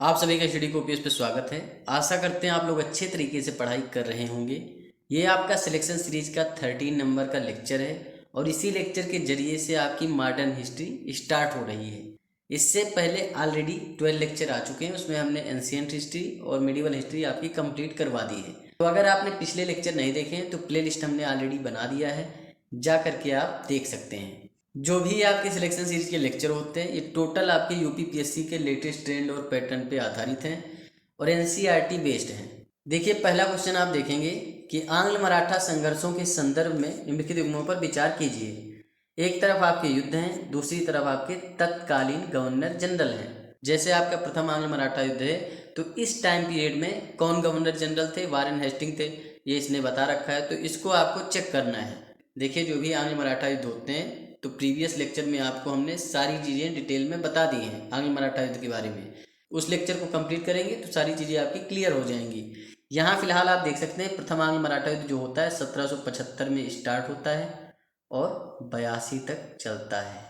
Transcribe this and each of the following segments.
आप सभी का स्टडी कॉपीज पे स्वागत है। आशा करते हैं आप लोग अच्छे तरीके से पढ़ाई कर रहे होंगे। ये आपका सिलेक्शन सीरीज का 13 नंबर का लेक्चर है और इसी लेक्चर के जरिए से आपकी मॉडर्न हिस्ट्री स्टार्ट हो रही है। इससे पहले ऑलरेडी 12 लेक्चर आ चुके हैं, उसमें हमने एंशिएंट हिस्ट्री और मिडिवल हिस्ट्री आपकी कंप्लीट करवा दी है। तो अगर आपने पिछले लेक्चर नहीं देखे हैं तो प्ले लिस्ट हमने ऑलरेडी बना दिया है, जा करके आप देख सकते हैं। जो भी आपके सिलेक्शन सीरीज के लेक्चर होते हैं ये टोटल आपके यूपीपीएससी के लेटेस्ट ट्रेंड और पैटर्न पे आधारित हैं और एनसीईआरटी बेस्ड हैं। देखिए पहला क्वेश्चन आप देखेंगे कि आंग्ल मराठा संघर्षों के संदर्भ में निम्नलिखित युग्मों पर विचार कीजिए। एक तरफ आपके युद्ध हैं, दूसरी तरफ आपके तत्कालीन गवर्नर जनरल हैं। जैसे आपका प्रथम आंग्ल मराठा युद्ध है तो इस टाइम पीरियड में कौन गवर्नर जनरल थे? वारेन हेस्टिंग थे, ये इसने बता रखा है, तो इसको आपको चेक करना है। देखिए जो भी आंग्ल मराठा युद्ध होते हैं तो प्रीवियस लेक्चर में आपको हमने सारी चीज़ें डिटेल में बता दी हैं आंग्ल मराठा युद्ध के बारे में। उस लेक्चर को कंप्लीट करेंगे तो सारी चीज़ें आपकी क्लियर हो जाएंगी। यहाँ फिलहाल आप देख सकते हैं प्रथम आंग्ल मराठा युद्ध जो होता है 1775 में स्टार्ट होता है और 82 तक चलता है।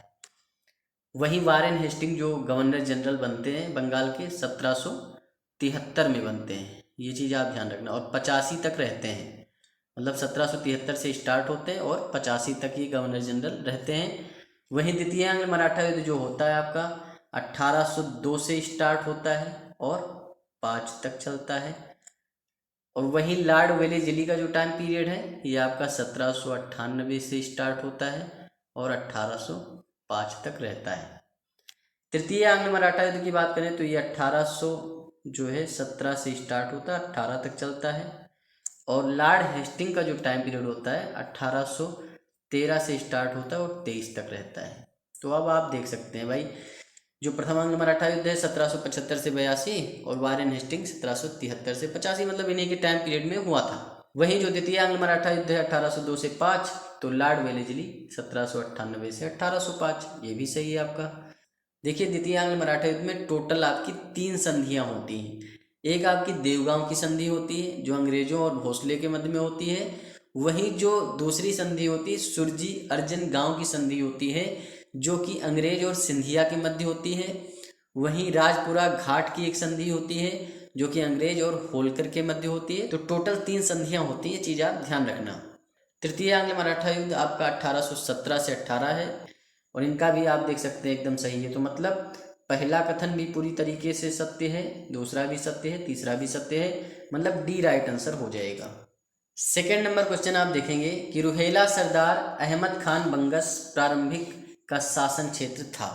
वहीं वारेन हेस्टिंग जो गवर्नर जनरल बनते हैं बंगाल के 1773 में बनते हैं, ये चीज़ आप ध्यान रखना, और 85 तक रहते हैं। मतलब 1773 से स्टार्ट होते हैं और 85 तक ये गवर्नर जनरल रहते हैं। वहीं द्वितीय आंग्ल मराठा युद्ध जो होता है आपका 1802 से स्टार्ट होता है और 5 तक चलता है। और वहीं लॉर्ड वेलेस्ली का जो टाइम पीरियड है ये आपका 1798 से स्टार्ट होता है और 1805 तक रहता है। तृतीय आंग्ल मराठा युद्ध की बात करें तो ये 1800 जो है 17 से स्टार्ट होता है, 18 तक चलता है। और लॉर्ड हेस्टिंग का जो टाइम पीरियड होता है 1813 से स्टार्ट होता है और 23 तक रहता है। तो अब आप देख सकते हैं भाई, जो प्रथम आंग्ल मराठा युद्ध है 1775 से 82 और वारेन हेस्टिंग 1773 से 85, मतलब इन्हीं के टाइम पीरियड में हुआ था। वहीं जो द्वितीय आंग्ल मराठा युद्ध है 1802 से 5, तो लॉर्ड वेलेस्ली 1798 से 1805, ये भी सही है आपका। देखिए द्वितीय आंग्ल मराठा युद्ध में टोटल आपकी 3 संधियाँ होती हैं। एक आपकी देवगांव की संधि होती है जो अंग्रेजों और भोसले के मध्य में होती है। वहीं जो दूसरी संधि होती है सुरजी अर्जन गांव की संधि होती है जो कि अंग्रेज और सिंधिया के मध्य होती है। वहीं राजपुरा घाट की एक संधि होती है जो कि अंग्रेज और होलकर के मध्य होती है। तो टोटल 3 संधियां होती है, चीज़ आप ध्यान रखना। तृतीय आंग्ल मराठा युद्ध आपका 1817 से 18 है और इनका भी आप देख सकते हैं एकदम सही है। तो मतलब पहला कथन भी पूरी तरीके से सत्य है, दूसरा भी सत्य है, तीसरा भी सत्य है, मतलब डी राइट आंसर हो जाएगा। सेकेंड नंबर क्वेश्चन आप देखेंगे कि रुहेला सरदार अहमद खान बंगस प्रारंभिक का शासन क्षेत्र था।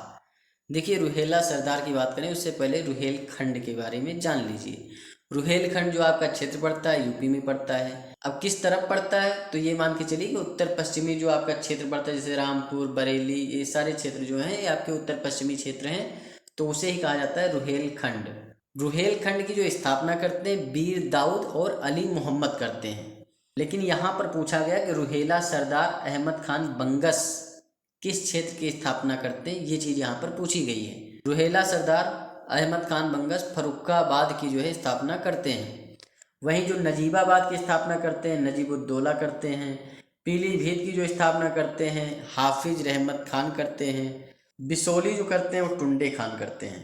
देखिए रुहेला सरदार की बात करें उससे पहले रुहेलखंड के बारे में जान लीजिए। रुहेलखंड जो आपका क्षेत्र पड़ता है यूपी में पड़ता है। अब किस तरफ पड़ता है तो ये मान के चलिए कि उत्तर पश्चिमी जो आपका क्षेत्र पड़ता है, जैसे रामपुर बरेली, ये सारे क्षेत्र जो हैं ये आपके उत्तर पश्चिमी क्षेत्र हैं, तो उसे ही कहा जाता है रुहेलखंड। रुहेलखंड की जो स्थापना करते हैं वीर दाऊद और अली मोहम्मद करते हैं। लेकिन यहाँ पर पूछा गया कि रुहेला सरदार अहमद खान बंगस किस क्षेत्र की स्थापना करते हैं, ये चीज़ यहाँ पर पूछी गई है। रुहेला सरदार अहमद खान बंगस फर्रुखाबाद की जो है स्थापना करते हैं। वहीं जो नजीबाबाद की स्थापना करते हैं नजीबुद्दौला करते हैं। पीलीभीत की जो स्थापना करते हैं हाफिज रहमत खान करते हैं। बिसोली जो करते हैं वो टुंडे खान करते हैं।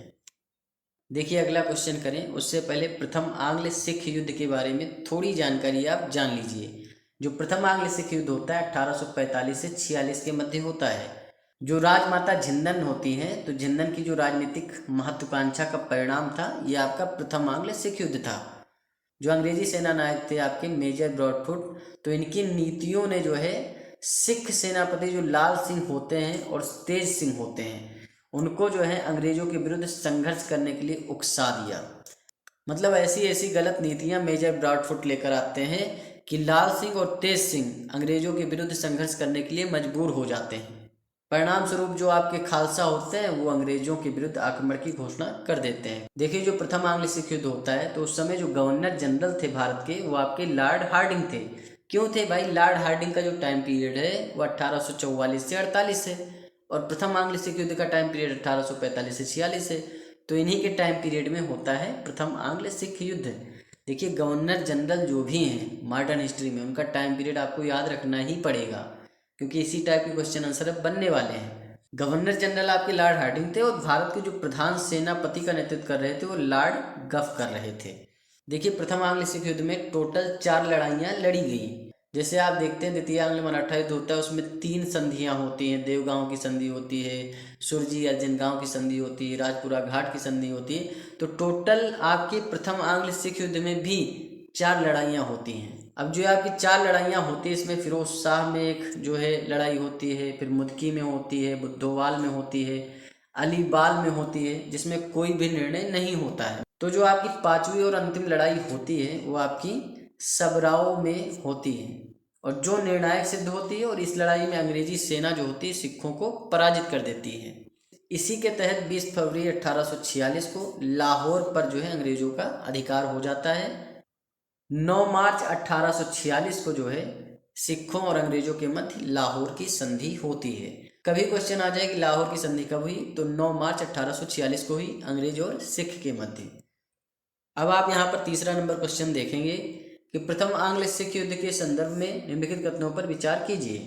देखिए अगला क्वेश्चन करें उससे पहले प्रथम आंग्ल सिख युद्ध के बारे में थोड़ी जानकारी आप जान लीजिए। जो प्रथम आंग्ल सिख युद्ध होता है 1845 से 46 के मध्य होता है। जो राजमाता झिंदन होती हैं तो झिंदन की जो राजनीतिक महत्वाकांक्षा का परिणाम था ये आपका प्रथम आंग्ल सिख युद्ध था। जो अंग्रेजी सेना नायक थे आपके मेजर ब्रॉडफुट, तो इनकी नीतियों ने जो है सिख सेनापति जो लाल सिंह होते हैं और तेज सिंह होते हैं उनको जो है अंग्रेजों के विरुद्ध संघर्ष करने के लिए उकसा दिया। मतलब ऐसी ऐसी गलत नीतियां मेजर ब्रॉडफुट लेकर आते हैं कि लाल सिंह और तेज सिंह अंग्रेजों के विरुद्ध संघर्ष करने के लिए मजबूर हो जाते हैं। परिणाम स्वरूप जो आपके खालसा होते हैं वो अंग्रेजों के विरुद्ध आक्रमण की घोषणा कर देते हैं। देखिए जो प्रथम आंग्ल सिख युद्ध होता है तो उस समय जो गवर्नर जनरल थे भारत के वो आपके लॉर्ड हार्डिंग थे। क्यों थे भाई? लॉर्ड हार्डिंग का जो टाइम पीरियड है वो 1844 से 48 है और प्रथम आंग्ल सिख युद्ध का टाइम पीरियड 1845 से 46 है। तो इन्हीं के टाइम पीरियड में होता है प्रथम आंग्ल सिख युद्ध। देखिए गवर्नर जनरल जो भी हैं मॉडर्न हिस्ट्री में उनका टाइम पीरियड आपको याद रखना ही पड़ेगा क्योंकि इसी टाइप के क्वेश्चन आंसर अब बनने वाले हैं। गवर्नर जनरल आपके लॉर्ड हार्डिंग थे, और भारत के जो प्रधान सेनापति का नेतृत्व कर रहे थे वो लॉर्ड गफ कर रहे थे। देखिए, प्रथम आंग्ल सिख युद्ध में टोटल 4 लड़ाइयाँ लड़ी गई। जैसे आप देखते हैं द्वितीय आंग्ल मराठा युद्ध होता है, उसमें 3 संधियाँ होती हैं। देवगांव की संधि होती है, सुरजी अर्जनगांव की संधि होती है, राजपुरा घाट की संधि होती है। तो टोटल आपके प्रथम आंग्ल सिख युद्ध में भी 4 लड़ाइयाँ होती हैं। अब जो आपकी 4 लड़ाइयाँ होती है, इसमें फिरोज शाह में एक जो है लड़ाई होती है, फिर मुदकी में होती है, बुद्धोवाल में होती है, अलीबाल में होती है, जिसमें कोई भी निर्णय नहीं होता है। तो जो आपकी 5वीं और अंतिम लड़ाई होती है वो आपकी सबराओं में होती है, और जो निर्णायक सिद्ध होती है, और इस लड़ाई में अंग्रेजी सेना जो होती है सिखों को पराजित कर देती है। इसी के तहत 20 फरवरी 1846 को लाहौर पर जो है अंग्रेजों का अधिकार हो जाता है। 9 मार्च 1846 को जो है सिखों और अंग्रेजों के मध्य लाहौर की संधि होती है। कभी क्वेश्चन आ जाए कि लाहौर की संधि कब हुई, तो 9 मार्च 1846 को हुई, अंग्रेज और सिख के मध्य। अब आप यहाँ पर तीसरा नंबर क्वेश्चन देखेंगे कि प्रथम आंग्ल सिख युद्ध के संदर्भ में निम्नलिखित कथनों पर विचार कीजिए।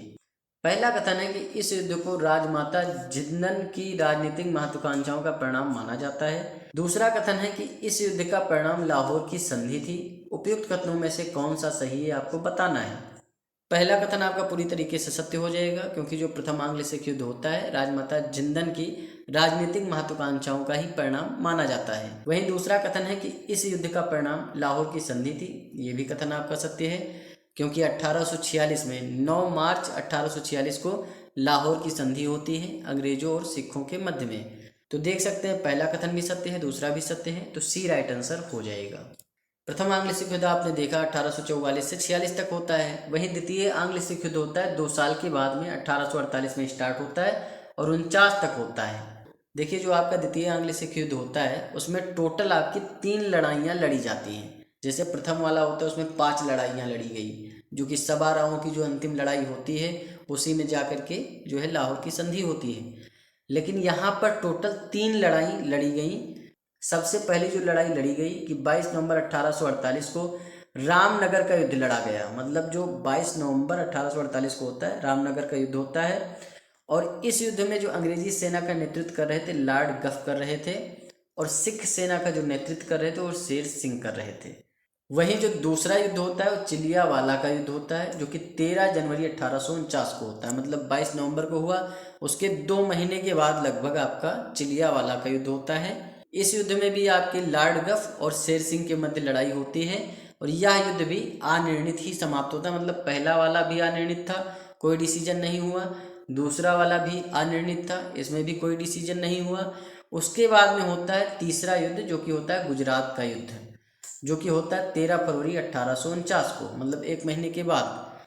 पहला कथन है कि इस युद्ध को राजमाता जिंदन की राजनीतिक महत्वाकांक्षाओं का परिणाम माना जाता है। दूसरा कथन है कि इस युद्ध का परिणाम लाहौर की संधि थी। उपयुक्त कथनों में से कौन सा सही है आपको बताना है। पहला कथन आपका पूरी तरीके से सत्य हो जाएगा, क्योंकि जो प्रथम आंग्ल सिख युद्ध होता है राजमाता जिंदन की राजनीतिक महत्वाकांक्षाओं का ही परिणाम माना जाता है। वहीं दूसरा कथन है कि इस युद्ध का परिणाम लाहौर की संधि थी। ये भी कथन आपका सत्य है, क्योंकि 1846 में 9 मार्च 1846 को लाहौर की संधि होती है अंग्रेजों और सिखों के मध्य में। तो देख सकते हैं पहला कथन भी सत्य है, दूसरा भी सत्य है, तो सी राइट आंसर हो जाएगा। प्रथम आंग्ल सिख युद्ध आपने देखा 1844 से 46 तक होता है। वहीं द्वितीय आंग्ल सिख युद्ध होता है 2 साल के बाद में 1848 में स्टार्ट होता है और 49 तक होता है। देखिए, जो आपका द्वितीय आंग्ल सिख युद्ध होता है उसमें टोटल आपकी 3 लड़ाइयाँ लड़ी जाती हैं। जैसे प्रथम वाला होता है उसमें 5 लड़ाइयाँ लड़ी गई, जो कि सबाराओं की जो अंतिम लड़ाई होती है उसी में जाकर के जो है लाहौर की संधि होती है। लेकिन यहाँ पर टोटल 3 लड़ाई लड़ी गई। सबसे पहली जो लड़ाई लड़ी गई कि 22 नवंबर 1848 को रामनगर का युद्ध लड़ा गया। मतलब जो 22 नवंबर 1848 को होता है रामनगर का युद्ध होता है, और इस युद्ध में जो अंग्रेजी सेना का नेतृत्व कर रहे थे लॉर्ड गफ कर रहे थे, और सिख सेना का जो नेतृत्व कर रहे थे वो शेर सिंह कर रहे थे। वहीं जो दूसरा युद्ध होता है वो चिलियावाला का युद्ध होता है, जो कि 13 जनवरी 1849 को होता है। मतलब 22 नवंबर को हुआ, उसके 2 महीने के बाद लगभग आपका चिलियावाला का युद्ध होता है। इस युद्ध में भी आपके लॉर्ड गफ और शेर सिंह के मध्य लड़ाई होती है, और यह युद्ध भी अनिर्णित ही समाप्त होता है। मतलब पहला वाला भी अनिर्णित था, कोई डिसीजन नहीं हुआ। दूसरा वाला भी अनिर्णित था, इसमें भी कोई डिसीजन नहीं हुआ। उसके बाद में होता है तीसरा युद्ध, जो कि होता है गुजरात का युद्ध, जो कि होता है 13 फरवरी 1849 को, मतलब 1 महीने के बाद।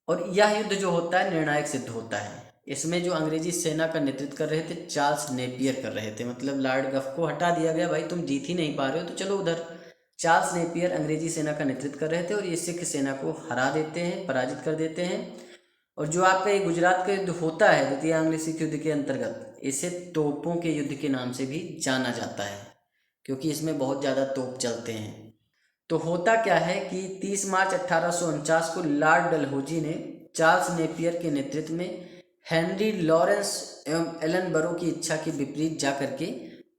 और यह युद्ध जो होता है निर्णायक सिद्ध होता है। इसमें जो अंग्रेजी सेना का नेतृत्व कर रहे थे चार्ल्स नेपियर कर रहे थे। मतलब लॉर्ड गफ को हटा दिया गया, भाई तुम जीत ही नहीं पा रहे हो तो चलो उधर। चार्ल्स नेपियर अंग्रेजी सेना का नेतृत्व कर रहे थे, और ये सिख सेना को हरा देते हैं, पराजित कर देते हैं। और जो आपका ये गुजरात का युद्ध होता है द्वितीय आंग्ल सिख युद्ध के अंतर्गत, इसे तोपों के युद्ध के नाम से भी जाना जाता है, क्योंकि इसमें बहुत ज़्यादा तोप चलते हैं। तो होता क्या है कि 30 मार्च 1849 को लॉर्ड डलहौजी ने चार्ल्स नेपियर के नेतृत्व में हेनरी लॉरेंस एवं एलन बरो की इच्छा के विपरीत जाकर के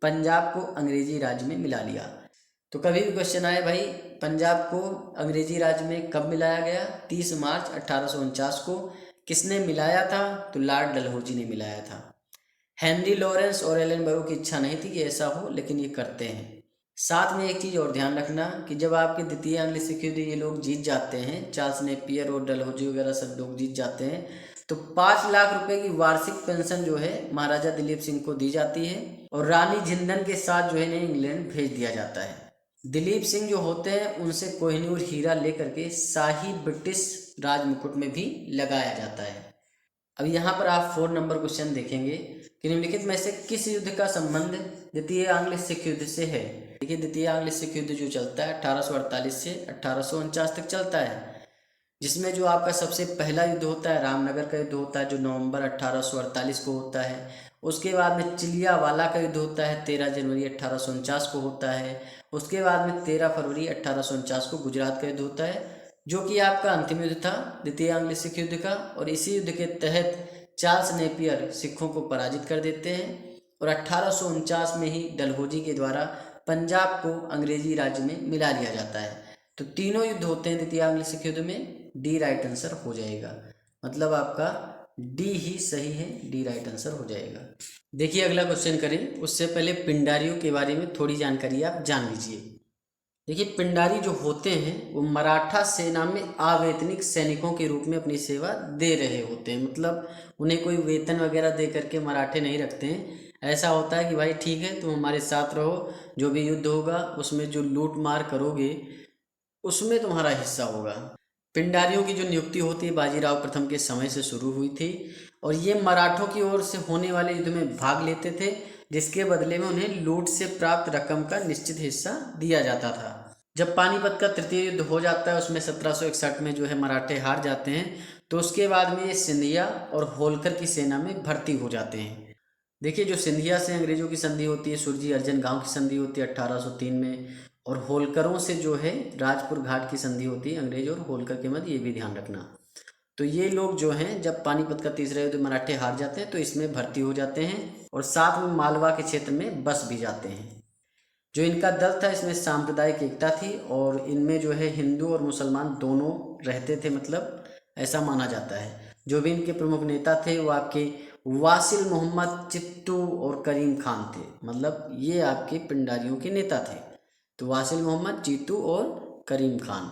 पंजाब को अंग्रेजी राज्य में मिला लिया। तो कभी भी क्वेश्चन आए भाई पंजाब को अंग्रेजी राज्य में कब मिलाया गया, 30 मार्च 1849 को। किसने मिलाया था, तो लॉर्ड डलहौजी ने मिलाया था। हेनरी लॉरेंस और एलन बरो की इच्छा नहीं थी कि ऐसा हो, लेकिन ये करते हैं। साथ में एक चीज़ और ध्यान रखना कि जब आपके द्वितीय आंग्ल सिख युद्ध ये लोग जीत जाते हैं, चार्ल्स नेपियर और डलहौजी वगैरह सब लोग जीत जाते हैं, तो 5 लाख रुपए की वार्षिक पेंशन जो है महाराजा दिलीप सिंह को दी जाती है, और रानी जिंदन के साथ जो है इन्हें इंग्लैंड भेज दिया जाता है। दिलीप सिंह जो होते हैं उनसे कोहिनूर हीरा लेकर के शाही ब्रिटिश राजमुकुट में भी लगाया जाता है। अब यहाँ पर आप 4 नंबर क्वेश्चन देखेंगे कि निम्नलिखित में से किस युद्ध का संबंध द्वितीय आंग्ल सिख युद्ध से है। देखिए, द्वितीय आंग्ल सिख युद्ध जो चलता है 1848 से 1849 तक चलता है, जिसमें जो आपका सबसे पहला युद्ध होता है रामनगर का युद्ध होता है, जो नवंबर 1848 को होता है। उसके बाद में चिलियावाला का युद्ध होता है 13 जनवरी 1849 को होता है। उसके बाद में 13 फरवरी 1849 को गुजरात का युद्ध होता है, जो कि आपका अंतिम युद्ध था द्वितीय आंग्ल सिख युद्ध का। और इसी युद्ध के तहत चार्ल्स नेपियर सिखों को पराजित कर देते हैं और 1849 में ही डलहौजी के द्वारा पंजाब को अंग्रेजी राज्य में मिला लिया जाता है। तो तीनों युद्ध होते हैं द्वितीय आंग्ल सिख युद्ध में। डी राइट आंसर हो जाएगा, मतलब आपका डी ही सही है, डी राइट आंसर हो जाएगा। देखिए अगला क्वेश्चन करें, उससे पहले पिंडारियों के बारे में थोड़ी जानकारी आप जान लीजिए। देखिए पिंडारी जो होते हैं वो मराठा सेना में अवैतनिक सैनिकों के रूप में अपनी सेवा दे रहे होते हैं, मतलब उन्हें कोई वेतन वगैरह दे करके मराठे नहीं रखते हैं। ऐसा होता है कि भाई ठीक है तुम हमारे साथ रहो, जो भी युद्ध होगा उसमें जो लूट मार करोगे उसमें तुम्हारा हिस्सा होगा। पिंडारियों की जो नियुक्ति होती है बाजीराव प्रथम के समय से शुरू हुई थी और ये मराठों की ओर से होने वाले युद्ध में भाग लेते थे, जिसके बदले में उन्हें लूट से प्राप्त रकम का निश्चित हिस्सा दिया जाता था। जब पानीपत का तृतीय युद्ध हो जाता है, उसमें 1761 में जो है मराठे हार जाते हैं, तो उसके बाद में ये सिंधिया और होलकर की सेना में भर्ती हो जाते हैं। देखिए जो सिंधिया से अंग्रेजों की संधि होती है, सुरजी अर्जन गांव की संधि होती है 1803 में, और होलकरों से जो है राजपुर घाट की संधि होती है अंग्रेज और होलकर के मध्य, ये भी ध्यान रखना। तो ये लोग जो हैं जब पानीपत का तीसरा युद्ध मराठे हार जाते हैं तो इसमें भर्ती हो जाते हैं और साथ में मालवा के क्षेत्र में बस भी जाते हैं। जो इनका दल था इसमें सांप्रदायिक एकता थी और इनमें जो है हिंदू और मुसलमान दोनों रहते थे, मतलब ऐसा माना जाता है। जो भी इनके प्रमुख नेता थे वो आपके वासिल मोहम्मद, चित्तू और करीम खान थे, मतलब ये आपके पिंडारियों के नेता थे। तो वासिल मोहम्मद, चित्तू और करीम खान।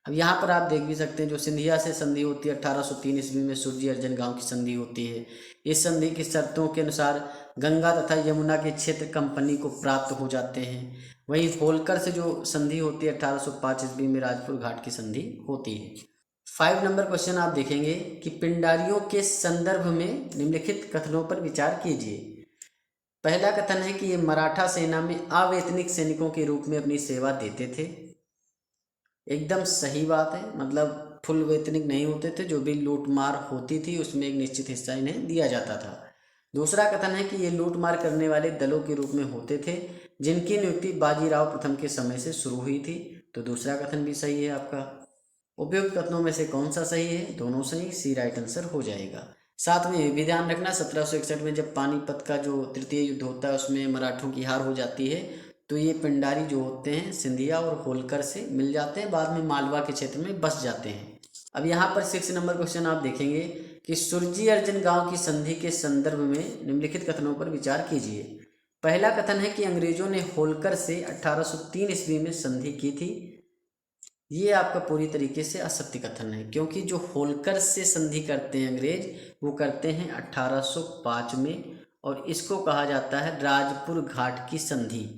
अब यहाँ पर आप देख भी सकते हैं जो सिंधिया से संधि होती है 1803 ईस्वी में सुरजी अर्जन गांव की संधि होती है। इस संधि की शर्तों के अनुसार गंगा तथा यमुना के क्षेत्र कंपनी को प्राप्त हो जाते हैं। वहीं होलकर से जो संधि होती है 1805 ईस्वी में राजपुर घाट की संधि होती है। 5 नंबर क्वेश्चन आप देखेंगे कि पिंडारियों के संदर्भ में निम्नलिखित कथनों पर विचार कीजिए। पहला कथन है कि ये मराठा सेना में अवैतनिक सैनिकों के रूप में अपनी सेवा देते थे। एकदम सही बात है, मतलब फुल वेतनिक नहीं होते थे, जो भी लूट मार होती थी उसमें एक निश्चित हिस्सा इन्हें दिया जाता था। दूसरा कथन है कि ये लूट मार करने वाले दलों के रूप में होते थे, जिनकी नियुक्ति बाजीराव प्रथम के समय से शुरू हुई थी। तो दूसरा कथन भी सही है आपका। उपयुक्त कथनों में से कौन सा सही है? दोनों सही, सी राइट आंसर हो जाएगा। साथ में ये भी ध्यान रखना 1761 में जब पानीपत का जो तृतीय युद्ध होता है उसमें मराठों की हार हो जाती है, तो ये पिंडारी जो होते हैं सिंधिया और होलकर से मिल जाते हैं, बाद में मालवा के क्षेत्र में बस जाते हैं। अब यहाँ पर 6 नंबर क्वेश्चन आप देखेंगे कि सुरजी अर्जन गांव की संधि के संदर्भ में निम्नलिखित कथनों पर विचार कीजिए। पहला कथन है कि अंग्रेजों ने होलकर से 1803 ईस्वी में संधि की थी। ये आपका पूरी तरीके से असत्य कथन है, क्योंकि जो होलकर से संधि करते हैं अंग्रेज वो करते हैं 1805 में और इसको कहा जाता है राजपुर घाट की संधि।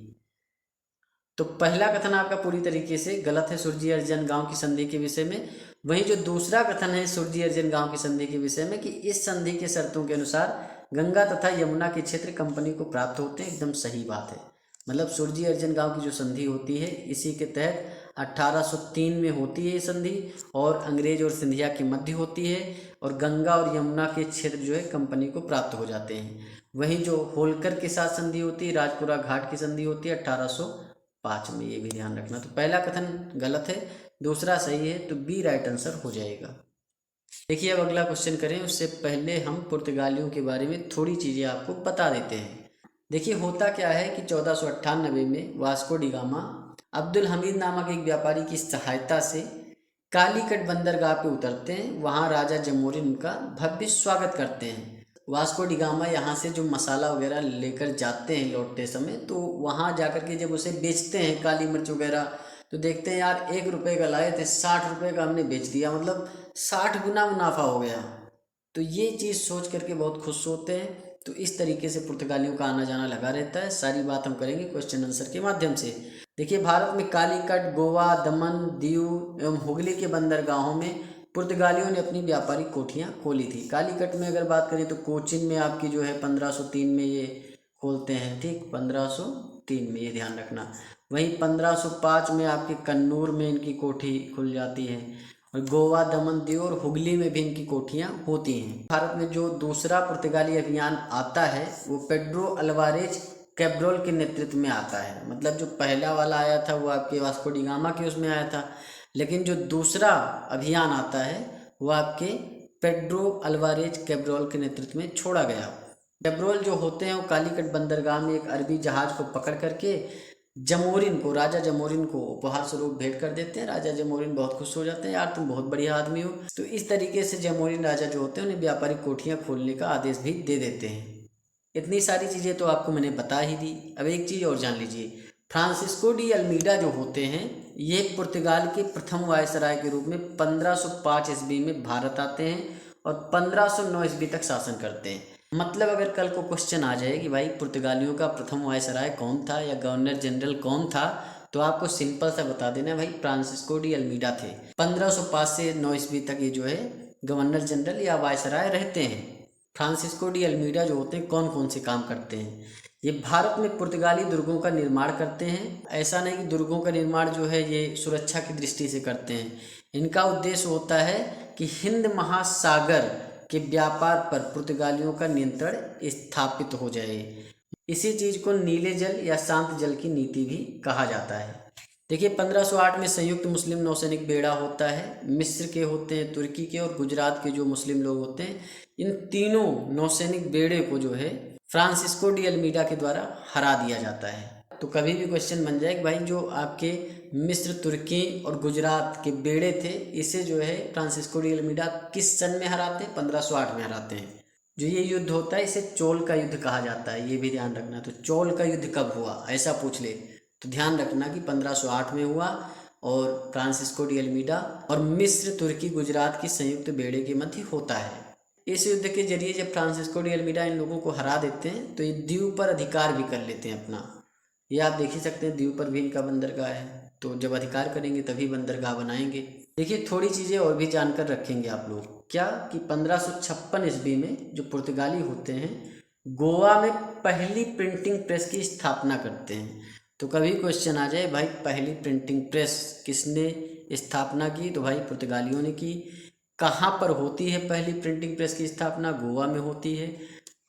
तो पहला कथन आपका पूरी तरीके से गलत है सुरजी अर्जन गांव की संधि के विषय में। वहीं जो दूसरा कथन है सुरजी अर्जन गांव की संधि के विषय में कि इस संधि के शर्तों के अनुसार गंगा तथा यमुना के क्षेत्र कंपनी को प्राप्त होते हैं, एकदम सही बात है। मतलब सुरजी अर्जन गांव की जो संधि होती है इसी के तहत 1803 में होती है ये संधि और अंग्रेज और सिंधिया के मध्य होती है और गंगा और यमुना के क्षेत्र जो है कंपनी को प्राप्त हो जाते हैं। वहीं जो होलकर के साथ संधि होती है राजपुरा घाट की संधि होती है 1805 में, ये भी ध्यान रखना। तो पहला कथन गलत है, दूसरा सही है, तो बी राइट आंसर हो जाएगा। देखिए अब अगला क्वेश्चन करें, उससे पहले हम पुर्तगालियों के बारे में थोड़ी चीज़ें आपको बता देते हैं। देखिए होता क्या है कि 1498 में Vasco D gamma Abdul Hamid नामक एक व्यापारी की सहायता से कालीकट बंदरगाह पे उतरते हैं। वहाँ राजा जमोरिन उनका भव्य स्वागत करते हैं। वास्को डी गामा यहाँ से जो मसाला वगैरह लेकर जाते हैं लौटते समय, तो वहाँ जाकर के जब उसे बेचते हैं काली मिर्च वगैरह, तो देखते हैं यार 1 रुपये का लाए थे 60 रुपये का हमने बेच दिया, मतलब 60 गुना मुनाफा हो गया। तो ये चीज़ सोच करके बहुत खुश होते हैं। तो इस तरीके से पुर्तगालियों का आना जाना लगा रहता है। सारी बात हम करेंगे क्वेश्चन आंसर के माध्यम से। देखिए भारत में कालीकट, गोवा, दमन, दीव एवं हुगली के बंदरगाहों में पुर्तगालियों ने अपनी व्यापारिक कोठियाँ खोली थी। कालीकट में अगर बात करें तो कोचिन में आपकी जो है 1503 में ये खोलते हैं, ठीक 1503 में, ये ध्यान रखना। वहीं 1505 में आपके कन्नूर में इनकी कोठी खुल जाती है और गोवा, दमन, दीव और हुगली में भी इनकी कोठियाँ होती हैं। भारत में जो दूसरा पुर्तगाली अभियान आता है वो पेड्रो अल्वारेज कैब्रोल के नेतृत्व में आता है। मतलब जो पहला वाला आया था वो आपके वास्को डी गामा के उसमें आया था, लेकिन जो दूसरा अभियान आता है वो आपके पेड्रो अल्वारेज कैब्रोल के नेतृत्व में छोड़ा गया। कैब्रोल जो होते हैं वो कालीकट बंदरगाह में एक अरबी जहाज को पकड़ करके जमोरिन को, राजा जमोरिन को उपहार स्वरूप भेंट कर देते हैं। राजा जमोरिन बहुत खुश हो जाते हैं, यार तुम बहुत बढ़िया आदमी हो। तो इस तरीके से जमोरिन राजा जो होते हैं उन्हें व्यापारिक कोठियाँ खोलने का आदेश भी दे देते हैं। इतनी सारी चीज़ें तो आपको मैंने बता ही दी। अब एक चीज़ और जान लीजिए, फ्रांसिस्को डी अल्मीडा जो होते हैं ये पुर्तगाल के प्रथम वायसराय के रूप में 1505 ईस्वी में भारत आते हैं और 1509 ईस्वी तक शासन करते हैं। मतलब अगर कल को क्वेश्चन आ जाए कि भाई पुर्तगालियों का प्रथम वायसराय कौन था या गवर्नर जनरल कौन था, तो आपको सिंपल सा बता देना भाई फ्रांसिस्को डी अल्मीडा थे। 1505 से 9 ईस्वी तक ये जो है गवर्नर जनरल या वायसराय रहते हैं। फ्रांसिस्को डी अल्मीडा जो होते हैं कौन कौन से काम करते हैं, ये भारत में पुर्तगाली दुर्गों का निर्माण करते हैं। ऐसा नहीं कि दुर्गों का निर्माण जो है ये सुरक्षा की दृष्टि से करते हैं, इनका उद्देश्य होता है कि हिंद महासागर के व्यापार पर पुर्तगालियों का नियंत्रण स्थापित हो जाए। इसी चीज़ को नीले जल या शांत जल की नीति भी कहा जाता है। देखिए 1508 में संयुक्त मुस्लिम नौसैनिक बेड़ा होता है। मिस्र के होते हैं, तुर्की के और गुजरात के जो मुस्लिम लोग होते हैं, इन तीनों नौसैनिक बेड़े को जो है फ्रांसिस्को डी अल्मीडा के द्वारा हरा दिया जाता है। तो कभी भी क्वेश्चन बन जाए कि भाई जो आपके मिस्र, तुर्की और गुजरात के बेड़े थे, इसे जो है फ्रांसिस्को डी अल्मीडा किस सन में हराते हैं? 1508 में हराते हैं। जो ये युद्ध होता है इसे चोल का युद्ध कहा जाता है, ये भी ध्यान रखना। तो चोल का युद्ध कब हुआ ऐसा पूछ ले तो ध्यान रखना कि 1508 में हुआ और फ्रांसिस्को डी अल्मीडा और मिस्र, तुर्की, गुजरात की संयुक्त बेड़े के मध्य होता है। इस युद्ध के जरिए जब फ्रांसिस्को डी अल्मीडा इन लोगों को हरा देते हैं तो ये द्वीप पर अधिकार भी कर लेते हैं अपना। ये आप देख ही सकते हैं, द्वीप पर भी इनका बंदरगाह है। तो जब अधिकार करेंगे तभी बंदरगाह बनाएंगे। देखिए थोड़ी चीज़ें और भी जानकर रखेंगे आप लोग, क्या कि 1556 ईस्वी में जो पुर्तगाली होते हैं गोवा में पहली प्रिंटिंग प्रेस की स्थापना करते हैं। तो कभी क्वेश्चन आ जाए भाई पहली प्रिंटिंग प्रेस किसने स्थापना की, तो भाई पुर्तगालियों ने की। कहाँ पर होती है पहली प्रिंटिंग प्रेस की स्थापना? गोवा में होती है,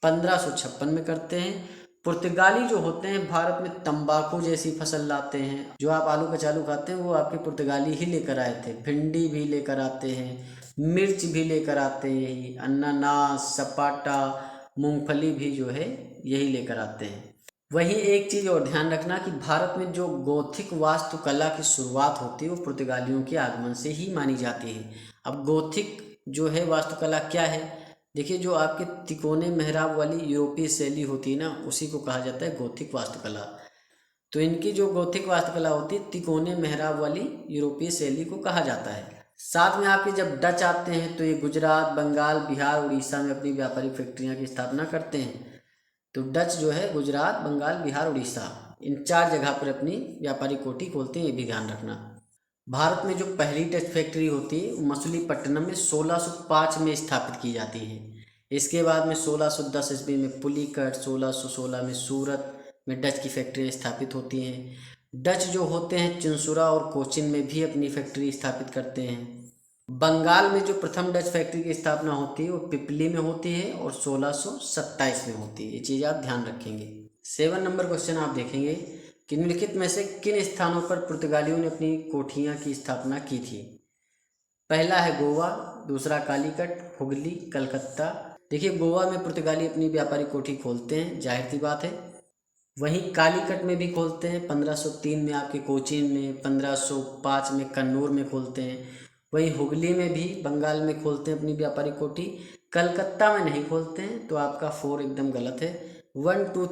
1556 में करते हैं। पुर्तगाली जो होते हैं भारत में तंबाकू जैसी फसल लाते हैं। जो आप आलू कचालू खाते हैं वो आपके पुर्तगाली ही लेकर आए थे। भिंडी भी लेकर आते हैं, मिर्च भी लेकर आते हैं, अनानास, सपाटा, मूंगफली भी जो है यही लेकर आते हैं। वहीं एक चीज़ और ध्यान रखना कि भारत में जो गोथिक वास्तुकला की शुरुआत होती है वो पुर्तगालियों के आगमन से ही मानी जाती है। अब गोथिक जो है वास्तुकला क्या है? देखिए जो आपके तिकोने मेहराब वाली यूरोपीय शैली होती है ना, उसी को कहा जाता है गोथिक वास्तुकला। तो इनकी जो गोथिक वास्तुकला होती है तिकोने मेहराब वाली यूरोपीय शैली को कहा जाता है। साथ में आपके जब डच आते हैं तो ये गुजरात, बंगाल, बिहार, उड़ीसा में अपनी व्यापारिक फैक्ट्रियाँ की स्थापना करते हैं। तो डच जो है गुजरात, बंगाल, बिहार, उड़ीसा इन 4 जगह पर अपनी व्यापारिक कोठी खोलते हैं, ये भी ध्यान रखना। भारत में जो पहली डच फैक्ट्री होती है वो मछलीपट्टनम में 1605 में स्थापित की जाती है। इसके बाद में 1610 ईस्वी में पुलिकट, 1616 में सूरत में डच की फैक्ट्रियाँ स्थापित होती हैं। डच जो होते हैं चिंसुरा और कोचिन में भी अपनी फैक्ट्री स्थापित करते हैं। बंगाल में जो प्रथम डच फैक्ट्री की स्थापना होती है वो पिपली में होती है और 1627 में होती है। ये चीज़ आप ध्यान रखेंगे। 7 नंबर क्वेश्चन आप देखेंगे कि निम्नलिखित में से किन स्थानों पर पुर्तगालियों ने अपनी कोठियाँ की स्थापना की थी? पहला है गोवा, दूसरा कालीकट, हुगली, कलकत्ता। देखिए गोवा में पुर्तगाली अपनी व्यापारिक कोठी खोलते हैं, जाहिर सी बात है। वहीं कालीकट में भी खोलते हैं, 1503 में आपके कोचीन में, 1505 में कन्नूर में खोलते हैं। वहीं हुगली में भी बंगाल में खोलते हैं अपनी व्यापारिक कोठी। कलकत्ता में नहीं खोलते हैं, तो आपका 4 एकदम गलत है। 1 2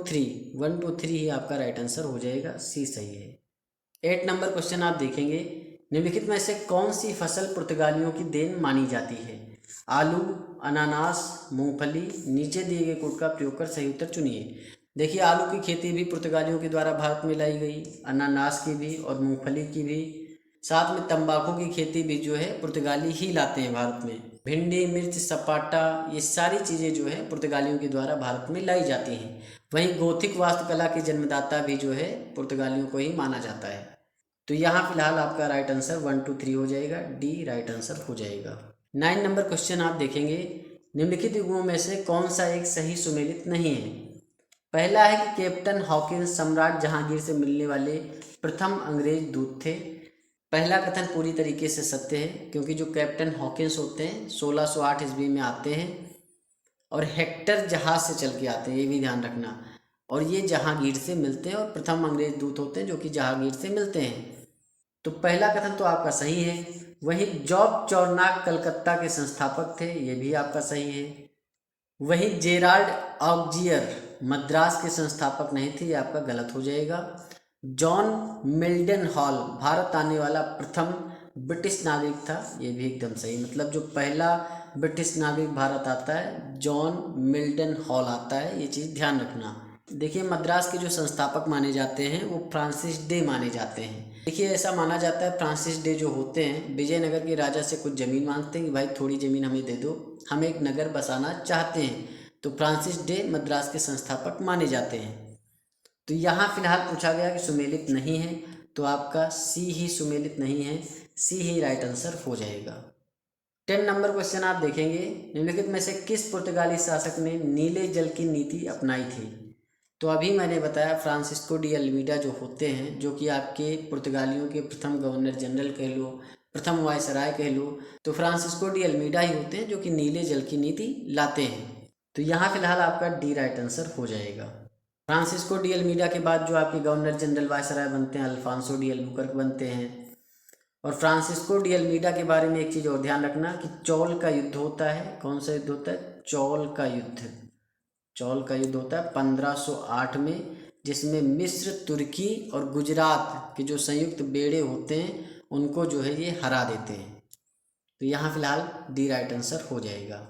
3 ही आपका राइट आंसर हो जाएगा, सी सही है। 8 नंबर क्वेश्चन आप देखेंगे, निम्नलिखित में से कौन सी फसल पुर्तगालियों की देन मानी जाती है? आलू, अनानास, मूंगफली। नीचे दिए गए कोड का प्रयोग कर सही उत्तर चुनिए। देखिए आलू की खेती भी पुर्तगालियों के द्वारा भारत में लाई गई, अनानास की भी और मूंगफली की भी। साथ में तंबाकू की खेती भी जो है पुर्तगाली ही लाते हैं भारत में। भिंडी, मिर्च, सपाटा, ये सारी चीज़ें जो है पुर्तगालियों के द्वारा भारत में लाई जाती हैं। वहीं गोथिक वास्तुकला के जन्मदाता भी जो है पुर्तगालियों को ही माना जाता है। तो यहाँ फिलहाल आपका राइट आंसर 1 2 3 हो जाएगा, डी राइट आंसर हो जाएगा। 9 नंबर क्वेश्चन आप देखेंगे, निम्नलिखित युगों में से कौन सा एक सही सुमेलित नहीं है? पहला है कि कैप्टन हॉकिंस सम्राट जहांगीर से मिलने वाले प्रथम अंग्रेज दूत थे। पहला कथन पूरी तरीके से सत्य है, क्योंकि जो कैप्टन हॉकिंस होते हैं 1608 ईस्वी में आते हैं और हेक्टर जहाज से चल के आते हैं, ये भी ध्यान रखना। और ये जहांगीर से मिलते हैं और प्रथम अंग्रेज दूत होते हैं जो कि जहांगीर से मिलते हैं। तो पहला कथन तो आपका सही है। वहीं जॉब चौरनाक कलकत्ता के संस्थापक थे, ये भी आपका सही है। वहीं जेराल्ड ऑक्जियर मद्रास के संस्थापक नहीं थे, ये आपका गलत हो जाएगा। जॉन मिल्डन हॉल भारत आने वाला प्रथम ब्रिटिश नागरिक था, ये भी एकदम सही। मतलब जो पहला ब्रिटिश नागरिक भारत आता है जॉन मिल्डन हॉल आता है, ये चीज़ ध्यान रखना। देखिए मद्रास के जो संस्थापक माने जाते हैं वो फ्रांसिस डे माने जाते हैं। देखिए ऐसा माना जाता है फ्रांसिस डे जो होते हैं विजयनगर के राजा से कुछ ज़मीन मांगते हैं कि भाई थोड़ी ज़मीन हमें दे दो, हम एक नगर बसाना चाहते हैं। तो फ्रांसिस डे मद्रास के संस्थापक माने जाते हैं। तो यहाँ फिलहाल पूछा गया कि सुमेलित नहीं है, तो आपका सी ही सुमेलित नहीं है, सी ही राइट आंसर हो जाएगा। 10 नंबर क्वेश्चन आप देखेंगे, निम्नलिखित में से किस पुर्तगाली शासक ने नीले जल की नीति अपनाई थी? तो अभी मैंने बताया फ्रांसिस्को डी अल्मीडा जो होते हैं, जो कि आपके पुर्तगालियों के प्रथम गवर्नर जनरल कह लो, प्रथम वायसराय कह लो, तो फ्रांसिस्को डी अल्मीडा ही होते हैं जो कि नीले जल की नीति लाते हैं। तो यहाँ फिलहाल आपका डी राइट आंसर हो जाएगा। फ्रांसिस्को डी अल्मीडा के बाद जो आपके गवर्नर जनरल वायसराय बनते हैं अल्फांसो डी अल्बुकर्क बनते हैं। और फ्रांसिस्को डी अल्मीडा के बारे में एक चीज़ और ध्यान रखना कि चौल का युद्ध होता है। कौन सा युद्ध होता है? चौल का युद्ध। चौल का युद्ध होता है 1508 में, जिसमें मिस्र, तुर्की और गुजरात के जो संयुक्त बेड़े होते हैं उनको जो है ये हरा देते हैं। तो यहाँ फिलहाल डी राइट आंसर हो जाएगा।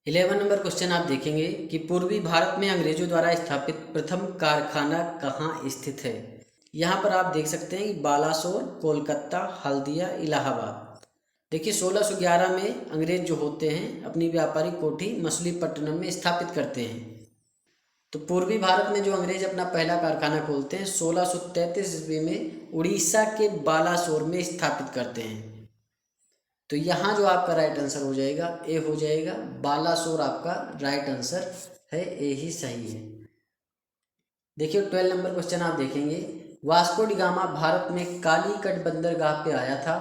11 नंबर क्वेश्चन आप देखेंगे कि पूर्वी भारत में अंग्रेजों द्वारा स्थापित प्रथम कारखाना कहाँ स्थित है? यहाँ पर आप देख सकते हैं कि बालासोर, कोलकाता, हल्दिया, इलाहाबाद। देखिए 1611 में अंग्रेज जो होते हैं अपनी व्यापारिक कोठी मछलीपट्टनम में स्थापित करते हैं। तो पूर्वी भारत में जो अंग्रेज अपना पहला कारखाना खोलते हैं 1633 ईस्वी में उड़ीसा के बालासोर में स्थापित करते हैं। तो यहाँ जो आपका राइट आंसर हो जाएगा ए हो जाएगा, बालासोर आपका राइट आंसर है, ए ही सही है। देखिए 12 नंबर क्वेश्चन आप देखेंगे, वास्को डी गामा भारत में कालीकट बंदरगाह पे आया था।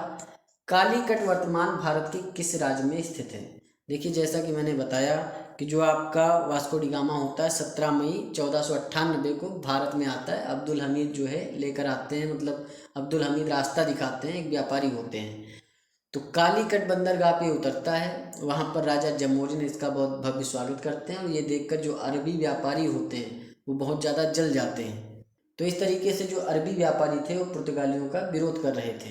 कालीकट वर्तमान भारत के किस राज्य में स्थित है? देखिए जैसा कि मैंने बताया कि जो आपका वास्को डी गामा होता है 17 मई 1498 को भारत में आता है। अब्दुल हमीद जो है लेकर आते हैं, मतलब अब्दुल हमीद रास्ता दिखाते हैं, एक व्यापारी होते हैं। तो कालीकट बंदरगाह पे उतरता है, वहाँ पर राजा जमोरी ने इसका बहुत भव्य स्वागत करते हैं और ये देखकर जो अरबी व्यापारी होते हैं वो बहुत ज़्यादा जल जाते हैं। तो इस तरीके से जो अरबी व्यापारी थे वो पुर्तगालियों का विरोध कर रहे थे।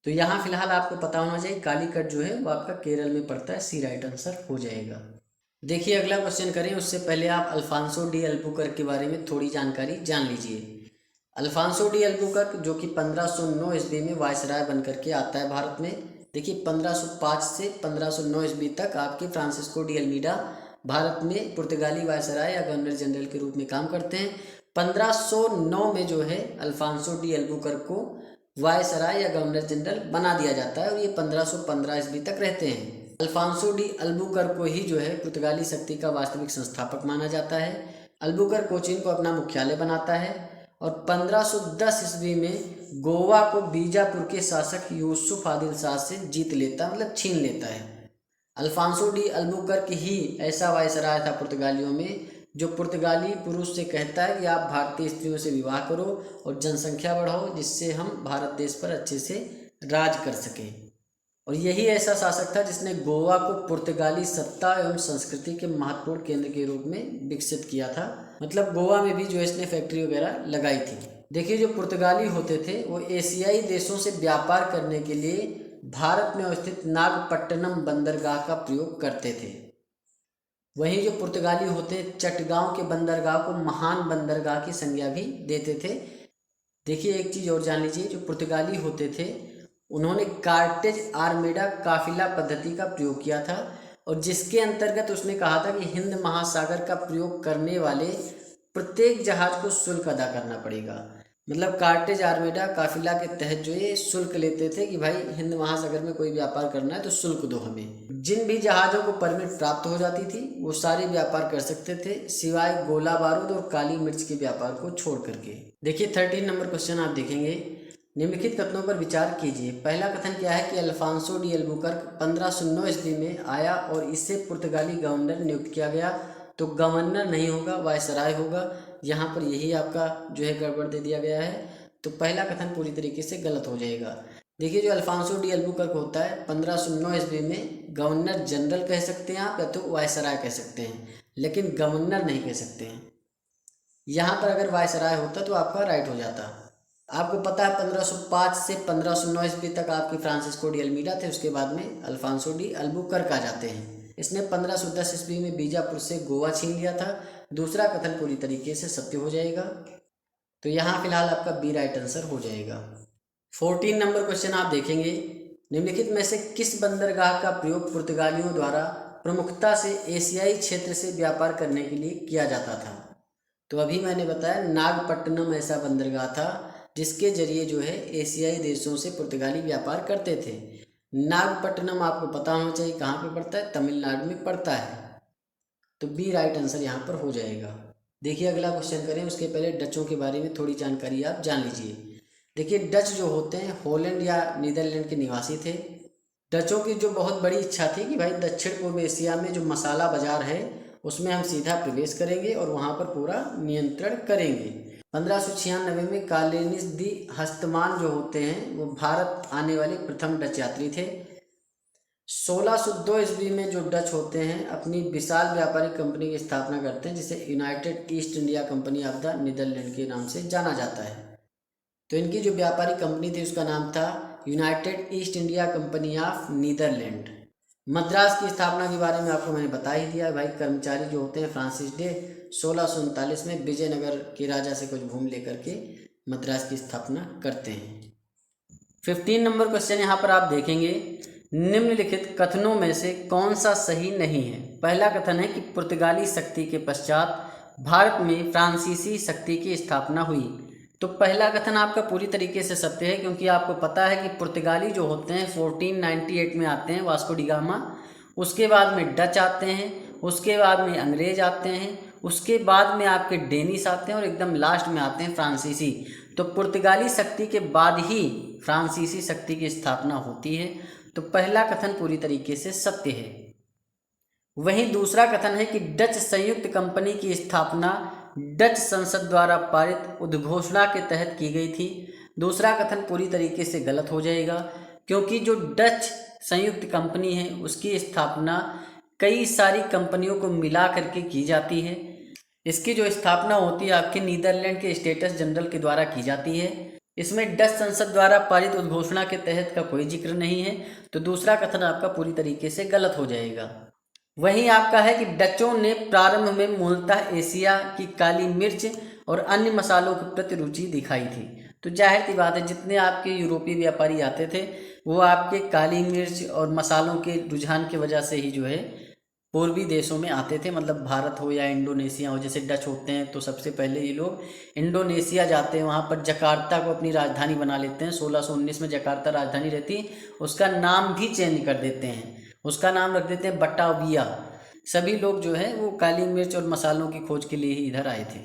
तो यहाँ फिलहाल आपको पता होना चाहिए कालीकट जो है वो आपका केरल में पड़ता है, सी राइट आंसर हो जाएगा। देखिए अगला क्वेश्चन करें उससे पहले आप अल्फांसो डी अल्बुकर्क के बारे में थोड़ी जानकारी जान लीजिए। अल्फांसो डी अल्बुकर्क जो कि 1509 ईस्वी में वायसराय बन करके आता है भारत में। देखिए 1505 से 1509 ईस्वी तक आपके फ्रांसिस्को डी अल्मीडा भारत में पुर्तगाली वायसराय या गवर्नर जनरल के रूप में काम करते हैं। 1509 में जो है अल्फांसो डी अल्बुकर्क को वायसराय या गवर्नर जनरल बना दिया जाता है और ये 1515 ईस्वी तक रहते हैं। अल्फांसो डी अल्बुकर्क को ही जो है पुर्तगाली शक्ति का वास्तविक संस्थापक माना जाता है। अल्बुकर्क कोचीन को अपना मुख्यालय बनाता है और 1510 ईस्वी में गोवा को बीजापुर के शासक यूसुफ आदिल शाह से जीत लेता, मतलब छीन लेता है। अल्फांसो डी अल्बुकर्क ही ऐसा वायसराय था पुर्तगालियों में जो पुर्तगाली पुरुष से कहता है कि आप भारतीय स्त्रियों से विवाह करो और जनसंख्या बढ़ाओ, जिससे हम भारत देश पर अच्छे से राज कर सकें। और यही ऐसा शासक था जिसने गोवा को पुर्तगाली सत्ता एवं संस्कृति के महत्वपूर्ण केंद्र के रूप में विकसित किया था। मतलब गोवा में भी जो इसने फैक्ट्री वगैरह लगाई थी। देखिए जो पुर्तगाली होते थे वो एशियाई देशों से व्यापार करने के लिए भारत में अवस्थित नागपट्टनम बंदरगाह का प्रयोग करते थे। वहीं जो पुर्तगाली होते चटगांव के बंदरगाह को महान बंदरगाह की संज्ञा भी देते थे। देखिए एक चीज़ और जान लीजिए, जो पुर्तगाली होते थे उन्होंने कार्टेज आर्मेडा काफिला पद्धति का प्रयोग किया था और जिसके अंतर्गत उसने कहा था कि हिंद महासागर का प्रयोग करने वाले प्रत्येक जहाज को शुल्क अदा करना पड़ेगा। मतलब कार्टेज आर्मेडा काफिला के तहत जो ये शुल्क लेते थे कि भाई हिंद महासागर में कोई व्यापार करना है तो शुल्क दो हमें। जिन भी जहाज़ों को परमिट प्राप्त हो जाती थी वो सारे व्यापार कर सकते थे, सिवाय गोला बारूद और काली मिर्च के व्यापार को छोड़ करके। देखिए 13 नंबर क्वेश्चन आप देखेंगे, निम्नलिखित कथनों पर विचार कीजिए। पहला कथन क्या है कि अल्फांसो डी अल्बुकर्क 1509 ईस्वी में आया और इससे पुर्तगाली गवर्नर नियुक्त किया गया। तो गवर्नर नहीं होगा, वायसराय होगा। यहाँ पर यही आपका जो है गड़बड़ दे दिया गया है। तो पहला कथन पूरी तरीके से गलत हो जाएगा। देखिए, जो अल्फांसो डी अल्बुकर्क होता है 1509 ईस्वी में गवर्नर जनरल कह सकते हैं आप, या तो वायसराय कह सकते हैं, लेकिन गवर्नर नहीं कह सकते हैं। यहाँ पर अगर वायसराय होता तो आपका राइट हो जाता। आपको पता है 1505 से 1509 ईस्वी तक आपके फ्रांसिस्को डी अल्मीडा थे, उसके बाद में अल्फांसो डी अल्बुकर्क आ जाते हैं। इसने 1510 ईस्वी में बीजापुर से गोवा छीन लिया था। दूसरा कथन पूरी तरीके से सत्य हो जाएगा। तो यहाँ फिलहाल आपका बी राइट आंसर हो जाएगा। 14 नंबर क्वेश्चन आप देखेंगे, निम्नलिखित में से किस बंदरगाह का प्रयोग पुर्तगालियों द्वारा प्रमुखता से एशियाई क्षेत्र से व्यापार करने के लिए किया जाता था? तो अभी मैंने बताया नागपट्टनम ऐसा बंदरगाह था जिसके जरिए जो है एशियाई देशों से पुर्तगाली व्यापार करते थे। नागपट्टनम आपको पता होना चाहिए कहाँ पे पड़ता है, तमिलनाडु में पड़ता है। तो बी राइट आंसर यहाँ पर हो जाएगा। देखिए, अगला क्वेश्चन करें उसके पहले डचों के बारे में थोड़ी जानकारी आप जान लीजिए। देखिए, डच जो होते हैं हॉलैंड या नीदरलैंड के निवासी थे। डचों की जो बहुत बड़ी इच्छा थी कि भाई दक्षिण पूर्व एशिया में जो मसाला बाजार है उसमें हम सीधा प्रवेश करेंगे और वहाँ पर पूरा नियंत्रण करेंगे। 1596 में कार्लेनिस दी हस्तमान जो होते हैं वो भारत आने वाले प्रथम डच यात्री थे। 1602 ईस्वी में जो डच होते हैं अपनी विशाल व्यापारिक कंपनी की स्थापना करते हैं जिसे United East India Company of the Netherland के नाम से जाना जाता है। तो इनकी जो व्यापारिक कंपनी थी उसका नाम था United East India Company of Netherland. Madras की स्थापना के बारे में आपको मैंने बता ही दिया भाई। कर्मचारी जो होते हैं फ्रांसिस डे 1639 में विजयनगर के राजा से कुछ भूमि लेकर के मद्रास की स्थापना करते हैं। 15 नंबर क्वेश्चन यहाँ पर आप देखेंगे, निम्नलिखित कथनों में से कौन सा सही नहीं है? पहला कथन है कि पुर्तगाली शक्ति के पश्चात भारत में फ्रांसीसी शक्ति की स्थापना हुई। तो पहला कथन आपका पूरी तरीके से सत्य है, क्योंकि आपको पता है कि पुर्तगाली जो होते हैं 1498 में आते हैं, वास्को डी गामा। उसके बाद में डच आते हैं, उसके बाद में अंग्रेज आते हैं, उसके बाद में आपके डेनिश आते हैं और एकदम लास्ट में आते हैं फ्रांसीसी। तो पुर्तगाली शक्ति के बाद ही फ्रांसीसी शक्ति की स्थापना होती है। तो पहला कथन पूरी तरीके से सत्य है। वहीं दूसरा कथन है कि डच संयुक्त कंपनी की स्थापना डच संसद द्वारा पारित उद्घोषणा के तहत की गई थी। दूसरा कथन पूरी तरीके से गलत हो जाएगा, क्योंकि जो डच संयुक्त कंपनी है उसकी स्थापना कई सारी कंपनियों को मिला करके की जाती है। इसकी जो स्थापना होती है आपके नीदरलैंड के स्टेटस जनरल के द्वारा की जाती है। इसमें डच संसद द्वारा पारित उद्घोषणा के तहत का कोई जिक्र नहीं है। तो दूसरा कथन आपका पूरी तरीके से गलत हो जाएगा। वहीं आपका है कि डचों ने प्रारंभ में मूलतः एशिया की काली मिर्च और अन्य मसालों के प्रति रुचि दिखाई थी। तो जाहिर सी बात है, जितने आपके यूरोपीय व्यापारी आते थे वो आपके काली मिर्च और मसालों के रुझान की वजह से ही जो है पूर्वी देशों में आते थे। मतलब भारत हो या इंडोनेशिया हो, जैसे डच होते हैं तो सबसे पहले ये लोग इंडोनेशिया जाते हैं, वहाँ पर जकार्ता को अपनी राजधानी बना लेते हैं। 1619 में जकार्ता राजधानी रहती, उसका नाम भी चेंज कर देते हैं, उसका नाम रख देते हैं बटाविया। सभी लोग जो है वो काली मिर्च और मसालों की खोज के लिए ही इधर आए थे।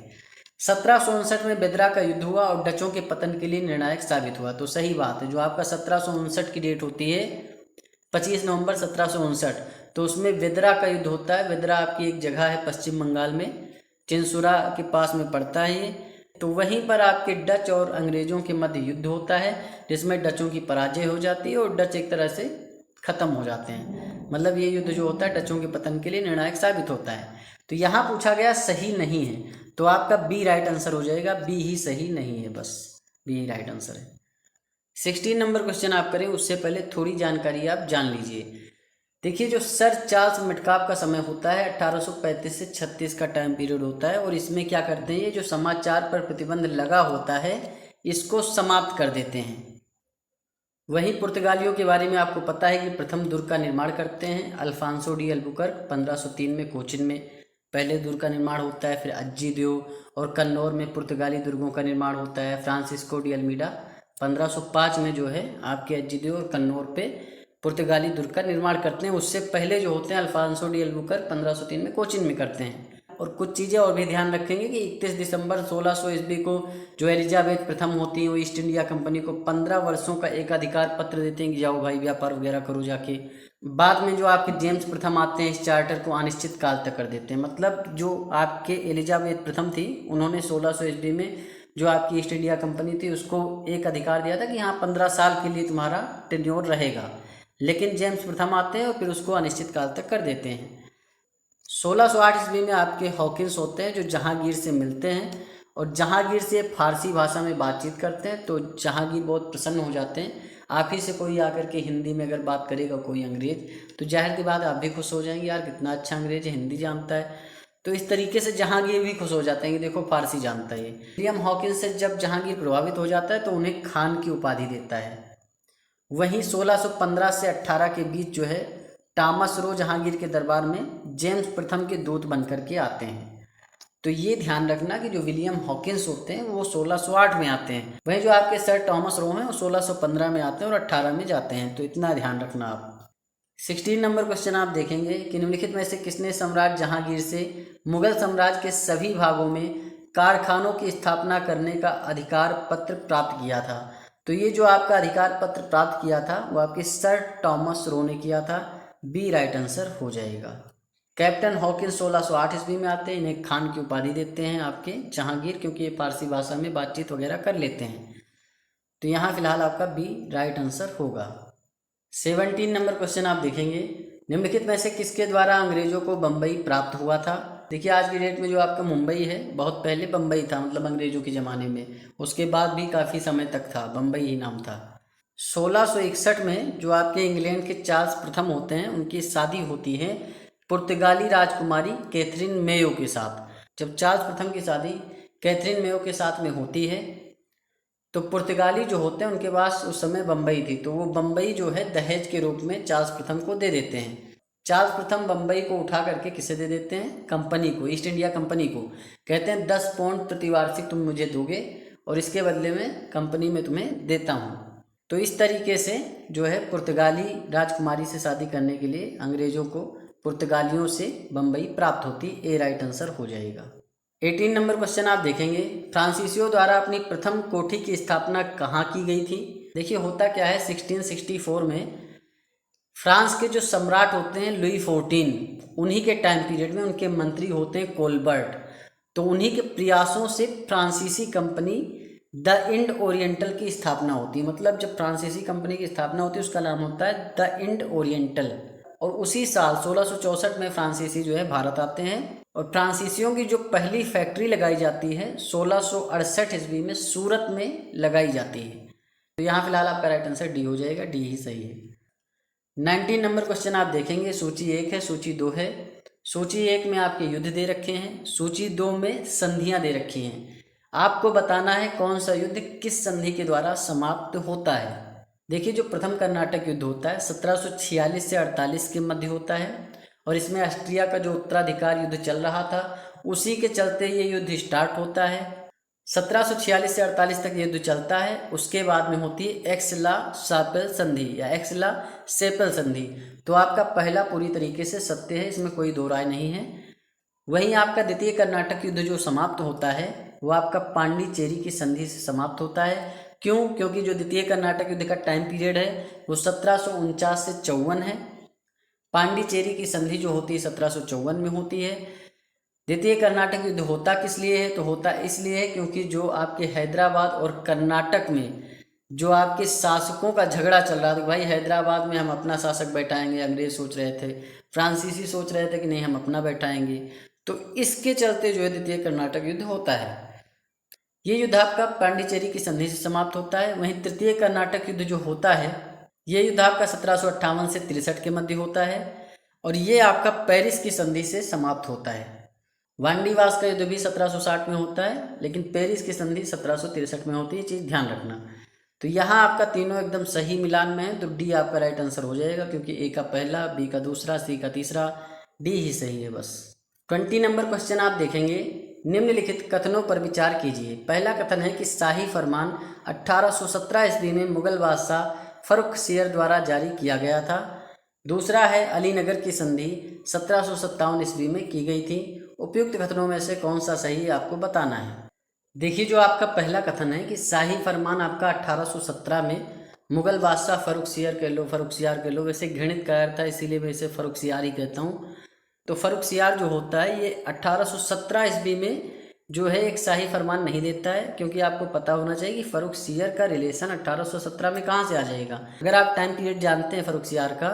1759 में बेदरा का युद्ध हुआ और डचों के पतन के लिए निर्णायक साबित हुआ। तो सही बात है, जो आपका 1759 की डेट होती है 25 नवंबर 1759, तो उसमें बेदरा का युद्ध होता है। बेदरा आपकी एक जगह है पश्चिम बंगाल में, चिंसुरा के पास में पड़ता है ये। तो वहीं पर आपके डच और अंग्रेजों के मध्य युद्ध होता है, जिसमें डचों की पराजय हो जाती है और डच एक तरह से खत्म हो जाते हैं। मतलब ये युद्ध जो होता है डचों के पतन के लिए निर्णायक साबित होता है। तो यहाँ पूछा गया सही नहीं है, तो आपका बी राइट आंसर हो जाएगा। बी ही सही नहीं है, बस बी राइट आंसर है। 16 नंबर क्वेश्चन आप करें उससे पहले थोड़ी जानकारी आप जान लीजिए। देखिए, जो सर चार्ल्स मेटकाफ का समय होता है 1835 से 36 का टाइम पीरियड होता है, और इसमें क्या करते हैं, ये जो समाचार पर प्रतिबंध लगा होता है इसको समाप्त कर देते हैं। वहीं पुर्तगालियों के बारे में आपको पता है कि प्रथम दुर्ग का निर्माण करते हैं अल्फांसो डी अल्बुकर्क। 1503 में कोचिन में पहले दुर्ग का निर्माण होता है। फिर अज्जीदियो और कन्नौर में पुर्तगाली दुर्गों का निर्माण होता है। फ्रांसिस्को डी अल्मीडा 1505 में जो है आपके अज्जीदियो और कन्नौर पे पुर्तगाली दुर्ग का निर्माण करते हैं। उससे पहले जो होते हैं अल्फांसो डी अल्बुकर्क 1503 में कोचिन में करते हैं। और कुछ चीज़ें और भी ध्यान रखेंगे कि 31 दिसंबर 1600 ईस्वी को जो एलिजाबेथ प्रथम होती हैं वो ईस्ट इंडिया कंपनी को 15 वर्षों का एक अधिकार पत्र देते हैं कि जाओ भाई व्यापार वगैरह करो जाके। बाद में जो आपके जेम्स प्रथम आते हैं इस चार्टर को अनिश्चित काल तक कर देते हैं। मतलब जो आपके एलिजाबेथ प्रथम थी उन्होंने 1600 ईस्वी में जो आपकी ईस्ट इंडिया कंपनी थी उसको एक अधिकार दिया था कि हाँ 15 साल के लिए तुम्हारा टेन्योर रहेगा, लेकिन जेम्स प्रथम आते हैं और फिर उसको अनिश्चित काल तक कर देते हैं। 1608 ईस्वी में आपके हॉकिंस होते हैं जो जहांगीर से मिलते हैं और जहांगीर से फारसी भाषा में बातचीत करते हैं। तो जहांगीर बहुत प्रसन्न हो जाते हैं। आप ही से कोई आकर के हिंदी में अगर बात करेगा कोई अंग्रेज तो जाहिर सी बात आप भी खुश हो जाएंगे, यार कितना अच्छा अंग्रेज है, हिंदी जानता है। तो इस तरीके से जहांगीर भी खुश हो जाते हैं कि देखो फारसी जानता है। विलियम हॉकिंस से जब जहांगीर प्रभावित हो जाता है तो उन्हें खान की उपाधि देता है। वहीं 1615 से 18 के बीच जो है टॉमस रो जहांगीर के दरबार में जेम्स प्रथम के दूत बनकर के आते हैं। तो ये ध्यान रखना कि जो विलियम हॉकिंस होते हैं वो 1608 में आते हैं, वहीं जो आपके सर टॉमस रो हैं वो 1615 में आते हैं और 18 में जाते हैं। तो इतना ध्यान रखना आप। 16 नंबर क्वेश्चन आप देखेंगे कि निम्नलिखित में से किसने सम्राट जहांगीर से मुगल साम्राज्य के सभी भागों में कारखानों की स्थापना करने का अधिकार पत्र प्राप्त किया था। तो ये जो आपका अधिकार पत्र प्राप्त किया था वो आपके सर टॉमस रो ने किया था। बी राइट आंसर हो जाएगा। कैप्टन हॉकिंस 1608 ईस्वी में आते हैं, इन्हें खान की उपाधि देते हैं आपके जहांगीर, क्योंकि ये फारसी भाषा में बातचीत वगैरह कर लेते हैं। तो यहाँ फिलहाल आपका बी राइट आंसर होगा। 17 नंबर क्वेश्चन आप देखेंगे, निम्नलिखित में से किसके द्वारा अंग्रेजों को बम्बई प्राप्त हुआ था। देखिए आज की डेट में जो आपका मुंबई है बहुत पहले बम्बई था, मतलब अंग्रेजों के ज़माने में, उसके बाद भी काफ़ी समय तक था, बम्बई ही नाम था। 1661 में जो आपके इंग्लैंड के चार्ल्स प्रथम होते हैं उनकी शादी होती है पुर्तगाली राजकुमारी कैथरीन मेयो के साथ। जब चार्ल्स प्रथम की शादी कैथरीन मेयो के साथ में होती है तो पुर्तगाली जो होते हैं उनके पास उस समय बम्बई थी, तो वो बम्बई जो है दहेज के रूप में चार्ल्स प्रथम को दे देते हैं। चार्ल्स प्रथम बम्बई को उठा करके किसे दे देते हैं, कंपनी को, ईस्ट इंडिया कंपनी को। कहते हैं 10 पाउंड प्रतिवार्षिक तुम मुझे दोगे और इसके बदले में कंपनी में तुम्हें देता हूँ। तो इस तरीके से जो है पुर्तगाली राजकुमारी से शादी करने के लिए अंग्रेजों को पुर्तगालियों से बम्बई प्राप्त होती। ए राइट आंसर हो जाएगा। 18 नंबर क्वेश्चन आप देखेंगे, फ्रांसीसियों द्वारा अपनी प्रथम कोठी की स्थापना कहाँ की गई थी। देखिए होता क्या है, 1664 में फ्रांस के जो सम्राट होते हैं लुई 14, उन्हीं के टाइम पीरियड में उनके मंत्री होते हैं कोलबर्ट। तो उन्हीं के प्रयासों से फ्रांसीसी कंपनी द इंड ओरिएंटल की स्थापना होती है। मतलब जब फ्रांसीसी कंपनी की स्थापना होती है उसका नाम होता है द इंड ओरिएंटल। और उसी साल 1664 में फ्रांसीसी जो है भारत आते हैं और फ्रांसीसियों की जो पहली फैक्ट्री लगाई जाती है 1668 ईस्वी में सूरत में लगाई जाती है। तो यहाँ फिलहाल आपका राइट आंसर डी हो जाएगा, डी ही सही है। 19 नंबर क्वेश्चन आप देखेंगे, सूची 1 है, सूची 2 है। सूची 1 में आपके युद्ध दे रखे हैं, सूची 2 में संधियां दे रखी हैं। आपको बताना है कौन सा युद्ध किस संधि के द्वारा समाप्त होता है। देखिए जो प्रथम कर्नाटक युद्ध होता है 1746 से 48 के मध्य होता है और इसमें ऑस्ट्रिया का जो उत्तराधिकार युद्ध चल रहा था उसी के चलते ये युद्ध स्टार्ट होता है। 1746 से 48 तक युद्ध चलता है, उसके बाद में होती है एक्सला शापेल संधि या एक्सला सेपल संधि। तो आपका पहला पूरी तरीके से सत्य है, इसमें कोई दो राय नहीं है। वहीं आपका द्वितीय कर्नाटक युद्ध जो समाप्त होता है वो आपका पांडिचेरी की संधि से समाप्त होता है। क्यों? क्योंकि जो द्वितीय कर्नाटक युद्ध का टाइम पीरियड है वो 1749 से 54 है। पांडिचेरी की संधि जो होती है 1754 में होती है। द्वितीय कर्नाटक युद्ध होता किस लिए है? तो होता इसलिए है क्योंकि जो आपके हैदराबाद और कर्नाटक में जो आपके शासकों का झगड़ा चल रहा था, भाई हैदराबाद में हम अपना शासक बैठाएंगे, अंग्रेज सोच रहे थे, फ्रांसीसी सोच रहे थे कि नहीं हम अपना बैठाएंगे। तो इसके चलते जो है द्वितीय कर्नाटक युद्ध होता है। ये युद्ध आपका पांडिचेरी की संधि से समाप्त होता है। वहीं तृतीय कर्नाटक युद्ध जो होता है ये युद्ध आपका 1758 से 63 के मध्य होता है और ये आपका पेरिस की संधि से समाप्त होता है। वांडीवास का युद्ध भी 1760 में होता है लेकिन पेरिस की संधि 1763 में होती है, चीज़ ध्यान रखना। तो यहाँ आपका तीनों एकदम सही मिलान में है, तो डी आपका राइट आंसर हो जाएगा क्योंकि ए का पहला, बी का दूसरा, सी का तीसरा, डी ही सही है बस। 20 नंबर क्वेश्चन आप देखेंगे, निम्नलिखित कथनों पर विचार कीजिए। पहला कथन है कि शाही फरमान 1817 ईस्वी में मुगल बादशाह फर्रुखसियर द्वारा जारी किया गया था। दूसरा है अलीनगर की संधि 1757 ईस्वी में की गई थी उपयुक्त कथनों में से कौन सा सही है आपको बताना है। देखिए, जो आपका पहला कथन है कि शाही फरमान आपका 1817 में मुगल बादशाह फर्रुखसियार कह लो, वैसे घृणित कायर था इसीलिए मैं इसे फर्रुखसियार ही कहता हूँ। तो फर्रुखसियार जो होता है ये 1817 ईस्वी में जो है एक शाही फरमान नहीं देता है, क्योंकि आपको पता होना चाहिए कि फर्रुखसियार का रिलेशन 1817 में कहाँ से आ जाएगा। अगर आप टाइम पीरियड जानते हैं फर्रुखसियार का,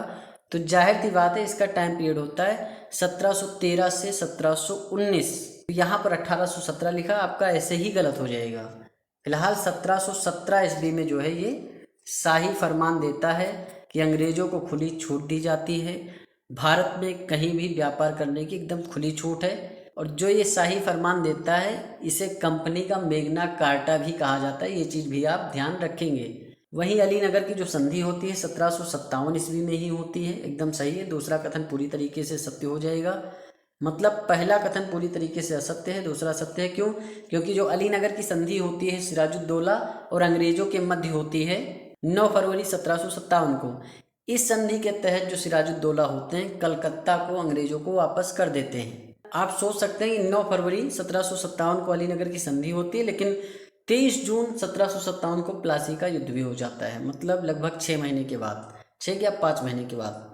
तो जाहिर सी बात है इसका टाइम पीरियड होता है 1713 से 1719। यहाँ पर 1817 लिखा, आपका ऐसे ही गलत हो जाएगा। फिलहाल 1717 ईस्वी में जो है ये शाही फरमान देता है कि अंग्रेजों को खुली छूट दी जाती है, भारत में कहीं भी व्यापार करने की एकदम खुली छूट है। और जो ये शाही फरमान देता है इसे कंपनी का मेग्ना कार्टा भी कहा जाता है, ये चीज़ भी आप ध्यान रखेंगे। वहीं अलीनगर की जो संधि होती है 1757 ईस्वी में ही होती है, एकदम सही है। दूसरा कथन पूरी तरीके से सत्य हो जाएगा। मतलब पहला कथन पूरी तरीके से असत्य है, दूसरा सत्य है। क्यों? क्योंकि जो अलीनगर की संधि होती है सिराजुद्दौला और अंग्रेजों के मध्य होती है 9 फरवरी 1757 को। इस संधि के तहत जो सिराजुद्दौला होते हैं कलकत्ता को अंग्रेजों को वापस कर देते हैं। आप सोच सकते हैं कि 9 फरवरी 1757 को अलीनगर की संधि होती है, लेकिन 23 जून 1757 को प्लासी का युद्ध भी हो जाता है, मतलब लगभग 6 महीने के बाद, 6 या 5 महीने के बाद।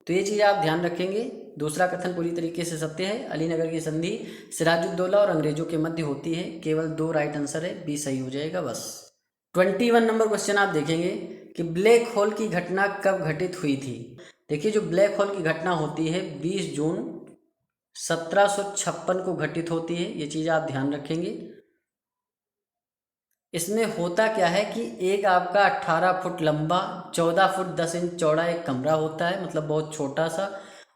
तो ये चीज़ आप ध्यान रखेंगे। दूसरा कथन पूरी तरीके से सत्य है, अलीनगर की संधि सिराजुद्दौला और अंग्रेजों के मध्य होती है। केवल 2 राइट आंसर है, बी सही हो जाएगा बस। 21 नंबर क्वेश्चन आप देखेंगे कि ब्लैक होल की घटना कब घटित हुई थी। देखिए, जो ब्लैक होल की घटना होती है 20 जून 1756 को घटित होती है, ये चीज़ आप ध्यान रखेंगे। इसमें होता क्या है कि एक आपका 18 फुट लंबा 14 फुट 10 इंच चौड़ा एक कमरा होता है, मतलब बहुत छोटा सा,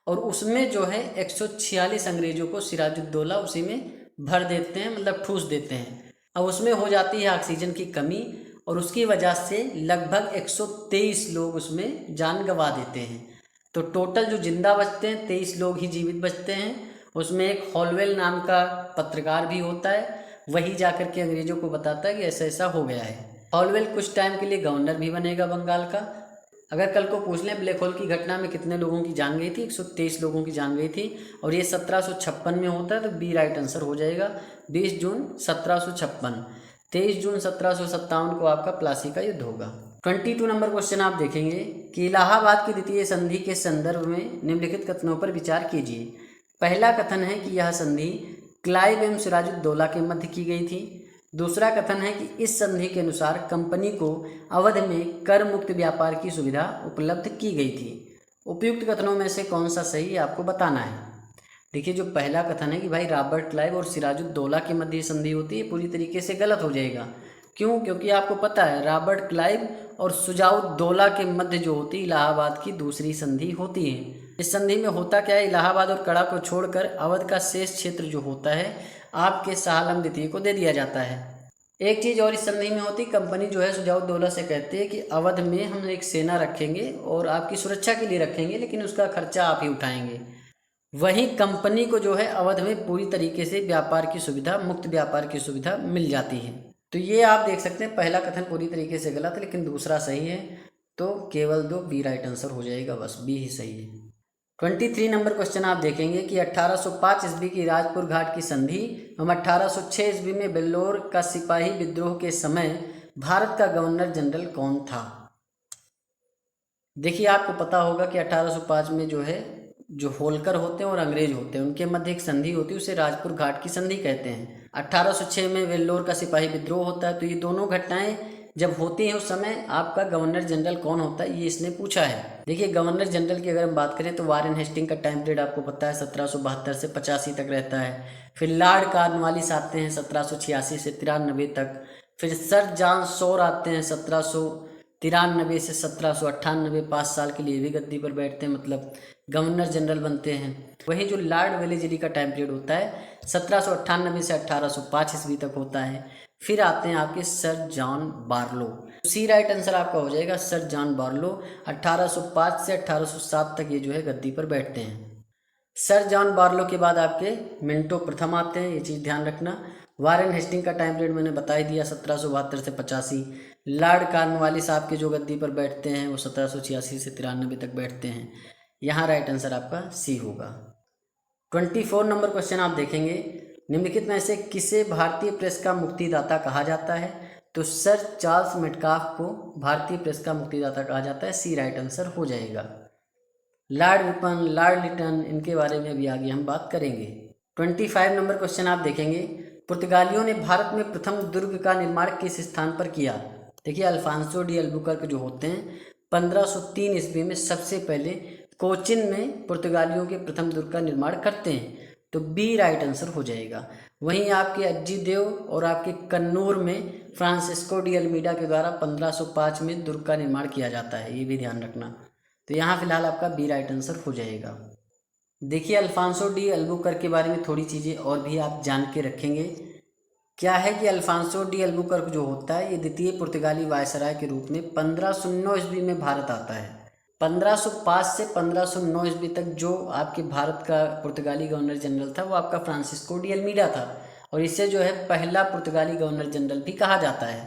और उसमें जो है 146 अंग्रेजों को सिराजुद्दौला उसी में भर देते हैं, मतलब ठूस देते हैं। अब उसमें हो जाती है ऑक्सीजन की कमी और उसकी वजह से लगभग 123 लोग उसमें जान गंवा देते हैं। तो टोटल जो जिंदा बचते हैं 23 लोग ही जीवित बचते हैं। उसमें एक हॉलवेल नाम का पत्रकार भी होता है, वही जाकर के अंग्रेजों को बताता है कि ऐसा ऐसा हो गया है। हॉलवेल कुछ टाइम के लिए गवर्नर भी बनेगा बंगाल का। अगर कल को पूछ लें ब्लैक होल की घटना में कितने लोगों की जान गई थी, 123 लोगों की जान गई थी, और ये 1756 में होता है, तो बी राइट आंसर हो जाएगा। 20 जून 1756। 23 जून 1757 को आपका प्लासी का युद्ध होगा। 22 नंबर क्वेश्चन आप देखेंगे कि इलाहाबाद की द्वितीय संधि के संदर्भ में निम्नलिखित कथनों पर विचार कीजिए। पहला कथन है कि यह संधि क्लाइव एवं सिराजुद्दौला के मध्य की गई थी। दूसरा कथन है कि इस संधि के अनुसार कंपनी को अवध में कर मुक्त व्यापार की सुविधा उपलब्ध की गई थी। उपयुक्त कथनों में से कौन सा सही है आपको बताना है। देखिए, जो पहला कथन है कि भाई रॉबर्ट क्लाइव और सिराजुद्दौला के मध्य संधि होती है, पूरी तरीके से गलत हो जाएगा। क्यों? क्योंकि आपको पता है रॉबर्ट क्लाइव और सुजाउद्दौला के मध्य जो होती है इलाहाबाद की दूसरी संधि होती है। इस संधि में होता क्या है, इलाहाबाद और कड़ा को छोड़कर अवध का शेष क्षेत्र जो होता है आपके शाह आलम द्वितीय को दे दिया जाता है। एक चीज़ और इस संधि में होती, कंपनी जो है सुजाउद्दौला से कहती है कि अवध में हम एक सेना रखेंगे और आपकी सुरक्षा के लिए रखेंगे, लेकिन उसका खर्चा आप ही उठाएंगे। वहीं कंपनी को जो है अवध में पूरी तरीके से व्यापार की सुविधा, मुक्त व्यापार की सुविधा मिल जाती है। तो ये आप देख सकते हैं पहला कथन पूरी तरीके से गलत है, लेकिन दूसरा सही है। तो केवल 2 बी राइट आंसर हो जाएगा, बस बी ही सही है। 23 नंबर क्वेश्चन आप देखेंगे कि 1805 ईस्वी की राजपुर घाट की संधि एवं 1806 ईस्वी में वेल्लोर का सिपाही विद्रोह के समय भारत का गवर्नर जनरल कौन था। देखिए, आपको पता होगा कि 1805 में जो है जो होलकर होते हैं और अंग्रेज होते हैं उनके मध्य एक संधि होती है, उसे राजपुर घाट की संधि कहते हैं। 1806 में वेल्लोर का सिपाही विद्रोह होता है। तो ये दोनों घटनाएं जब होती हैं उस समय आपका गवर्नर जनरल कौन होता है, ये इसने पूछा है। देखिए, गवर्नर जनरल की अगर हम बात करें तो वारेन हेस्टिंग का टाइम पीरियड आपको पता है 1772 से 85 तक रहता है। फिर लॉर्ड कॉर्नवालिस आते हैं 1786 से 93 तक। फिर सर जॉन शोर आते हैं 1793 से 1798, 5 साल के लिए भी गद्दी पर बैठते हैं, मतलब गवर्नर जनरल बनते हैं। वही जो लॉर्ड वेलेस्ली का टाइम पीरियड होता है 1798 से 1805 ईस्वी तक होता है। फिर आते हैं आपके सर जॉन बार्लो। सी राइट आंसर आपका हो जाएगा सर जॉन बार्लो। 1805 से 1807 तक ये जो है गद्दी पर बैठते हैं। सर जॉन बार्लो के बाद आपके मिंटो प्रथम आते हैं, ये चीज़ ध्यान रखना। वारेन हेस्टिंग का टाइम पीरियड मैंने बता ही दिया 1772 से 85। लॉर्ड कॉर्नवालिस आपके जो गद्दी पर बैठते हैं वो 1786 से 93 तक बैठते हैं। यहाँ राइट आंसर आपका सी होगा। 24 नंबर क्वेश्चन आप देखेंगे, निम्नलिखित में से किसे भारतीय प्रेस का मुक्तिदाता कहा जाता है? तो सर चार्ल्स मेटकाफ को भारतीय प्रेस का मुक्तिदाता कहा जाता है। सी राइट आंसर हो जाएगा। लॉर्ड रिपन, लॉर्ड लिटन, इनके बारे में भी आगे हम बात करेंगे। 25 नंबर क्वेश्चन आप देखेंगे, पुर्तगालियों ने भारत में प्रथम दुर्ग का निर्माण किस स्थान पर किया? देखिए अल्फांसो डी अल्बुकर्क जो होते हैं 1503 ईस्वी में सबसे पहले कोचिन में पुर्तगालियों के प्रथम दुर्ग का निर्माण करते हैं, तो बी राइट आंसर हो जाएगा। वहीं आपके अज्जी देव और आपके कन्नूर में फ्रांसिस्को डी अल्मीडा के द्वारा 1505 में दुर्ग का निर्माण किया जाता है, ये भी ध्यान रखना। तो यहाँ फिलहाल आपका बी राइट आंसर हो जाएगा। देखिए अल्फांसो डी अल्बुकर्क के बारे में थोड़ी चीज़ें और भी आप जान के रखेंगे। क्या है कि अल्फांसो डी अल्बुकर्क जो होता है ये द्वितीय पुर्तगाली वायसराय के रूप में 1509 ईस्वी में भारत आता है। 1505 से 1509 ईस्वी तक जो आपके भारत का पुर्तगाली गवर्नर जनरल था वो आपका फ्रांसिस्को डी अल्मीडा था, और इसे जो है पहला पुर्तगाली गवर्नर जनरल भी कहा जाता है।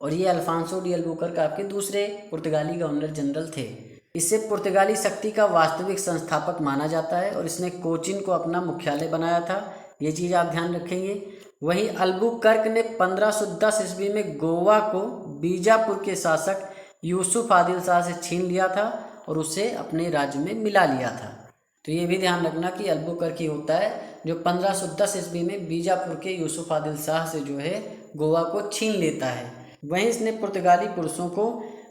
और ये अल्फांसो डी अल्बुकर्क आपके दूसरे पुर्तगाली गवर्नर जनरल थे। इसे पुर्तगाली शक्ति का वास्तविक संस्थापक माना जाता है और इसने कोचिन को अपना मुख्यालय बनाया था, ये चीज़ आप ध्यान रखेंगे। वहीं अल्बुकर्क ने 1510 ईस्वी में गोवा को बीजापुर के शासक यूसुफ आदिल शाह से छीन लिया था और उसे अपने राज्य में मिला लिया था। तो ये भी ध्यान रखना कि अल्बुकर्क ही होता है जो 1510 ईस्वी में बीजापुर के यूसुफ आदिल शाह से जो है गोवा को छीन लेता है। वहीं इसने पुर्तगाली पुरुषों को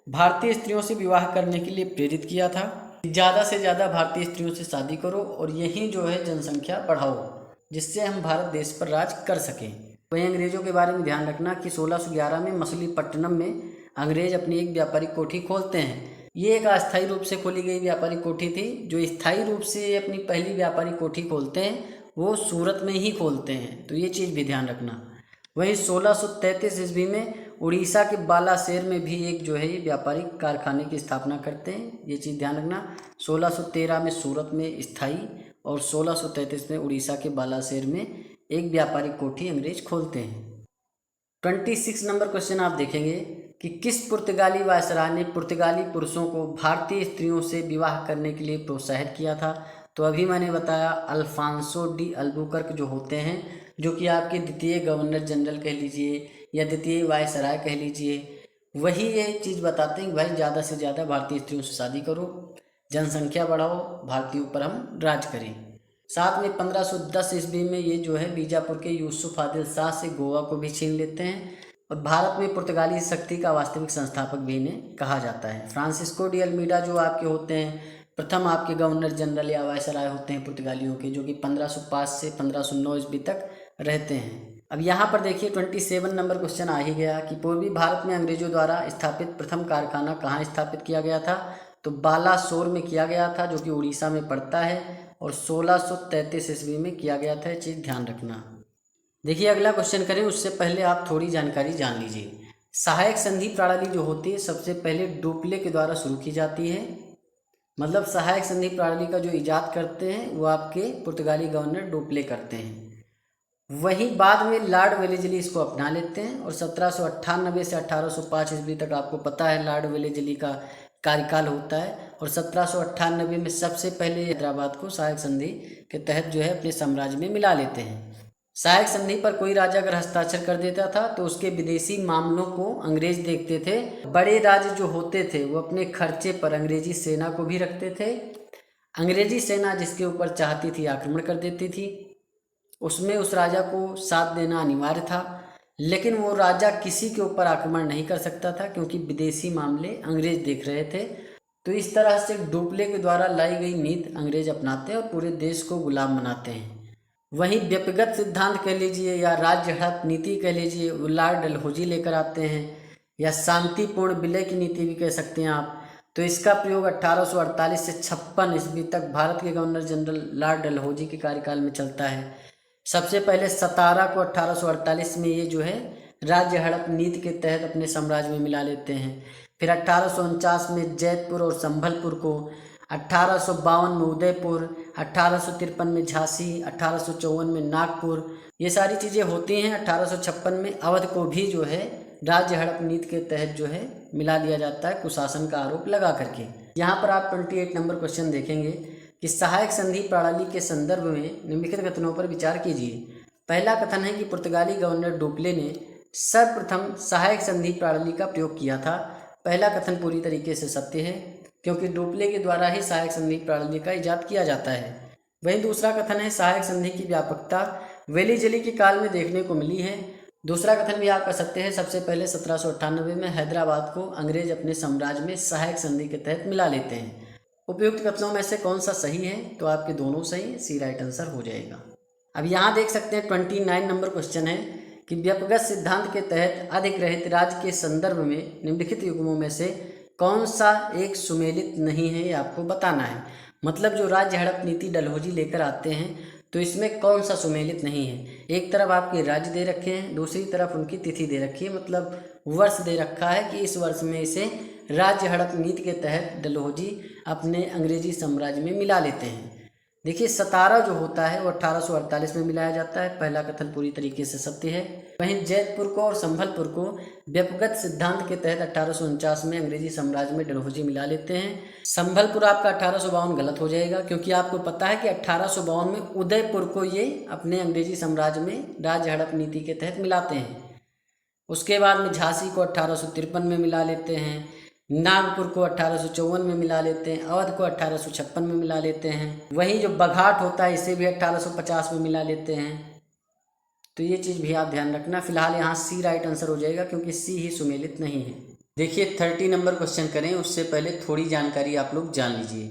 भारतीय स्त्रियों से विवाह करने के लिए प्रेरित किया था। ज़्यादा से ज़्यादा भारतीय स्त्रियों से शादी करो और यही जो है जनसंख्या बढ़ाओ, जिससे हम भारत देश पर राज कर सकें। वहीं अंग्रेज़ों के बारे में ध्यान रखना कि 1611 में मछलीपट्टनम में अंग्रेज अपनी एक व्यापारिक कोठी खोलते हैं। ये एक अस्थायी रूप से खोली गई व्यापारिक कोठी थी। जो स्थायी रूप से अपनी पहली व्यापारिक कोठी खोलते हैं वो सूरत में ही खोलते हैं, तो ये चीज़ भी ध्यान रखना। वहीं 1633 ईस्वी में उड़ीसा के बालासेर में भी एक जो है ये व्यापारिक कारखाने की स्थापना करते हैं, ये चीज़ ध्यान रखना। 1613 में सूरत में स्थायी और 1633 में उड़ीसा के बालासेर में एक व्यापारिक कोठी अंग्रेज खोलते हैं। 26 नंबर क्वेश्चन आप देखेंगे कि किस पुर्तगाली वायसराय ने पुर्तगाली पुरुषों को भारतीय स्त्रियों से विवाह करने के लिए प्रोत्साहित किया था? तो अभी मैंने बताया अल्फांसो डी अल्बुकर्क जो होते हैं, जो कि आपके द्वितीय गवर्नर जनरल कह लीजिए या द्वितीय वायसराय कह लीजिए, वही ये चीज़ बताते हैं कि भाई ज़्यादा से ज़्यादा भारतीय स्त्रियों से शादी करो, जनसंख्या बढ़ाओ, भारतीयों पर हम राज करें। साथ में 1510 ईस्वी में ये जो है बीजापुर के यूसुफ आदिल शाह से गोवा को भी छीन लेते हैं और भारत में पुर्तगाली शक्ति का वास्तविक संस्थापक भी इन्हें कहा जाता है। फ्रांसिस्को डी अल्मीडा जो आपके होते हैं प्रथम आपके गवर्नर जनरल या वायसराय होते हैं पुर्तगालियों के, जो कि 1505 से 1509 ईस्वी तक रहते हैं। अब यहाँ पर देखिए 27 नंबर क्वेश्चन आ ही गया कि पूर्वी भारत में अंग्रेजों द्वारा स्थापित प्रथम कारखाना कहाँ स्थापित किया गया था? तो बालासोर में किया गया था, जो कि उड़ीसा में पड़ता है, और 1633 ईस्वी में किया गया था। ये चीज़ ध्यान रखना। देखिए अगला क्वेश्चन करें उससे पहले आप थोड़ी जानकारी जान लीजिए। सहायक संधि प्रणाली जो होती है सबसे पहले डुप्ले के द्वारा शुरू की जाती है। मतलब सहायक संधि प्रणाली का जो इजाद करते हैं वो आपके पुर्तगाली गवर्नर डुप्ले करते हैं। वहीं बाद में लॉर्ड वेलेस्ली इसको अपना लेते हैं और 1798 से 1805 ईस्वी तक आपको पता है लॉर्ड वेलेस्ली का कार्यकाल होता है, और 1798 में सबसे पहले हैदराबाद को सहायक संधि के तहत जो है अपने साम्राज्य में मिला लेते हैं। सहायक संधि पर कोई राजा अगर हस्ताक्षर कर देता था तो उसके विदेशी मामलों को अंग्रेज देखते थे। बड़े राज्य जो होते थे वो अपने खर्चे पर अंग्रेजी सेना को भी रखते थे। अंग्रेजी सेना जिसके ऊपर चाहती थी आक्रमण कर देती थी, उसमें उस राजा को साथ देना अनिवार्य था, लेकिन वो राजा किसी के ऊपर आक्रमण नहीं कर सकता था क्योंकि विदेशी मामले अंग्रेज देख रहे थे। तो इस तरह से डुप्ले के द्वारा लाई गई नीति अंग्रेज अपनाते हैं और पूरे देश को गुलाम बनाते हैं। वहीं व्यक्तिगत सिद्धांत कह लीजिए या राज्य हड़प नीति कह लीजिए, लॉर्ड डलहौजी लेकर आते हैं, या शांतिपूर्ण विलय की नीति भी कह सकते हैं आप। तो इसका प्रयोग 1848 से 56 ईस्वी तक भारत के गवर्नर जनरल लॉर्ड डलहौजी के कार्यकाल में चलता है। सबसे पहले सतारा को 1848 में ये जो है राज्य हड़प नीति के तहत अपने साम्राज्य में मिला लेते हैं। फिर 1849 में जैतपुर और संभलपुर को, 1852 में उदयपुर, 1853 में झांसी, 1854 में नागपुर, ये सारी चीज़ें होती हैं। 1856 में अवध को भी जो है राज्य हड़प नीति के तहत जो है मिला लिया जाता है कुशासन का आरोप लगा करके। यहाँ पर आप 28 नंबर क्वेश्चन देखेंगे, कि सहायक संधि प्रणाली के संदर्भ में निम्नलिखित कथनों पर विचार कीजिए। पहला कथन है कि पुर्तगाली गवर्नर डुप्ले ने सर्वप्रथम सहायक संधि प्रणाली का प्रयोग किया था। पहला कथन पूरी तरीके से सत्य है, क्योंकि डुप्ले के द्वारा ही सहायक संधि प्रणाली का इजाद किया जाता है। वहीं दूसरा कथन है सहायक संधि की व्यापकता वेलीजली के काल में देखने को मिली है। दूसरा कथन भी आपका सत्य है। सबसे पहले 1798 में हैदराबाद को अंग्रेज अपने साम्राज्य में सहायक संधि के तहत मिला लेते हैं। उपयुक्त कथनों में से कौन सा सही है? तो आपके दोनों सही, सी राइट आंसर हो जाएगा। अब यहाँ देख सकते हैं 29 नंबर क्वेश्चन है कि व्यक्तिगत सिद्धांत के तहत अधिग्रहित राज्य के संदर्भ में निम्नलिखित युग्मों में से कौन सा एक सुमेलित नहीं है, ये आपको बताना है। मतलब जो राज्य हड़प नीति डलहौजी लेकर आते हैं तो इसमें कौन सा सुमेलित नहीं है। एक तरफ आपके राज्य दे रखे हैं, दूसरी तरफ उनकी तिथि दे रखी है, मतलब वर्ष दे रखा है कि इस वर्ष में इसे राज्य हड़प नीति के तहत डलहौजी अपने अंग्रेजी साम्राज्य में मिला लेते हैं। देखिए 17 जो होता है वो 1848 में मिलाया जाता है। पहला कथन पूरी तरीके से सत्य है। वहीं जैतपुर को और संभलपुर को व्यक्तिगत सिद्धांत के तहत 1849 में अंग्रेजी साम्राज्य में डलहौजी मिला लेते हैं। संभलपुर आपका 1852 गलत हो जाएगा, क्योंकि आपको पता है कि 1852 में उदयपुर को ये अपने अंग्रेजी साम्राज्य में राज्य हड़प नीति के तहत मिलाते हैं। उसके बाद में झांसी को 1853 में मिला लेते हैं, नागपुर को 1854 में मिला लेते हैं, अवध को 1856 में मिला लेते हैं। वहीं जो बघाट होता है इसे भी 1850 में मिला लेते हैं। तो ये चीज़ भी आप ध्यान रखना। फिलहाल यहाँ सी राइट आंसर हो जाएगा, क्योंकि सी ही सुमेलित नहीं है। देखिए 30 नंबर क्वेश्चन करें उससे पहले थोड़ी जानकारी आप लोग जान लीजिए।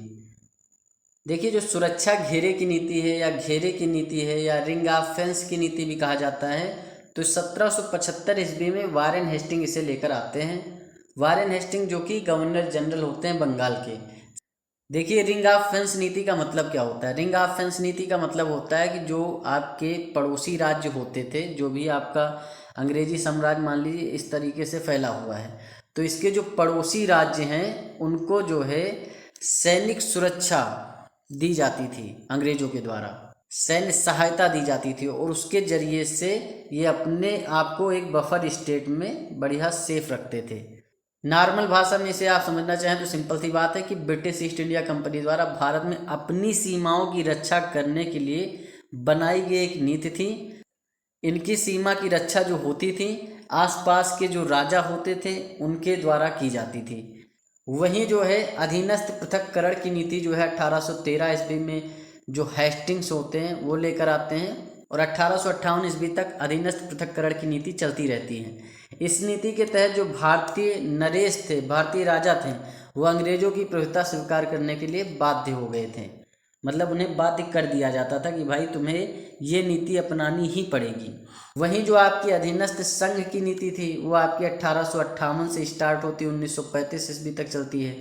देखिए जो सुरक्षा घेरे की नीति है या घेरे की नीति है या रिंग ऑफ फेंस की नीति भी कहा जाता है, तो 1775 ईस्वी में वारेन हेस्टिंग इसे लेकर आते हैं। वारेन हेस्टिंग जो कि गवर्नर जनरल होते हैं बंगाल के। देखिए रिंग ऑफ फेंस नीति का मतलब क्या होता है? रिंग ऑफ फेंस नीति का मतलब होता है कि जो आपके पड़ोसी राज्य होते थे, जो भी आपका अंग्रेजी साम्राज्य मान लीजिए इस तरीके से फैला हुआ है, तो इसके जो पड़ोसी राज्य हैं उनको जो है सैनिक सुरक्षा दी जाती थी, अंग्रेजों के द्वारा सैन्य सहायता दी जाती थी, और उसके जरिए से ये अपने आप को एक बफर स्टेट में बढ़िया सेफ रखते थे। नॉर्मल भाषा में इसे आप समझना चाहें तो सिंपल सी बात है कि ब्रिटिश ईस्ट इंडिया कंपनी द्वारा भारत में अपनी सीमाओं की रक्षा करने के लिए बनाई गई एक नीति थी। इनकी सीमा की रक्षा जो होती थी आसपास के जो राजा होते थे उनके द्वारा की जाती थी। वहीं जो है अधीनस्थ पृथक्करण की नीति जो है 1813 ईस्वी में जो हेस्टिंग्स होते हैं वो लेकर आते हैं, और 1858 ईस्वी तक अधीनस्थ पृथक्करण की नीति चलती रहती है। इस नीति के तहत जो भारतीय नरेश थे, भारतीय राजा थे, वो अंग्रेजों की प्रभुता स्वीकार करने के लिए बाध्य हो गए थे। मतलब उन्हें बाध्य कर दिया जाता था कि भाई तुम्हें ये नीति अपनानी ही पड़ेगी। वहीं जो आपकी अधीनस्थ संघ की नीति थी वो आपकी 1858 से स्टार्ट होती है, 1935 ईस्वी तक चलती है।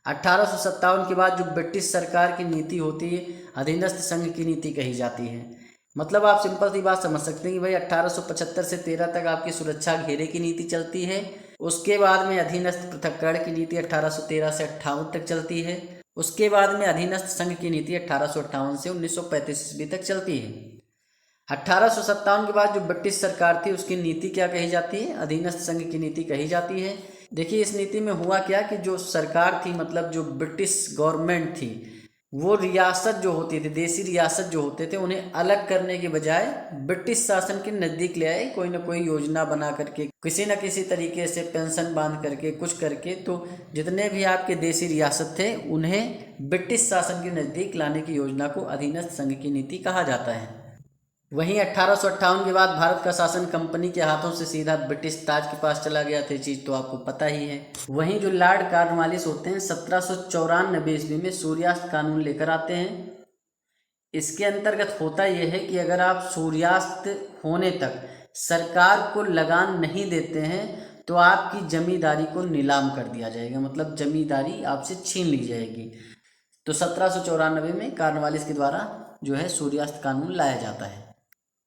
1857 के बाद जो ब्रिटिश सरकार की नीति होती है अधीनस्थ संघ की नीति कही जाती है। मतलब आप सिंपल सी बात समझ सकते हैं कि भाई 1875 से 13 तक आपकी सुरक्षा घेरे की नीति चलती है। उसके बाद में अधीनस्थ पृथक्करण की नीति 1813 से 58 तक चलती है। उसके बाद में अधीनस्थ संघ की नीति 1858 से 1935 ईस्वी तक चलती है। 1857 के बाद जो ब्रिटिश सरकार थी उसकी नीति क्या कही जाती है? अधीनस्थ संघ की नीति कही जाती है। देखिए इस नीति में हुआ क्या कि जो सरकार थी, मतलब जो ब्रिटिश गवर्नमेंट थी, वो रियासत जो होती थी, देसी रियासत जो होते थे, उन्हें अलग करने के बजाय ब्रिटिश शासन के नज़दीक ले आए। कोई ना कोई योजना बना करके, किसी न किसी तरीके से पेंशन बांध करके, कुछ करके, तो जितने भी आपके देसी रियासत थे उन्हें ब्रिटिश शासन के नज़दीक लाने की योजना को अधीनस्थ संघ की नीति कहा जाता है। वहीं 1858 के बाद भारत का शासन कंपनी के हाथों से सीधा ब्रिटिश ताज के पास चला गया था, चीज़ तो आपको पता ही है। वहीं जो लॉर्ड कॉर्नवालिस होते हैं 1794 ईस्वी में सूर्यास्त कानून लेकर आते हैं। इसके अंतर्गत होता यह है कि अगर आप सूर्यास्त होने तक सरकार को लगान नहीं देते हैं तो आपकी जमींदारी को नीलाम कर दिया जाएगा, मतलब जमींदारी आपसे छीन ली जाएगी। तो 1794 में कॉर्नवालिस के द्वारा जो है सूर्यास्त कानून लाया जाता है।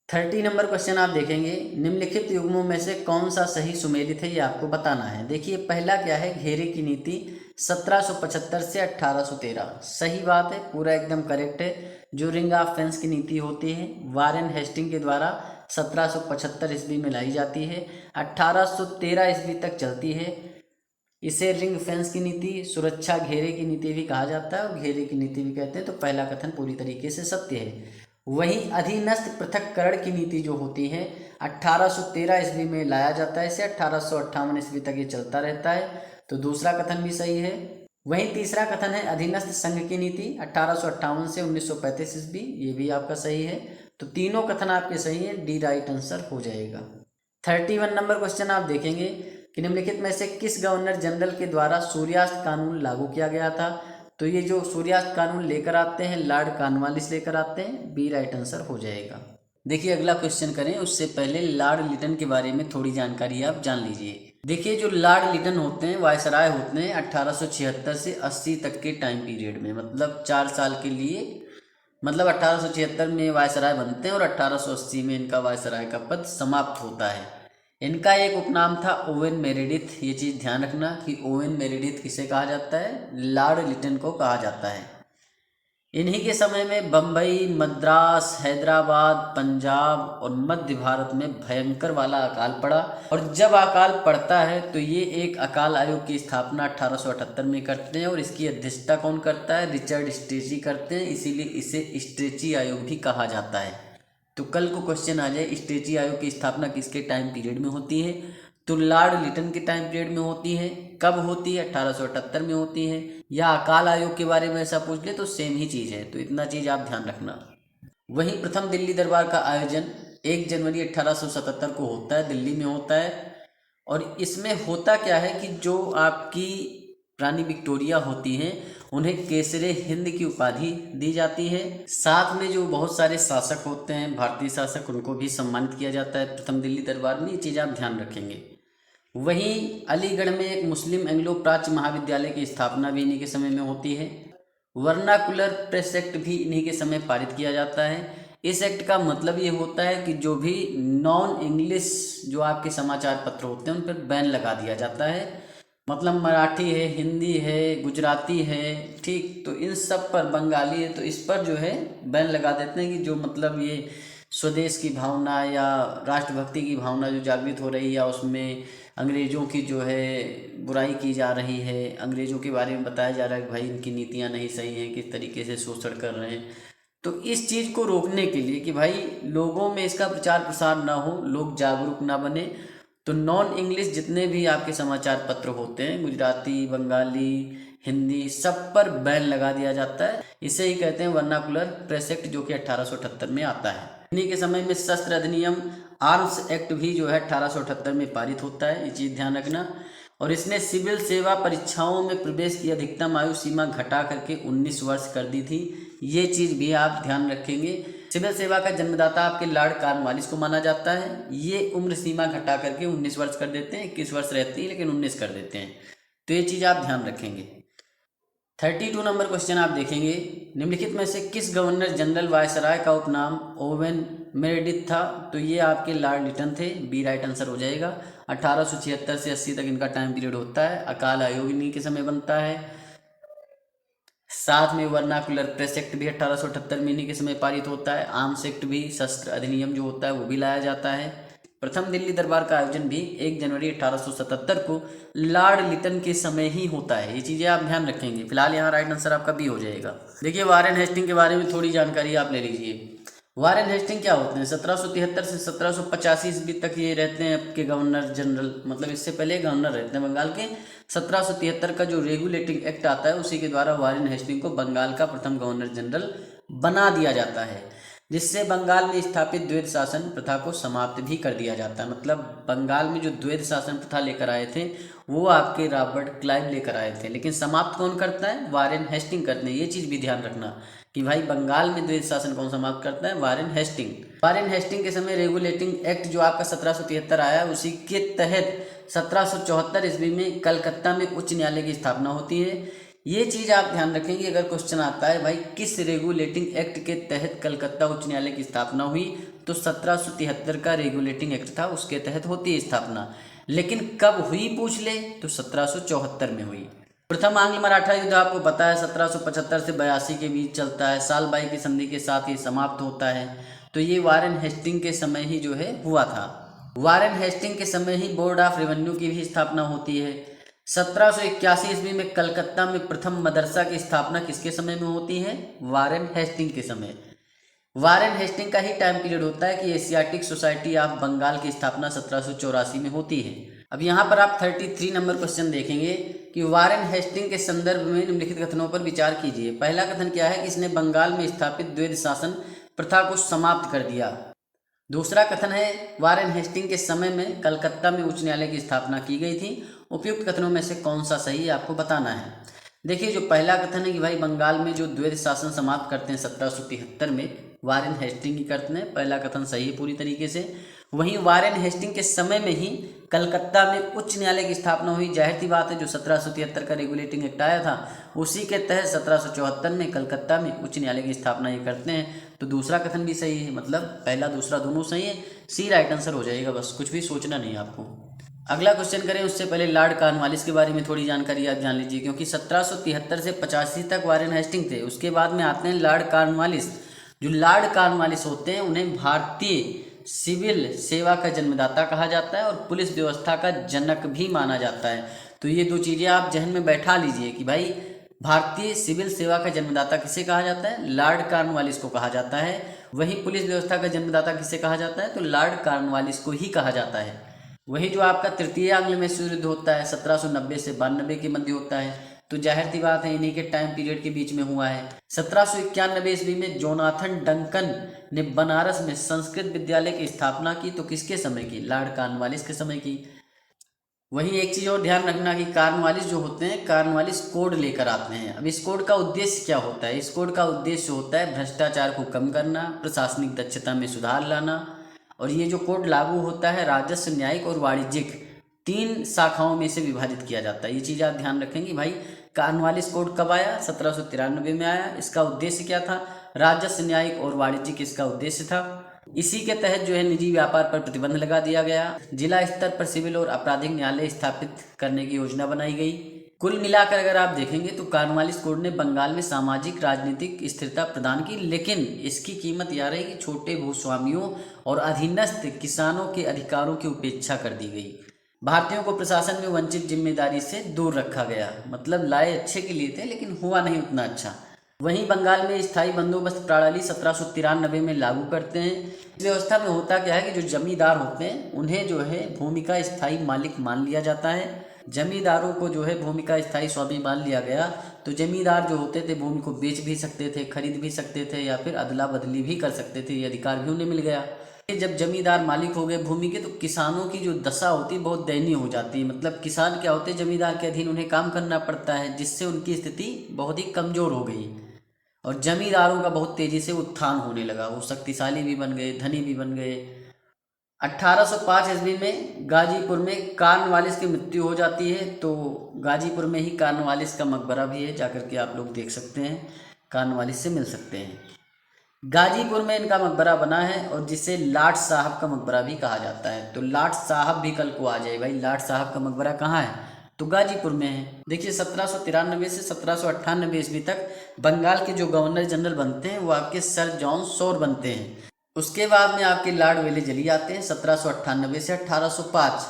30 नंबर क्वेश्चन आप देखेंगे, निम्नलिखित युग्मों में से कौन सा सही सुमेलित है ये आपको बताना है। देखिए पहला क्या है, घेरे की नीति 1775 से 1813, सही बात है, पूरा एकदम करेक्ट है। जो रिंग ऑफ फेंस की नीति होती है वारेन हेस्टिंग के द्वारा 1775 ईस्वी में लाई जाती है, 1813 ईस्वी तक चलती है। इसे रिंग फेंस की नीति, सुरक्षा घेरे की नीति भी कहा जाता है और घेरे की नीति भी कहते हैं। तो पहला कथन पूरी तरीके से सत्य है। वहीं अधीनस्थ पृथक्करण की नीति जो होती है 1813 ईस्वी में लाया जाता है इसे, 1858 ईस्वी तक ये चलता रहता है। तो दूसरा कथन भी सही है। वहीं तीसरा कथन है अधीनस्थ संघ की नीति 1858 से 1935 ईस्वी, ये भी आपका सही है। तो तीनों कथन आपके सही है, डी राइट आंसर हो जाएगा। 31 नंबर क्वेश्चन आप देखेंगे कि निम्नलिखित में से किस गवर्नर जनरल के द्वारा सूर्यास्त कानून लागू किया गया था। तो ये जो सूर्यास्त कानून लेकर आते हैं लॉर्ड कॉर्नवालिस लेकर आते हैं, बी राइट आंसर हो जाएगा। देखिए अगला क्वेश्चन करें उससे पहले लॉर्ड लिटन के बारे में थोड़ी जानकारी आप जान लीजिए। देखिए जो लॉर्ड लिटन होते हैं वायसराय होते हैं 1876 से 80 तक के टाइम पीरियड में, मतलब 4 साल के लिए, मतलब 1876 में वायसराय बनते हैं और 1880 में इनका वायसराय का पद समाप्त होता है। इनका एक उपनाम था ओवेन मेरेडिथ। ये चीज़ ध्यान रखना कि ओवेन मेरेडिथ किसे कहा जाता है, लॉर्ड लिटन को कहा जाता है। इन्हीं के समय में बम्बई, मद्रास, हैदराबाद, पंजाब और मध्य भारत में भयंकर वाला अकाल पड़ा। और जब अकाल पड़ता है तो ये एक अकाल आयोग की स्थापना 1878 में करते हैं और इसकी अध्यक्षता कौन करता है, रिचर्ड स्ट्रेची करते हैं, इसीलिए इसे स्ट्रेची आयोग भी कहा जाता है। तो कल को क्वेश्चन आ जाए स्ट्रेची आयोग की स्थापना किसके टाइम पीरियड में होती है, तो लॉर्ड लिटन के टाइम पीरियड में होती है। कब होती है, 1878 में होती है। या अकाल आयोग के बारे में ऐसा पूछ ले तो सेम ही चीज़ है, तो इतना चीज़ आप ध्यान रखना। वहीं प्रथम दिल्ली दरबार का आयोजन 1 जनवरी 1877 को होता है, दिल्ली में होता है। और इसमें होता क्या है कि जो आपकी रानी विक्टोरिया होती हैं उन्हें केसरे हिंद की उपाधि दी जाती है। साथ में जो बहुत सारे शासक होते हैं भारतीय शासक, उनको भी सम्मानित किया जाता है प्रथम दिल्ली दरबार में, ये चीज़ आप ध्यान रखेंगे। वहीं अलीगढ़ में एक मुस्लिम एंग्लो प्राच्य महाविद्यालय की स्थापना भी इन्हीं के समय में होती है। वर्नाकुलर प्रेस एक्ट भी इन्हीं के समय पारित किया जाता है। इस एक्ट का मतलब ये होता है कि जो भी नॉन इंग्लिश जो आपके समाचार पत्र होते हैं उन पर बैन लगा दिया जाता है। मतलब मराठी है, हिंदी है, गुजराती है, ठीक, तो इन सब पर, बंगाली है तो इस पर जो है बैन लगा देते हैं कि जो मतलब ये स्वदेश की भावना या राष्ट्रभक्ति की भावना जो जागृत हो रही है या उसमें अंग्रेज़ों की जो है बुराई की जा रही है, अंग्रेज़ों के बारे में बताया जा रहा है कि भाई इनकी नीतियाँ नहीं सही हैं, किस तरीके से शोषण कर रहे हैं। तो इस चीज़ को रोकने के लिए कि भाई लोगों में इसका प्रचार प्रसार ना हो, लोग जागरूक ना बने, तो नॉन इंग्लिश जितने भी आपके समाचार पत्र होते हैं, गुजराती, बंगाली, हिंदी, सब पर बैन लगा दिया जाता है। इसे ही कहते हैं वर्नाकुलर प्रेस एक्ट, जो कि 1878 में आता है। इन्हीं के समय में शस्त्र अधिनियम आर्म्स एक्ट भी जो है 1878 में पारित होता है, ये चीज़ ध्यान रखना। और इसने सिविल सेवा परीक्षाओं में प्रवेश की अधिकतम आयु सीमा घटा करके 19 वर्ष कर दी थी, ये चीज़ भी आप ध्यान रखेंगे। सिविल सेवा का जन्मदाता आपके लॉर्ड कॉर्नवालिस को माना जाता है। ये उम्र सीमा घटा करके 19 वर्ष कर देते हैं, 21 वर्ष रहती है लेकिन 19 कर देते हैं, तो ये चीज़ आप ध्यान रखेंगे। 32 नंबर क्वेश्चन आप देखेंगे, निम्नलिखित में से किस गवर्नर जनरल वायसराय का उपनाम ओवेन मेरेडिथ था। तो ये आपके लॉर्ड लिटन थे, बी राइट आंसर हो जाएगा। 1876 से 80 तक इनका टाइम पीरियड होता है। अकाल आयोग इन्हीं के समय बनता है। साथ में वर्नाकुलर प्रेस एक्ट भी 1878 में इन्हीं के समय पारित होता है। आर्म्स एक्ट भी, शस्त्र अधिनियम जो होता है वो भी लाया जाता है। प्रथम दिल्ली दरबार का आयोजन भी 1 जनवरी 1877 को लॉर्ड लिटन के समय ही होता है, ये चीज़ें आप ध्यान रखेंगे। फिलहाल यहाँ राइट आंसर आपका बी हो जाएगा। देखिए वारेन हेस्टिंग के बारे में थोड़ी जानकारी आप ले लीजिए। वारेन हेस्टिंग क्या होते हैं, 1773 से 1785 ईस्वी तक ये रहते हैं आपके गवर्नर जनरल, मतलब इससे पहले गवर्नर रहते हैं बंगाल के। 1773 का जो रेगुलेटिंग एक्ट आता है उसी के द्वारा वारेन हेस्टिंग को बंगाल का प्रथम गवर्नर जनरल बना दिया जाता है, जिससे बंगाल में स्थापित द्वैध शासन प्रथा को समाप्त भी कर दिया जाता है। मतलब बंगाल में जो द्वैध शासन प्रथा लेकर आए थे वो आपके रॉबर्ट क्लाइव लेकर आए थे, लेकिन समाप्त कौन करता है, वारेन हेस्टिंग करते हैं। ये चीज़ भी ध्यान रखना कि भाई बंगाल में द्वैध शासन कौन समाप्त करता है, वारेन हेस्टिंग। वारेन हेस्टिंग के समय रेगुलेटिंग एक्ट जो आपका 1773 आया, उसी के तहत 1774 ईस्वी में कलकत्ता में उच्च न्यायालय की स्थापना होती है। ये चीज़ आप ध्यान रखेंगे, अगर क्वेश्चन आता है भाई किस रेगुलेटिंग एक्ट के तहत कलकत्ता उच्च न्यायालय की स्थापना हुई, तो 1773 का रेगुलेटिंग एक्ट था, उसके तहत होती है स्थापना। लेकिन कब हुई पूछ ले तो 1774 में हुई। प्रथम आंग्ल मराठा युद्ध आपको पता है 1775 से 82 के बीच चलता है, साल बाई की संधि के साथ ये समाप्त होता है। तो ये वारेन हेस्टिंग के समय ही जो है हुआ था। वारेन हेस्टिंग के समय ही बोर्ड ऑफ रेवेन्यू की भी स्थापना होती है। 1781 ईस्वी में कलकत्ता में प्रथम मदरसा की स्थापना किसके समय में होती है? वारेन हेस्टिंग के समय। वारेन हेस्टिंग का ही टाइम पीरियड होता है कि एशियाटिक सोसाइटी ऑफ बंगाल की स्थापना 1784 में होती है। अब यहाँ पर आप 33 नंबर क्वेश्चन देखेंगे कि वारेन हेस्टिंग के संदर्भ में निम्नलिखित कथनों पर विचार कीजिए। पहला कथन क्या है कि इसने बंगाल में स्थापित द्वैध शासन प्रथा को समाप्त कर दिया। दूसरा कथन है वारेन हेस्टिंग के समय में कलकत्ता में उच्च न्यायालय की स्थापना की गई थी। उपयुक्त कथनों में से कौन सा सही है आपको बताना है। देखिए, जो पहला कथन है कि भाई बंगाल में जो द्वैध शासन समाप्त करते हैं 1773 में, वारेन हेस्टिंग ही करते हैं, पहला कथन सही है पूरी तरीके से। वहीं वारेन हेस्टिंग के समय में ही कलकत्ता में उच्च न्यायालय की स्थापना हुई। जाहिर सी बात है, जो 1773 का रेगुलेटिंग एक्ट आया था उसी के तहत 1774 में कलकत्ता में उच्च न्यायालय की स्थापना ये करते हैं। तो दूसरा कथन भी सही है, मतलब पहला दूसरा दोनों सही है। सी राइट आंसर हो जाएगा, बस कुछ भी सोचना नहीं आपको। अगला क्वेश्चन करें उससे पहले लॉर्ड कॉर्नवालिस के बारे में थोड़ी जानकारी आप जान लीजिए, क्योंकि 1773 से 85 तक वारेन हेस्टिंग थे। उसके बाद में आते हैं लॉर्ड कॉर्नवालिस। जो लॉर्ड कॉर्नवालिस होते हैं उन्हें भारतीय सिविल सेवा का जन्मदाता कहा जाता है और पुलिस व्यवस्था का जनक भी माना जाता है। तो ये दो चीज़ें आप जहन में बैठा लीजिए कि भाई भारतीय सिविल सेवा का जन्मदाता किसे कहा जाता है? लॉर्ड कॉर्नवालिस को कहा जाता है। वहीं पुलिस व्यवस्था का जन्मदाता किसे कहा जाता है? तो लॉर्ड कॉर्नवालिस को ही कहा जाता है। वही जो आपका तृतीय आंग्ल मैसूर युद्ध होता है 1790 से 92 के मध्य होता है, तो जाहिर सी बात है इन्हीं के टाइम पीरियड के बीच में हुआ है। 1791 ईस्वी में जोनाथन डंकन ने बनारस में संस्कृत विद्यालय की स्थापना की, तो किसके समय की? लॉर्ड कॉर्नवालिस के समय की। वहीं एक चीज़ और ध्यान रखना कि कॉर्नवालिस जो होते हैं कॉर्नवालिस कोड लेकर आते हैं। अब इस कोड का उद्देश्य क्या होता है? इस कोड का उद्देश्य होता है भ्रष्टाचार को कम करना, प्रशासनिक दक्षता में सुधार लाना। और ये जो कोड लागू होता है राजस्व, न्यायिक और वाणिज्यिक 3 शाखाओं में से विभाजित किया जाता है। ये चीज़ आप ध्यान रखेंगे। भाई कॉर्नवालिस कोड कब आया? 1793 में आया। इसका उद्देश्य क्या था? राजस्व, न्यायिक और वाणिज्यिक इसका उद्देश्य था। इसी के तहत जो है निजी व्यापार पर प्रतिबंध लगा दिया गया। जिला स्तर पर सिविल और आपराधिक न्यायालय स्थापित करने की योजना बनाई गई। कुल मिलाकर अगर आप देखेंगे तो कॉर्नवालिस कोड ने बंगाल में सामाजिक राजनीतिक स्थिरता प्रदान की, लेकिन इसकी कीमत यह रही कि छोटे भूस्वामियों और अधीनस्थ किसानों के अधिकारों की उपेक्षा कर दी गई। भारतीयों को प्रशासन में वंचित जिम्मेदारी से दूर रखा गया। मतलब लाए अच्छे के लिए थे लेकिन हुआ नहीं उतना अच्छा। वहीं बंगाल में स्थायी बंदोबस्त प्रणाली 1793 में लागू करते हैं। इस व्यवस्था में होता क्या है कि जो जमींदार होते हैं उन्हें जो है भूमि का स्थायी मालिक मान लिया जाता है। जमींदारों को जो है भूमि का स्थायी स्वामी मान लिया गया, तो जमींदार जो होते थे भूमि को बेच भी सकते थे, खरीद भी सकते थे या फिर अदला बदली भी कर सकते थे। ये अधिकार भी उन्हें मिल गया। जब जमींदार मालिक हो गए भूमि के, तो किसानों की जो दशा होती है बहुत दयनीय हो जाती है। मतलब किसान क्या होते हैं, जमींदार के अधीन उन्हें काम करना पड़ता है, जिससे उनकी स्थिति बहुत ही कमज़ोर हो गई और जमींदारों का बहुत तेजी से उत्थान होने लगा। वो शक्तिशाली भी बन गए, धनी भी बन गए। 1805 ईस्वी में गाजीपुर में कॉर्नवालिस की मृत्यु हो जाती है। तो गाजीपुर में ही कॉर्नवालिस का मकबरा भी है, जाकर के आप लोग देख सकते हैं, कॉर्नवालिस से मिल सकते हैं। गाजीपुर में इनका मकबरा बना है और जिसे लाट साहब का मकबरा भी कहा जाता है। तो लाट साहब भी कल को आ जाए। भाई लाट साहब का मकबरा कहाँ है? तो गाजीपुर में है। देखिए 1793 से 1798 ईस्वी तक बंगाल के जो गवर्नर जनरल बनते हैं वो आपके सर जॉन शोर बनते हैं। उसके बाद में आपके लॉर्ड वेलेजली आते हैं 1798 से 1805।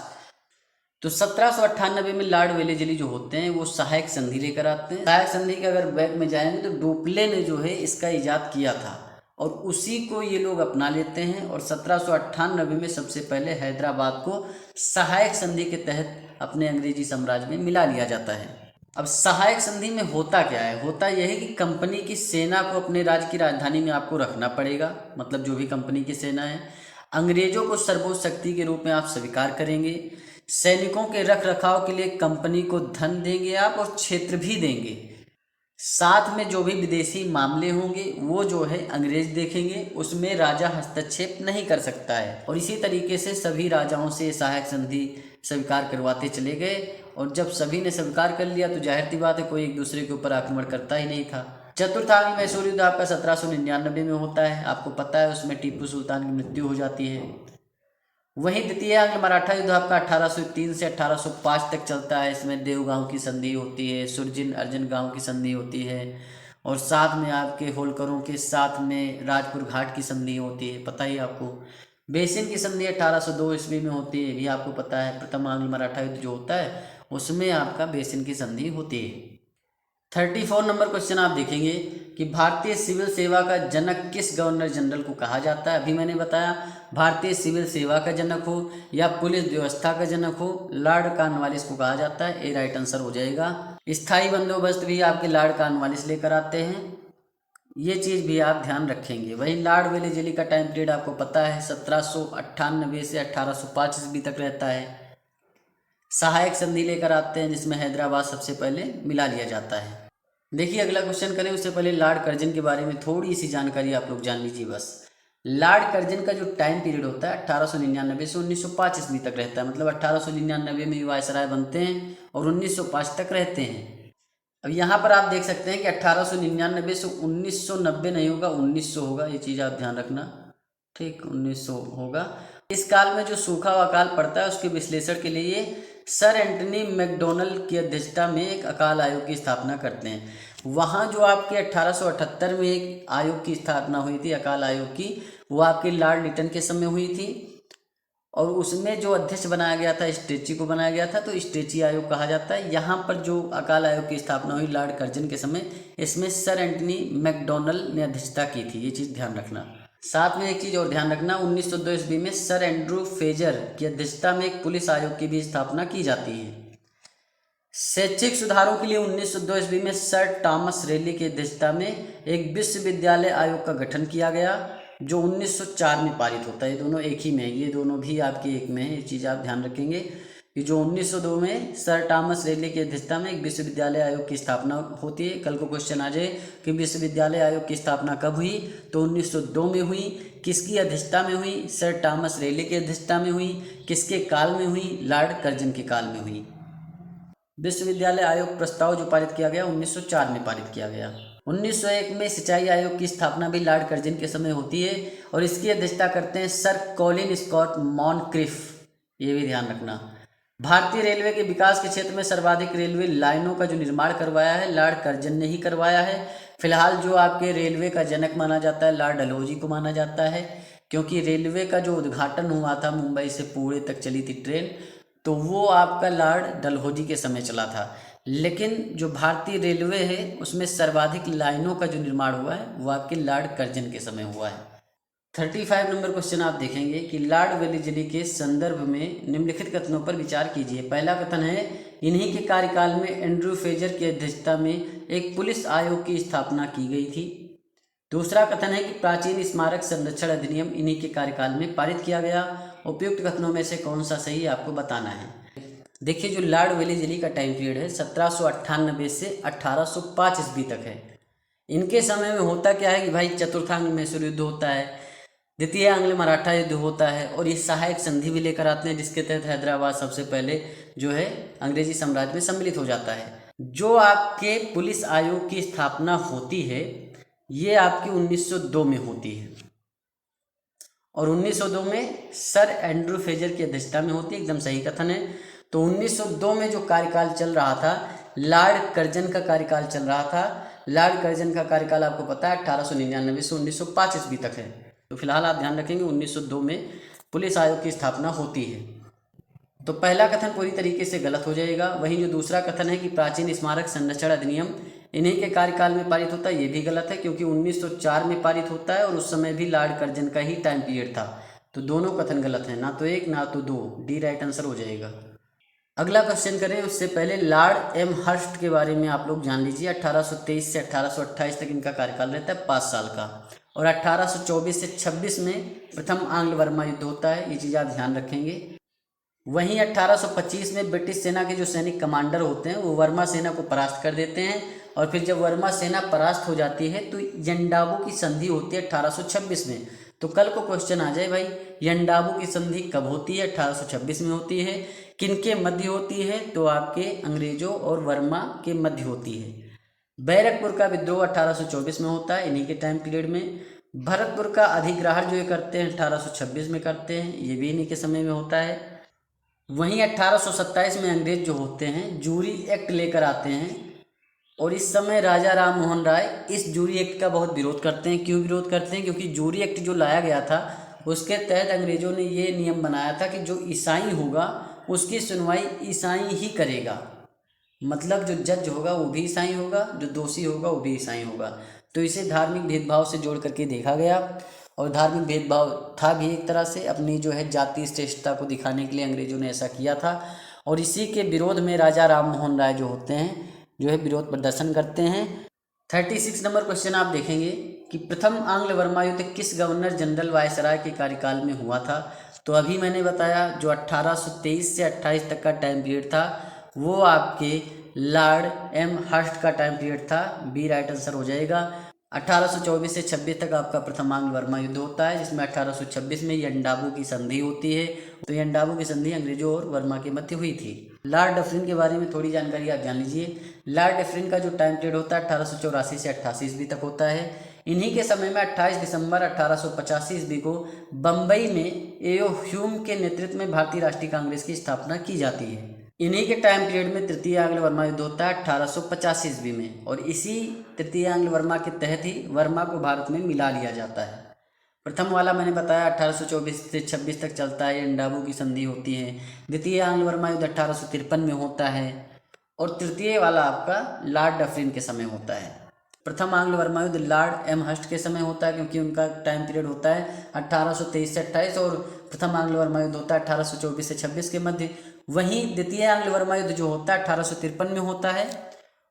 तो 1798 में लॉर्ड वेलेजली जो होते हैं वो सहायक संधि लेकर आते हैं। सहायक संधि के अगर बैक में जाएंगे तो डुप्ले ने जो है इसका इजाद किया था और उसी को ये लोग अपना लेते हैं और 1798 में सबसे पहले हैदराबाद को सहायक संधि के तहत अपने अंग्रेजी साम्राज्य में मिला लिया जाता है। अब सहायक संधि में होता क्या है? होता यह है कि कंपनी की सेना को अपने राज्य की राजधानी में आपको रखना पड़ेगा। मतलब जो भी कंपनी की सेना है, अंग्रेजों को सर्वोच्च शक्ति के रूप में आप स्वीकार करेंगे। सैनिकों के रख रखाव के लिए कंपनी को धन देंगे आप और क्षेत्र भी देंगे। साथ में जो भी विदेशी मामले होंगे वो जो है अंग्रेज देखेंगे, उसमें राजा हस्तक्षेप नहीं कर सकता है। और इसी तरीके से सभी राजाओं से सहायक संधि स्वीकार करवाते चले गए और जब सभी ने स्वीकार कर लिया तो जाहिर सी बात है कोई एक दूसरे के ऊपर आक्रमण करता ही नहीं था। चतुर्थ आंग्ल मैसूर युद्ध आपका 1799 में होता है। आपको पता है उसमें टीपू सुल्तान की मृत्यु हो जाती है। वहीं द्वितीय आंग्ल मराठा युद्ध आपका 1803 से 1805 तक चलता है। इसमें देवगांव की संधि होती है, सुरजिन अर्जन गांव की संधि होती है और साथ में आपके होलकरों के साथ में राजपुर घाट की संधि होती है, पता ही आपको। बेसिन की संधि 1802 ईस्वी में होती है, ये भी आपको पता है। प्रथम आंग्ल मराठा युद्ध जो होता है उसमें आपका बेसिन की संधि होती है। 34 नंबर क्वेश्चन आप देखेंगे कि भारतीय सिविल सेवा का जनक किस गवर्नर जनरल को कहा जाता है। अभी मैंने बताया भारतीय सिविल सेवा का जनक हो या पुलिस व्यवस्था का जनक हो, लॉर्ड कॉर्नवालिस को कहा जाता है। ए राइट आंसर हो जाएगा। स्थायी बंदोबस्त भी आपके लॉर्ड कॉर्नवालिस लेकर आते हैं, ये चीज़ भी आप ध्यान रखेंगे। वही लॉर्ड वेलेस्ली का टाइम पीरियड आपको पता है 1798 से 1805 ईस्वी तक रहता है। सहायक संधि लेकर आते हैं जिसमें हैदराबाद सबसे पहले मिला लिया जाता है। देखिए अगला क्वेश्चन करें उससे पहले लॉर्ड कर्जन के बारे में थोड़ी सी जानकारी आप लोग जान लीजिए बस। लॉर्ड कर्जन का जो टाइम पीरियड होता है 1899 से 1905 ईस्वी तक रहता है, मतलब 1899 में वायसराय बनते हैं और 1905 तक रहते हैं। अब यहाँ पर आप देख सकते हैं कि 1899 से 1990 नहीं होगा, 1900 होगा, ये चीज़ आप ध्यान रखना, ठीक, 1900 होगा। इस काल में जो सूखा व अकाल पड़ता है उसके विश्लेषण के लिए सर एंटनी मैकडोनल्ड की अध्यक्षता में एक अकाल आयोग की स्थापना करते हैं। वहाँ जो आपके 1878 में एक आयोग की स्थापना हुई थी अकाल आयोग की, वो आपके लॉर्ड लिटन के समय हुई थी और उसमें जो अध्यक्ष बनाया गया था स्ट्रेची को बनाया गया था, तो स्ट्रेची आयोग कहा जाता है। यहाँ पर जो अकाल आयोग की स्थापना हुई लॉर्ड कर्जन के समय, इसमें सर एंटनी मैकडोनल्ड ने अध्यक्षता की थी, ये चीज़ ध्यान रखना। साथ में एक चीज़ और ध्यान रखना, 1902 ईस्वी में सर एंड्रू फेजर की अध्यक्षता में एक पुलिस आयोग की भी स्थापना की जाती है। शैक्षिक सुधारों के लिए 1902 ईस्वी में सर टॉमस रेली की अध्यक्षता में एक विश्वविद्यालय आयोग का गठन किया गया जो 1904 में पारित होता है। ये दोनों एक ही में है, ये दोनों भी आपके एक में है, ये चीज़ आप ध्यान रखेंगे कि जो 1902 में सर टॉमस रेली की अध्यक्षता में एक विश्वविद्यालय आयोग की स्थापना होती है। कल को क्वेश्चन आ जाए कि विश्वविद्यालय आयोग की स्थापना कब हुई, तो 1902 में हुई। किसकी अध्यक्षता में हुई? सर टॉमस रेली की अध्यक्षता में हुई। किसके काल में हुई? लॉर्ड कर्जन के काल में हुई। विश्वविद्यालय आयोग प्रस्ताव जो पारित किया गया 1904 में पारित किया गया। 1901 में सिंचाई आयोग की स्थापना भी लॉर्ड कर्जन के समय होती है और इसकी अध्यक्षता करते हैं सर कॉलिन स्कॉट मॉनक्रिफ, ये भी ध्यान रखना। भारतीय रेलवे के विकास के क्षेत्र में सर्वाधिक रेलवे लाइनों का जो निर्माण करवाया है लॉर्ड कर्जन ने ही करवाया है। फिलहाल जो आपके रेलवे का जनक माना जाता है लॉर्ड डलहौजी को माना जाता है, क्योंकि रेलवे का जो उद्घाटन हुआ था मुंबई से पुणे तक चली थी ट्रेन, तो वो आपका लॉर्ड डलहौजी के समय चला था। लेकिन जो भारतीय रेलवे है उसमें सर्वाधिक लाइनों का जो निर्माण हुआ है वो आपके लॉर्ड कर्जन के समय हुआ है। 35 नंबर क्वेश्चन आप देखेंगे कि लॉर्ड वेलेस्ली के संदर्भ में निम्नलिखित कथनों पर विचार कीजिए। पहला कथन है, इन्हीं के कार्यकाल में एंड्रू फेजर की अध्यक्षता में एक पुलिस आयोग की स्थापना की गई थी। दूसरा कथन है कि प्राचीन स्मारक संरक्षण अधिनियम इन्हीं के कार्यकाल में पारित किया गया। उपयुक्त कथनों में से कौन सा सही आपको बताना है। देखिए जो लॉर्ड वेलेस्ली का टाइम पीरियड है 1798 से 1805 ईस्वी तक है। इनके समय में होता क्या है कि भाई चतुर्थांग मैसूर युद्ध होता है, द्वितीय आंग्ल मराठा युद्ध होता है और ये सहायक संधि भी लेकर आते हैं जिसके तहत हैदराबाद सबसे पहले जो है अंग्रेजी साम्राज्य में सम्मिलित हो जाता है। जो आपके पुलिस आयोग की स्थापना होती है ये आपकी 1902 में होती है और 1902 में सर एंड्रू फेजर की अध्यक्षता में होती है, एकदम सही कथन है। तो 1902 में जो कार्यकाल चल रहा था लॉर्ड कर्जन का कार्यकाल चल रहा था। लॉर्ड कर्जन का कार्यकाल आपको पता है 1899 से 1905 ईस्वी तक है। तो फिलहाल आप ध्यान रखेंगे 1902 में पुलिस आयोग की स्थापना होती है। तो पहला कथन पूरी तरीके से गलत हो जाएगा। वहीं जो दूसरा कथन है कि प्राचीन स्मारक संरक्षण अधिनियम इन्हीं के कार्यकाल में पारित होता है, ये भी गलत है क्योंकि 1904 में पारित होता है और उस समय भी लॉर्ड कर्जन का ही टाइम पीरियड था। तो दोनों कथन गलत हैं, ना तो एक ना तो दो, डी राइट आंसर हो जाएगा। अगला क्वेश्चन करें उससे पहले लॉर्ड एम हर्स्ट के बारे में आप लोग जान लीजिए। 1823 से 1828 तक इनका कार्यकाल रहता है 5 साल का और 1824 से 26 में प्रथम आंग्ल बर्मा युद्ध होता है, ये चीज़ आप ध्यान रखेंगे। वहीं 1825 में ब्रिटिश सेना के जो सैनिक कमांडर होते हैं वो वर्मा सेना को परास्त कर देते हैं और फिर जब वर्मा सेना परास्त हो जाती है तो यंडाबू की संधि होती है 1826 में। तो कल को क्वेश्चन आ जाए भाई यंडाबू की संधि कब होती है? 1826 में होती है। किनके मध्य होती है? तो आपके अंग्रेजों और वर्मा के मध्य होती है। बैरकपुर का विद्रोह 1824 में होता है, इन्हीं के टाइम पीरियड में। भरतपुर का अधिग्रहण जो ये करते हैं 1826 में करते हैं, ये भी इन्हीं के समय में होता है। वहीं 1827 में अंग्रेज जो होते हैं जूरी एक्ट लेकर आते हैं और इस समय राजा राम मोहन राय इस जूरी एक्ट का बहुत विरोध करते हैं। क्यों विरोध करते हैं? क्योंकि जूरी एक्ट जो लाया गया था उसके तहत अंग्रेज़ों ने ये नियम बनाया था कि जो ईसाई होगा उसकी सुनवाई ईसाई ही करेगा। मतलब जो जज होगा वो भी ईसाई होगा, जो दोषी होगा वो भी ईसाई होगा। तो इसे धार्मिक भेदभाव से जोड़ करके देखा गया, और धार्मिक भेदभाव था भी एक तरह से, अपनी जो है जाति श्रेष्ठता को दिखाने के लिए अंग्रेज़ों ने ऐसा किया था। और इसी के विरोध में राजा राम मोहन राय जो होते हैं जो है विरोध प्रदर्शन करते हैं। 36 नंबर क्वेश्चन आप देखेंगे कि प्रथम आंग्ल वर्मा युद्ध किस गवर्नर जनरल वायसराय के कार्यकाल में हुआ था। तो अभी मैंने बताया जो 1823 से 28 तक का टाइम पीरियड था वो आपके लॉर्ड एम हर्स्ट का टाइम पीरियड था। बी राइट आंसर हो जाएगा। 1824 से 26 तक आपका प्रथम आंग्ल वर्मा युद्ध होता है, जिसमें 1826 में यंडाबू की संधि होती है। तो यंडाबू की संधि अंग्रेजों और वर्मा के मध्य हुई थी। लॉर्ड डफरिन के बारे में थोड़ी जानकारी आप जान लीजिए। लॉर्ड डफरिन का जो टाइम पीरियड होता है 1884 से 88 ईस्वी तक होता है। इन्हीं के समय में 28 दिसंबर 1885 ईस्वी को बम्बई में एओ ह्यूम के नेतृत्व में भारतीय राष्ट्रीय कांग्रेस की स्थापना की जाती है। इन्हीं के टाइम पीरियड में तृतीय आंग्ल वर्मा युद्ध होता है 1885 ईस्वी में, और इसी तृतीय आंग्ल वर्मा के तहत ही वर्मा को भारत में मिला लिया जाता है। प्रथम वाला मैंने बताया 1824 से 26 तक चलता है, यंडाबू की संधि होती है। द्वितीय आंग्ल वर्मा युद्ध 1853 में होता है, और तृतीय वाला आपका लॉर्ड डफरिन के समय होता है। प्रथम आंग्ल वर्मा युद्ध लॉर्ड एम हर्स्ट के समय होता है, क्योंकि उनका टाइम पीरियड होता है 1823 से 28, और प्रथम आंग्ल वर्मा युद्ध होता है 1824 से 26 के मध्य। वहीं द्वितीय आंग्ल वर्मा युद्ध जो होता है 1853 में होता है,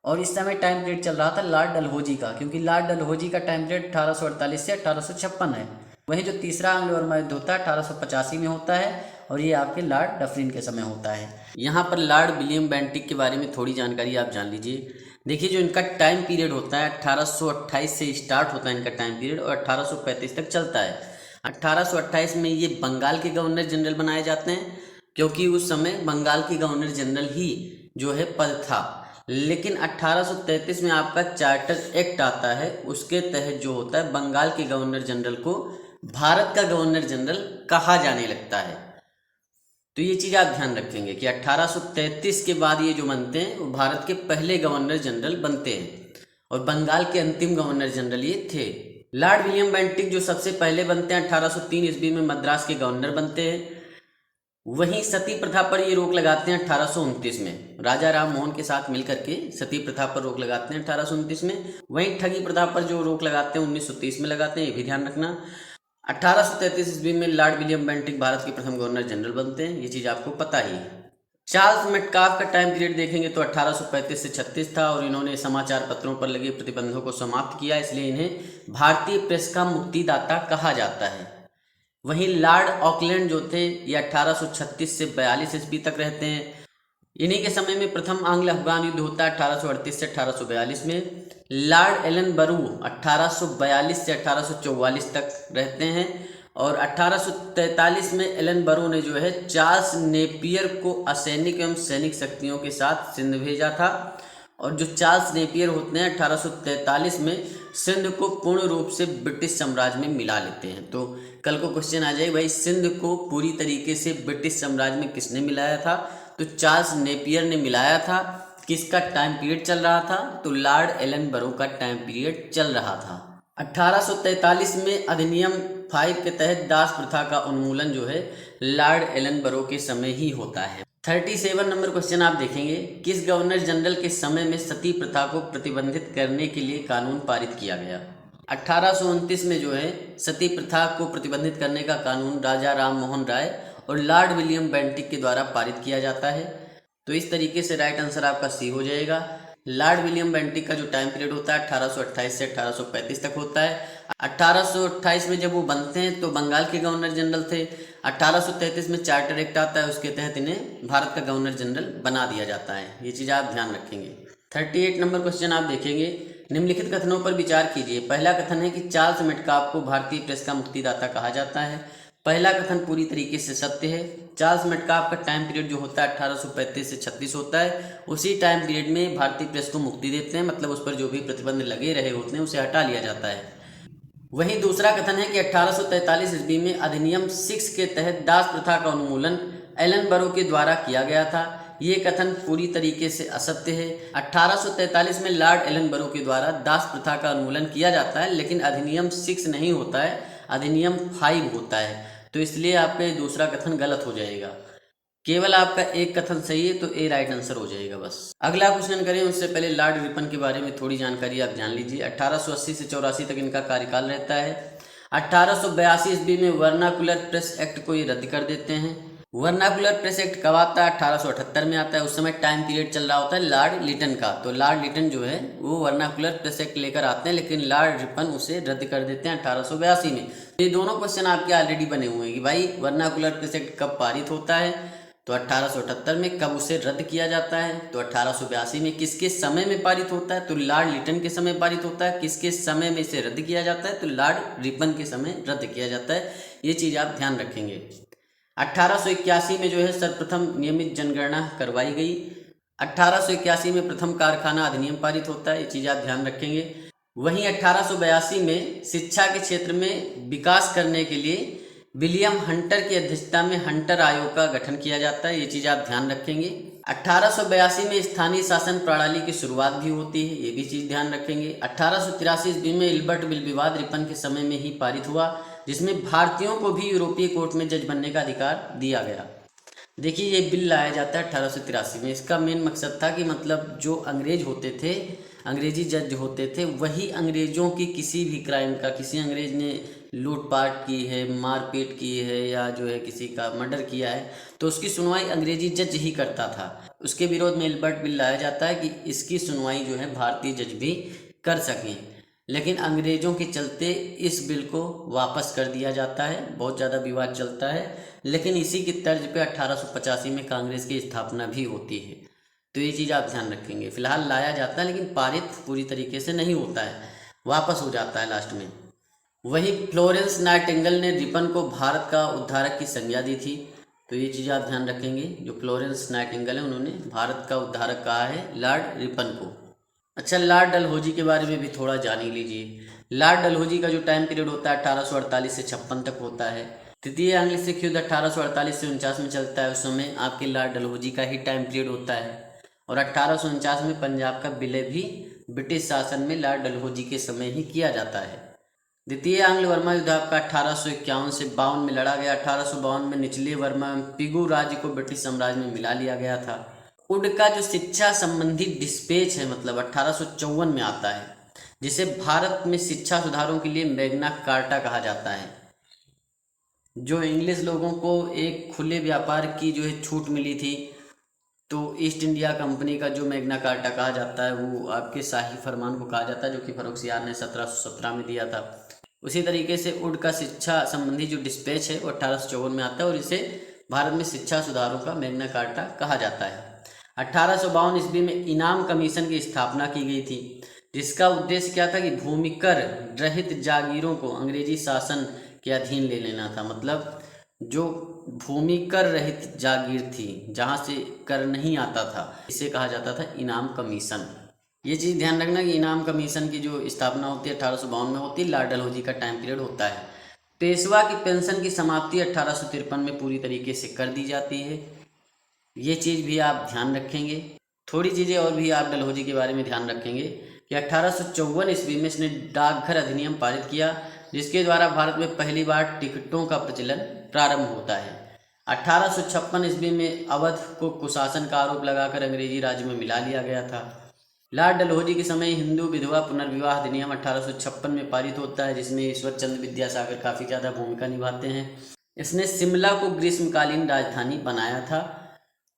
और इस समय टाइम पीरियड चल रहा था लॉर्ड डलहौजी का, क्योंकि लॉर्ड डलहौजी का टाइम पीरियड 1848 से 1856 है। वहीं जो तीसरा आंग्ल वर्मा युद्ध होता है 1885 में होता है, और ये आपके लॉर्ड डफरिन के समय होता है। यहाँ पर लॉर्ड विलियम बेंटिक के बारे में थोड़ी जानकारी आप जान लीजिए। देखिए जो इनका टाइम पीरियड होता है 1828 से स्टार्ट होता है इनका टाइम पीरियड, और 1835 तक चलता है। 1828 में ये बंगाल के गवर्नर जनरल बनाए जाते हैं, क्योंकि उस समय बंगाल के गवर्नर जनरल ही जो है पद था। लेकिन 1833 में आपका चार्टर एक्ट आता है, उसके तहत जो होता है बंगाल के गवर्नर जनरल को भारत का गवर्नर जनरल कहा जाने लगता है। तो ये चीज़ आप ध्यान रखेंगे कि 1833 के बाद ये जो बनते हैं वो भारत के पहले गवर्नर जनरल बनते हैं, और बंगाल के अंतिम गवर्नर जनरल ये थे। लॉर्ड विलियम बेंटिक जो सबसे पहले बनते हैं 1803 ईस्वी में मद्रास के गवर्नर बनते हैं। वहीं सती प्रथा पर ये रोक लगाते हैं 1829 में, राजा राम मोहन के साथ मिलकर के सती प्रथा पर रोक लगाते हैं 1829 में। वहीं ठगी प्रथा पर जो रोक लगाते हैं 1930 में लगाते हैं, ये भी ध्यान रखना। 1833 ईस्वी में लॉर्ड विलियम बेंटिक भारत के प्रथम गवर्नर जनरल बनते हैं, ये चीज़ आपको पता ही है। चार्ल्स मेटकाफ का टाइम पीरियड देखेंगे तो 1835 से 36 था, और इन्होंने समाचार पत्रों पर लगे प्रतिबंधों को समाप्त किया, इसलिए इन्हें भारतीय प्रेस का मुक्तिदाता कहा जाता है। वहीं लॉर्ड ऑकलैंड जो थे ये 1836 से 42 ईस्वी तक रहते हैं। इन्हीं के समय में प्रथम आंग्ल अफगान युद्ध होता है 1838 से 1842 में। लॉर्ड एलन बरू 1842 से 1844 तक रहते हैं, और 1843 में एलन बरू ने जो है चार्ल्स नेपियर को असैनिक एवं सैनिक शक्तियों के साथ सिंध भेजा था। और जो चार्ल्स नेपियर होते हैं 1843 में सिंध को पूर्ण रूप से ब्रिटिश साम्राज्य में मिला लेते हैं। तो कल को क्वेश्चन आ जाए भाई सिंध को पूरी तरीके से ब्रिटिश साम्राज्य में किसने मिलाया था, तो चार्ल्स नेपियर ने मिलाया था। किसका टाइम पीरियड चल रहा था, तो लॉर्ड एलन बरो का टाइम पीरियड चल रहा था। 1843 में अधिनियम 5 के तहत दास प्रथा का उन्मूलन जो है लॉर्ड एलन बरो के समय ही होता है। 37 नंबर क्वेश्चन आप देखेंगे, किस गवर्नर जनरल के समय में सती प्रथा को प्रतिबंधित करने के लिए कानून पारित किया गया। 1829 में जो है सती प्रथा को प्रतिबंधित करने का कानून राजा राम मोहन राय और लॉर्ड विलियम बेंटिक के द्वारा पारित किया जाता है। तो इस तरीके से राइट आंसर आपका सी हो जाएगा। लॉर्ड विलियम बेंटिक का जो टाइम पीरियड होता है 1828 से 1835 तक होता है। 1828 में जब वो बनते हैं तो बंगाल के गवर्नर जनरल थे। 1833 में चार्टर एक्ट आता है, उसके तहत इन्हें भारत का गवर्नर जनरल बना दिया जाता है। ये चीज़ आप ध्यान रखेंगे। 38 नंबर क्वेश्चन आप देखेंगे, निम्नलिखित कथनों पर विचार कीजिए। पहला कथन है कि चार्ल्स मेटकाफ को भारतीय प्रेस का मुक्तिदाता कहा जाता है। पहला कथन पूरी तरीके से सत्य है। चार्ल्स मेटकाफ का टाइम पीरियड जो होता है 1835 से 36 होता है। उसी टाइम पीरियड में भारतीय प्रेस को मुक्ति देते हैं, मतलब उस पर जो भी प्रतिबंध लगे रहे होते हैं उसे हटा लिया जाता है। वहीं दूसरा कथन है कि 1843 ईस्वी में अधिनियम 6 के तहत दास प्रथा का उन्मूलन एलन बरो के द्वारा किया गया था। ये कथन पूरी तरीके से असत्य है। 1843 में लॉर्ड एलन बरो के द्वारा दास प्रथा का उन्मूलन किया जाता है, लेकिन अधिनियम 6 नहीं होता है। अधिनियम 5 होता है, तो इसलिए आपका ये दूसरा कथन गलत हो जाएगा। केवल आपका एक कथन सही है, तो ए राइट आंसर हो जाएगा बस। अगला क्वेश्चन करें उससे पहले लॉर्ड रिपन के बारे में थोड़ी जानकारी आप जान लीजिए। 1880 से 84 तक इनका कार्यकाल रहता है। 1882 ईस्वी में वर्नाकुलर प्रेस एक्ट को ये रद्द कर देते हैं। वर्नाकुलर प्रेस एक्ट कब आता है? 1878 में आता है। उस समय टाइम पीरियड चल रहा होता है लॉर्ड लिटन का, तो लॉर्ड लिटन जो है वो वर्नाकुलर प्रेस एक्ट लेकर आते हैं, लेकिन लॉर्ड रिपन उसे रद्द कर देते हैं 1882 में। ये दोनों क्वेश्चन आपके ऑलरेडी बने हुए हैं कि भाई वर्नाकुलर प्रेस एक्ट कब पारित होता है, तो 1878 में। कब उसे रद्द किया जाता है, तो 1882 में। किसके समय में पारित होता है, तो लॉर्ड लिटन के समय पारित होता है। किसके समय में इसे रद्द किया जाता है, तो लॉर्ड रिपन के समय रद्द किया जाता है। ये चीज़ आप ध्यान रखेंगे। 1881 में जो है सर्वप्रथम नियमित जनगणना करवाई गई। 1881 में प्रथम कारखाना अधिनियम पारित होता है, ये चीज़ आप ध्यान रखेंगे। वहीं 1882 में शिक्षा के क्षेत्र में विकास करने के लिए विलियम हंटर की अध्यक्षता में हंटर आयोग का गठन किया जाता है, ये चीज़ आप ध्यान रखेंगे। 1882 में स्थानीय शासन प्रणाली की शुरुआत भी होती है, ये भी चीज़ ध्यान रखेंगे। 1883 ईस्वी में इल्बर्ट बिल विवाद रिपन के समय में ही पारित हुआ, जिसमें भारतीयों को भी यूरोपीय कोर्ट में जज बनने का अधिकार दिया गया। देखिए ये बिल लाया जाता है 1883 में। इसका मेन मकसद था कि मतलब जो अंग्रेज होते थे, अंग्रेजी जज होते थे, वही अंग्रेजों की किसी भी क्राइम का, किसी अंग्रेज ने लूटपाट की है, मारपीट की है, या जो है किसी का मर्डर किया है, तो उसकी सुनवाई अंग्रेजी जज ही करता था। उसके विरोध में इल्बर्ट बिल लाया जाता है कि इसकी सुनवाई जो है भारतीय जज भी कर सकें, लेकिन अंग्रेज़ों के चलते इस बिल को वापस कर दिया जाता है। बहुत ज़्यादा विवाद चलता है, लेकिन इसी की तर्ज पे 1885 में कांग्रेस की स्थापना भी होती है, तो ये चीज़ आप ध्यान रखेंगे। फिलहाल लाया जाता है, लेकिन पारित पूरी तरीके से नहीं होता है, वापस हो जाता है लास्ट में। वहीं फ्लोरेंस नाइटिंगेल ने रिपन को भारत का उद्धारक की संज्ञा दी थी, तो ये चीज़ आप ध्यान रखेंगे। जो फ्लोरेंस नाइटिंगेल है उन्होंने भारत का उद्धारक कहा है लॉर्ड रिपन को। अच्छा, लॉर्ड डलहौजी के बारे में भी थोड़ा जान ही लीजिए। लॉर्ड डलहौजी का जो टाइम पीरियड होता है 1848 से 56 तक होता है। तृतीय आंग्ल सिख युद्ध 1848 से 49 में चलता है, उस समय आपके लॉर्ड डलहौजी का ही टाइम पीरियड होता है। और 1849 में पंजाब का विलय भी ब्रिटिश शासन में लॉर्ड डलहौजी के समय ही किया जाता है। द्वितीय आंग्ल वर्मा युद्ध आपका 1851 से 52 में लड़ा गया। 1852 में निचले वर्मा में पिगू राज्य को ब्रिटिश साम्राज्य में मिला लिया गया था। वुड का जो शिक्षा संबंधी डिस्पेच है, मतलब 1854 में आता है, जिसे भारत में शिक्षा सुधारों के लिए मैग्ना कार्टा कहा जाता है। जो इंग्लिश लोगों को एक खुले व्यापार की जो है छूट मिली थी, तो ईस्ट इंडिया कंपनी का जो मैग्ना कार्टा कहा जाता है वो आपके शाही फरमान को कहा जाता है, जो कि फर्रुखसियार ने 1717 में दिया था। उसी तरीके से वुड का शिक्षा संबंधी जो डिस्पैच है वो 1854 में आता है, और इसे भारत में शिक्षा सुधारों का मैग्ना कार्टा कहा जाता है। 1852 ईस्वी में इनाम कमीशन की स्थापना की गई थी, जिसका उद्देश्य क्या था कि भूमिकर रहित जागीरों को अंग्रेजी शासन के अधीन ले लेना था। मतलब जो भूमि कर रहित जागीर थी, जहाँ से कर नहीं आता था, इसे कहा जाता था इनाम कमीशन। ये चीज़ ध्यान रखना कि इनाम कमीशन की जो स्थापना होती है 1852 में होती है। लॉर्ड डलहौजी का टाइम पीरियड होता है। पेशवा की पेंशन की समाप्ति 1853 में पूरी तरीके से कर दी जाती है, ये चीज़ भी आप ध्यान रखेंगे। थोड़ी चीज़ें और भी आप डलहौजी के बारे में ध्यान रखेंगे कि 1854 ईस्वी में इसने डाकघर अधिनियम पारित किया, जिसके द्वारा भारत में पहली बार टिकटों का प्रचलन प्रारंभ होता है। 1856 ईस्वी में अवध को कुशासन का आरोप लगाकर अंग्रेजी राज्य में मिला लिया गया था। लॉर्ड डलहौजी के समय हिंदू विधवा पुनर्विवाह अधिनियम 1856 में पारित होता है, जिसमें ईश्वर चंद्र विद्यासागर काफ़ी ज़्यादा भूमिका निभाते हैं। इसने शिमला को ग्रीष्मकालीन राजधानी बनाया था।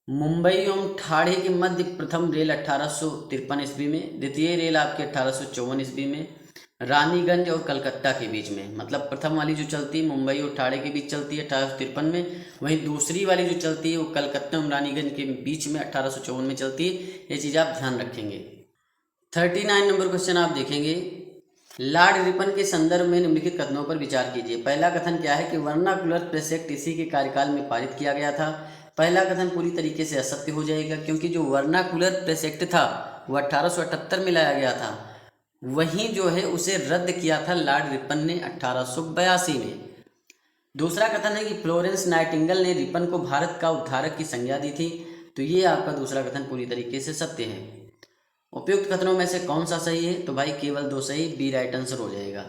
मुंबई एवं ठाणे के मध्य प्रथम रेल 1853 ईस्वी में, द्वितीय रेल आपके 1854 ईस्वी में रानीगंज और कलकत्ता के बीच में। मतलब प्रथम वाली जो चलती है मुंबई और ठाणे के बीच चलती है 1853 में, वहीं दूसरी वाली जो चलती है वो कलकत्ता और रानीगंज के बीच में 1854 में चलती है। ये चीज़ आप ध्यान रखेंगे। 39 नंबर क्वेश्चन आप देखेंगे, लॉर्ड रिपन के संदर्भ में निम्नलिखित कथनों पर विचार कीजिए। पहला कथन क्या है कि वर्नाकुलर प्रेस एक्ट इसी के कार्यकाल में पारित किया गया था। पहला कथन पूरी तरीके से असत्य हो जाएगा, क्योंकि जो वर्नाकुलर प्रेस एक्ट था वो 1878 में लाया गया था, वहीं जो है उसे रद्द किया था लॉर्ड रिपन ने 1882 में। दूसरा कथन है कि फ्लोरेंस नाइटिंगेल ने रिपन को भारत का उद्धारक की संज्ञा दी थी, तो ये आपका दूसरा कथन पूरी तरीके से सत्य है। उपयुक्त कथनों में से कौन सा सही है, तो भाई केवल दो सही, बी राइट आंसर हो जाएगा।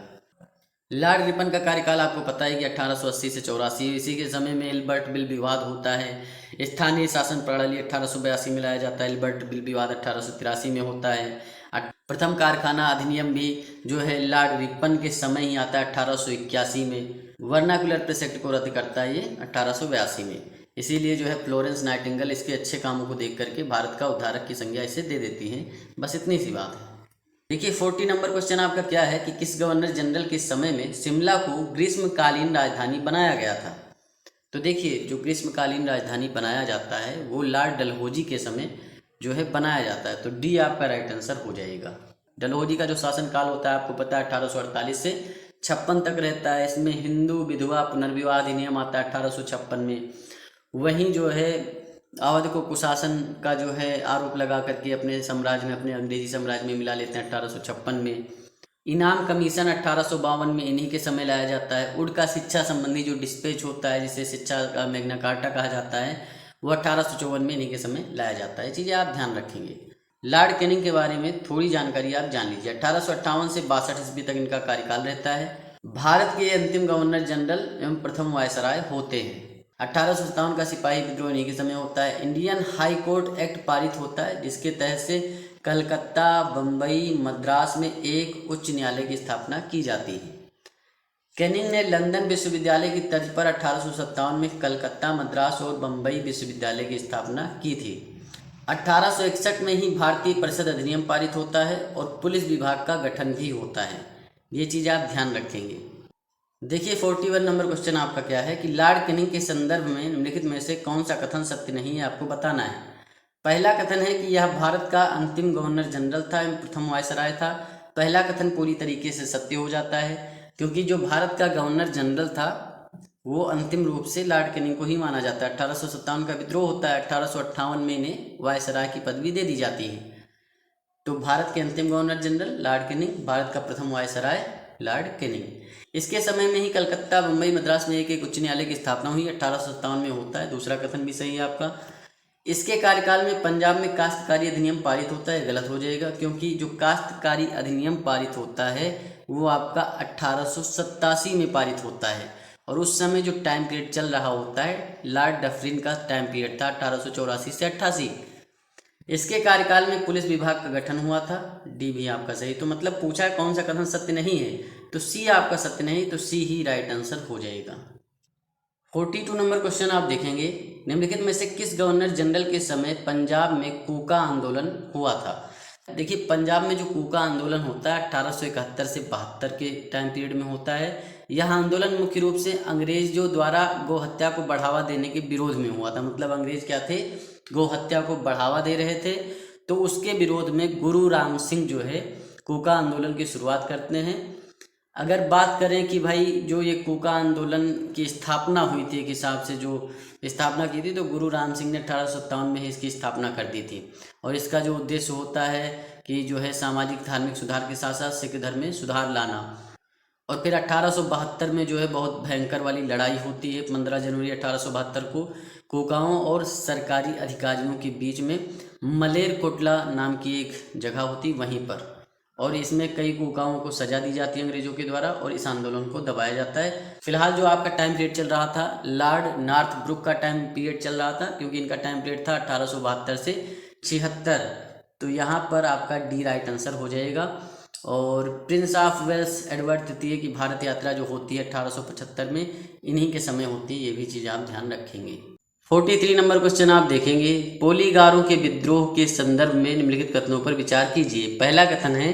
लॉर्ड रिपन का कार्यकाल आपको पता है कि 1880 से 84। इसी के समय में एल्बर्ट बिल विवाद होता है। स्थानीय शासन प्रणाली 1882 में लाया जाता है। एल्बर्ट बिल विवाद 1883 में होता है। प्रथम कारखाना अधिनियम भी जो है लॉर्ड रिपन के समय ही आता है 1881 में। वर्नाकुलर प्रेस एक्ट को रद्द करता है ये 1882 में। इसीलिए जो है फ्लोरेंस नाइटिंगेल इसके अच्छे कामों को देख करके भारत का उद्धारक की संज्ञा इसे दे देती है। बस इतनी सी बात है। देखिए 40 नंबर क्वेश्चन आपका क्या है कि किस गवर्नर जनरल के समय में शिमला को ग्रीष्मकालीन राजधानी बनाया गया था। तो देखिए जो ग्रीष्मकालीन राजधानी बनाया जाता है वो लॉर्ड डलहौजी के समय जो है बनाया जाता है। तो डी आपका राइट आंसर हो जाएगा। डलहौजी का जो शासनकाल होता है आपको पता है 1848 से 56 तक रहता है। इसमें हिंदू विधवा पुनर्विवाह अधिनियम आता है 1856 में। वहीं जो है अवध को कुशासन का जो है आरोप लगा करके अपने साम्राज्य में, अपने अंग्रेजी साम्राज्य में मिला लेते हैं 1856 में। इनाम कमीशन 1852 में इन्हीं के समय लाया जाता है। उड का शिक्षा संबंधी जो डिस्पैच होता है जिसे शिक्षा का मैग्ना कार्टा कहा जाता है वो 1854 में इन्हीं के समय लाया जाता है। चीज़ें आप ध्यान रखेंगे। लॉर्ड कैनिंग के बारे में थोड़ी जानकारी आप जान लीजिए। 1858 से 62 ईस्वी तक इनका कार्यकाल रहता है। भारत के अंतिम गवर्नर जनरल एवं प्रथम वायसराय होते हैं। 1857 का सिपाही विद्रोह इन्हीं के समय होता है। इंडियन हाई कोर्ट एक्ट पारित होता है जिसके तहत से कलकत्ता, बम्बई, मद्रास में एक उच्च न्यायालय की स्थापना की जाती है। कैनिंग ने लंदन विश्वविद्यालय की तर्ज पर 1857 में कलकत्ता, मद्रास और बम्बई विश्वविद्यालय की स्थापना की थी। 1861 में ही भारतीय परिषद अधिनियम पारित होता है और पुलिस विभाग का गठन भी होता है। ये चीज़ आप ध्यान रखेंगे। देखिए 41 नंबर क्वेश्चन आपका क्या है कि लॉर्ड कैनिंग के संदर्भ में निम्नलिखित में से कौन सा कथन सत्य नहीं है, आपको बताना है। पहला कथन है कि यह भारत का अंतिम गवर्नर जनरल था एवं प्रथम वायसराय था। पहला कथन पूरी तरीके से सत्य हो जाता है क्योंकि जो भारत का गवर्नर जनरल था वो अंतिम रूप से लॉर्ड कैनिंग को ही माना जाता है। 1857 का विद्रोह होता है। 1858 में इन्हें वायसराय की पदवी दे दी जाती है। तो भारत के अंतिम governor general Lord Canning, Bharat का प्रथम वायसराय लॉर्ड कैनिंग। इसके समय में ही कलकत्ता, बम्बई, मद्रास में एक एक उच्च न्यायालय की स्थापना हुई। 1857 में होता है। दूसरा कथन भी सही है आपका। इसके कार्यकाल में पंजाब में काश्तकारी अधिनियम पारित होता है, गलत हो जाएगा क्योंकि जो काश्तकारी अधिनियम पारित होता है वो आपका 1887 में पारित होता है और उस समय जो टाइम पीरियड चल रहा होता है लॉर्ड डफरिन का टाइम पीरियड था 1884 से 88। इसके कार्यकाल में पुलिस विभाग का गठन हुआ था। डी भी आपका सही। तो मतलब पूछा है कौन सा कथन सत्य नहीं है, तो सी आपका सत्य नहीं, तो सी ही राइट आंसर हो जाएगा। 42 नंबर क्वेश्चन आप देखेंगे। निम्नलिखित में से किस गवर्नर जनरल के समय पंजाब में कूका आंदोलन हुआ था। देखिए पंजाब में जो कूका आंदोलन होता है 1871 से 72 के टाइम पीरियड में होता है। यह आंदोलन मुख्य रूप से अंग्रेजों द्वारा गौ हत्या को बढ़ावा देने के विरोध में हुआ था। मतलब अंग्रेज क्या थे, गौ हत्या को बढ़ावा दे रहे थे। तो उसके विरोध में गुरु राम सिंह जो है कूका आंदोलन की शुरुआत करते हैं। अगर बात करें कि भाई जो ये कूका आंदोलन की स्थापना हुई थी, एक हिसाब से जो स्थापना की थी, तो गुरु राम सिंह ने 1857 में ही इसकी स्थापना कर दी थी। और इसका जो उद्देश्य होता है कि जो है सामाजिक धार्मिक सुधार के साथ साथ सिख धर्म में सुधार लाना। और फिर 1872 में जो है बहुत भयंकर वाली लड़ाई होती है। 15 जनवरी 1872 को कूकाओं और सरकारी अधिकारियों के बीच में मलेर कोटला नाम की एक जगह होती वहीं पर, और इसमें कई कूकाओं को सजा दी जाती है अंग्रेजों के द्वारा और इस आंदोलन को दबाया जाता है। फिलहाल जो आपका टाइम पीरियड चल रहा था लॉर्ड नॉर्थ ब्रुक का टाइम पीरियड चल रहा था क्योंकि इनका टाइम पीरियड था 1872 से 76। तो यहाँ पर आपका डी राइट आंसर हो जाएगा। और प्रिंस ऑफ वेल्स एडवर्ड तृतीय की भारत यात्रा जो होती है 1875 में इन्हीं के समय होती है। ये भी चीज़ आप ध्यान रखेंगे। 43 नंबर क्वेश्चन आप देखेंगे। पोलीगारों के विद्रोह के संदर्भ में निम्नलिखित कथनों पर विचार कीजिए। पहला कथन है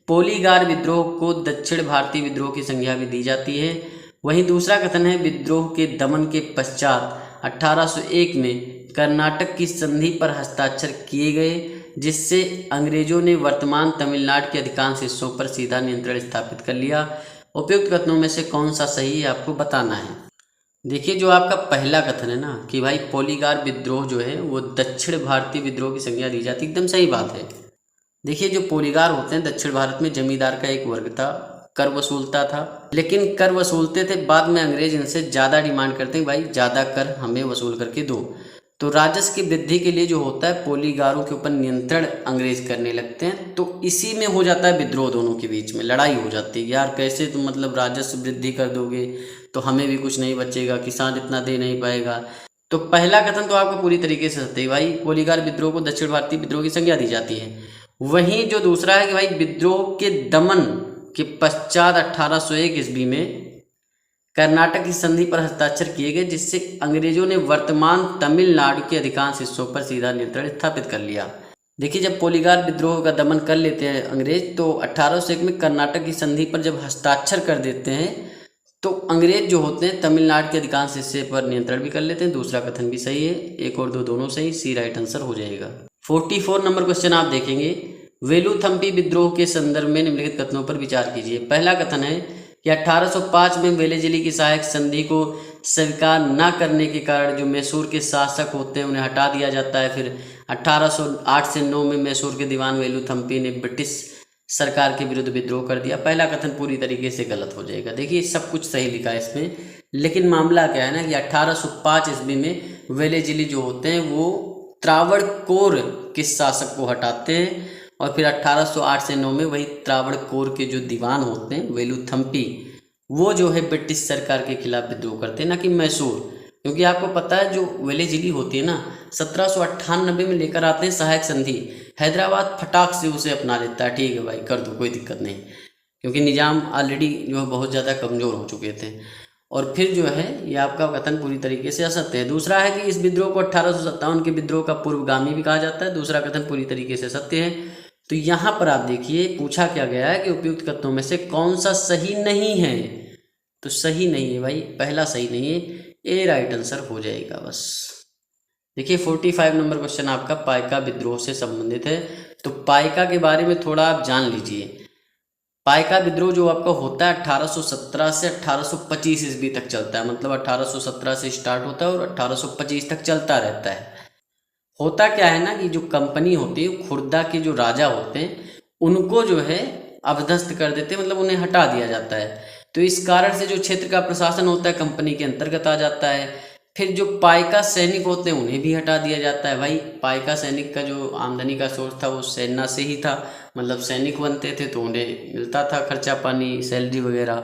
पोलीगार विद्रोह को दक्षिण भारतीय विद्रोह की संज्ञा भी दी जाती है। वहीं दूसरा कथन है विद्रोह के दमन के पश्चात 1801 में कर्नाटक की संधि पर हस्ताक्षर किए गए जिससे अंग्रेजों ने वर्तमान तमिलनाडु के अधिकांश हिस्सों पर सीधा नियंत्रण स्थापित कर लिया। उपयुक्त कथनों में से कौन सा सही है आपको बताना है। देखिए जो आपका पहला कथन है ना कि भाई पोलीगार विद्रोह जो है वो दक्षिण भारतीय विद्रोह की संज्ञा दी जाती, एकदम सही बात है। देखिए जो पोलीगार होते हैं दक्षिण भारत में जमींदार का एक वर्ग था, कर वसूलता था, लेकिन कर वसूलते थे, बाद में अंग्रेज इनसे ज़्यादा डिमांड करते हैं भाई ज़्यादा कर हमें वसूल करके दो। तो राजस्व की वृद्धि के लिए जो होता है पोलीगारों के ऊपर नियंत्रण अंग्रेज करने लगते हैं। तो इसी में हो जाता है विद्रोह, दोनों के बीच में लड़ाई हो जाती है, यार कैसे तुम मतलब राजस्व वृद्धि कर दोगे तो हमें भी कुछ नहीं बचेगा, किसान इतना दे नहीं पाएगा। तो पहला कथन तो आपको पूरी तरीके से सत्य है भाई, पोलीगार विद्रोह को दक्षिण भारतीय विद्रोह की संज्ञा दी जाती है। वहीं जो दूसरा है कि भाई विद्रोह के दमन के पश्चात 1801 ईस्वी में कर्नाटक की संधि पर हस्ताक्षर किए गए, जिससे अंग्रेजों ने वर्तमान तमिलनाडु के अधिकांश हिस्सों पर सीधा नियंत्रण स्थापित कर लिया। देखिए जब पोलीगार विद्रोह का दमन कर लेते हैं अंग्रेज, तो 1801 में कर्नाटक की संधि पर जब हस्ताक्षर कर देते हैं तो अंग्रेज जो होते हैं तमिलनाडु के अधिकांश हिस्से पर नियंत्रण भी कर लेते हैं। दूसरा कथन भी सही है, एक और दो दोनों सही, सी राइट आंसर हो जाएगा। 44 नंबर क्वेश्चन आप देखेंगे, वेलुथम्पी विद्रोह के संदर्भ में निम्नलिखित कथनों पर विचार कीजिए। पहला कथन है कि 1805 में वेलेजली की सहायक संधि को स्वीकार न करने के कारण जो मैसूर के शासक होते हैं उन्हें हटा दिया जाता है। फिर 1808 से 9 में मैसूर के दीवान वेलुथम्पी ने ब्रिटिश सरकार के विरुद्ध विद्रोह कर दिया। पहला कथन पूरी तरीके से गलत हो जाएगा। देखिए सब कुछ सही लिखा है इसमें, लेकिन मामला क्या है ना कि 1805 ईस्वी में वेलेजली जो होते हैं वो त्रावणकोर के शासक को हटाते हैं, और फिर 1808 से 9 में वही त्रावणकोर के जो दीवान होते हैं वेलुथम्पी, वो जो है ब्रिटिश सरकार के खिलाफ विद्रोह करते हैं, ना कि मैसूर। क्योंकि आपको पता है जो वेलेजली होती है ना 1798 में लेकर आते हैं सहायक संधि, हैदराबाद फटाक से उसे अपना लेता है, ठीक है भाई कर दो कोई दिक्कत नहीं, क्योंकि निज़ाम ऑलरेडी जो है बहुत ज़्यादा कमज़ोर हो चुके थे। और फिर जो है ये आपका कथन पूरी तरीके से असत्य है। दूसरा है कि इस विद्रोह को 1857 के विद्रोह का पूर्वगामी भी कहा जाता है। दूसरा कथन पूरी तरीके से सत्य है। तो यहाँ पर आप देखिए पूछा क्या गया है कि उपयुक्त कथनों में से कौन सा सही नहीं है, तो सही नहीं है भाई, पहला सही नहीं है, ए राइट आंसर हो जाएगा बस। देखिए 45 नंबर क्वेश्चन आपका पाइका विद्रोह से संबंधित है। तो पाइका के बारे में थोड़ा आप जान लीजिए। पाइका विद्रोह जो आपका होता है 1817 से 1825 ईस्वी तक चलता है, मतलब 1817 से स्टार्ट होता है और 1825 तक चलता रहता है। होता क्या है ना कि जो कंपनी होती है, खुर्दा के जो राजा होते हैं उनको जो है अवध्वस्त कर देते हैं, मतलब उन्हें हटा दिया जाता है। तो इस कारण से जो क्षेत्र का प्रशासन होता है कंपनी के अंतर्गत आ जाता है। फिर जो पाइका सैनिक होते हैं उन्हें भी हटा दिया जाता है। भाई पाइका सैनिक का जो आमदनी का सोर्स था वो सेना से ही था, मतलब सैनिक बनते थे तो उन्हें मिलता था खर्चा पानी, सैलरी वगैरह,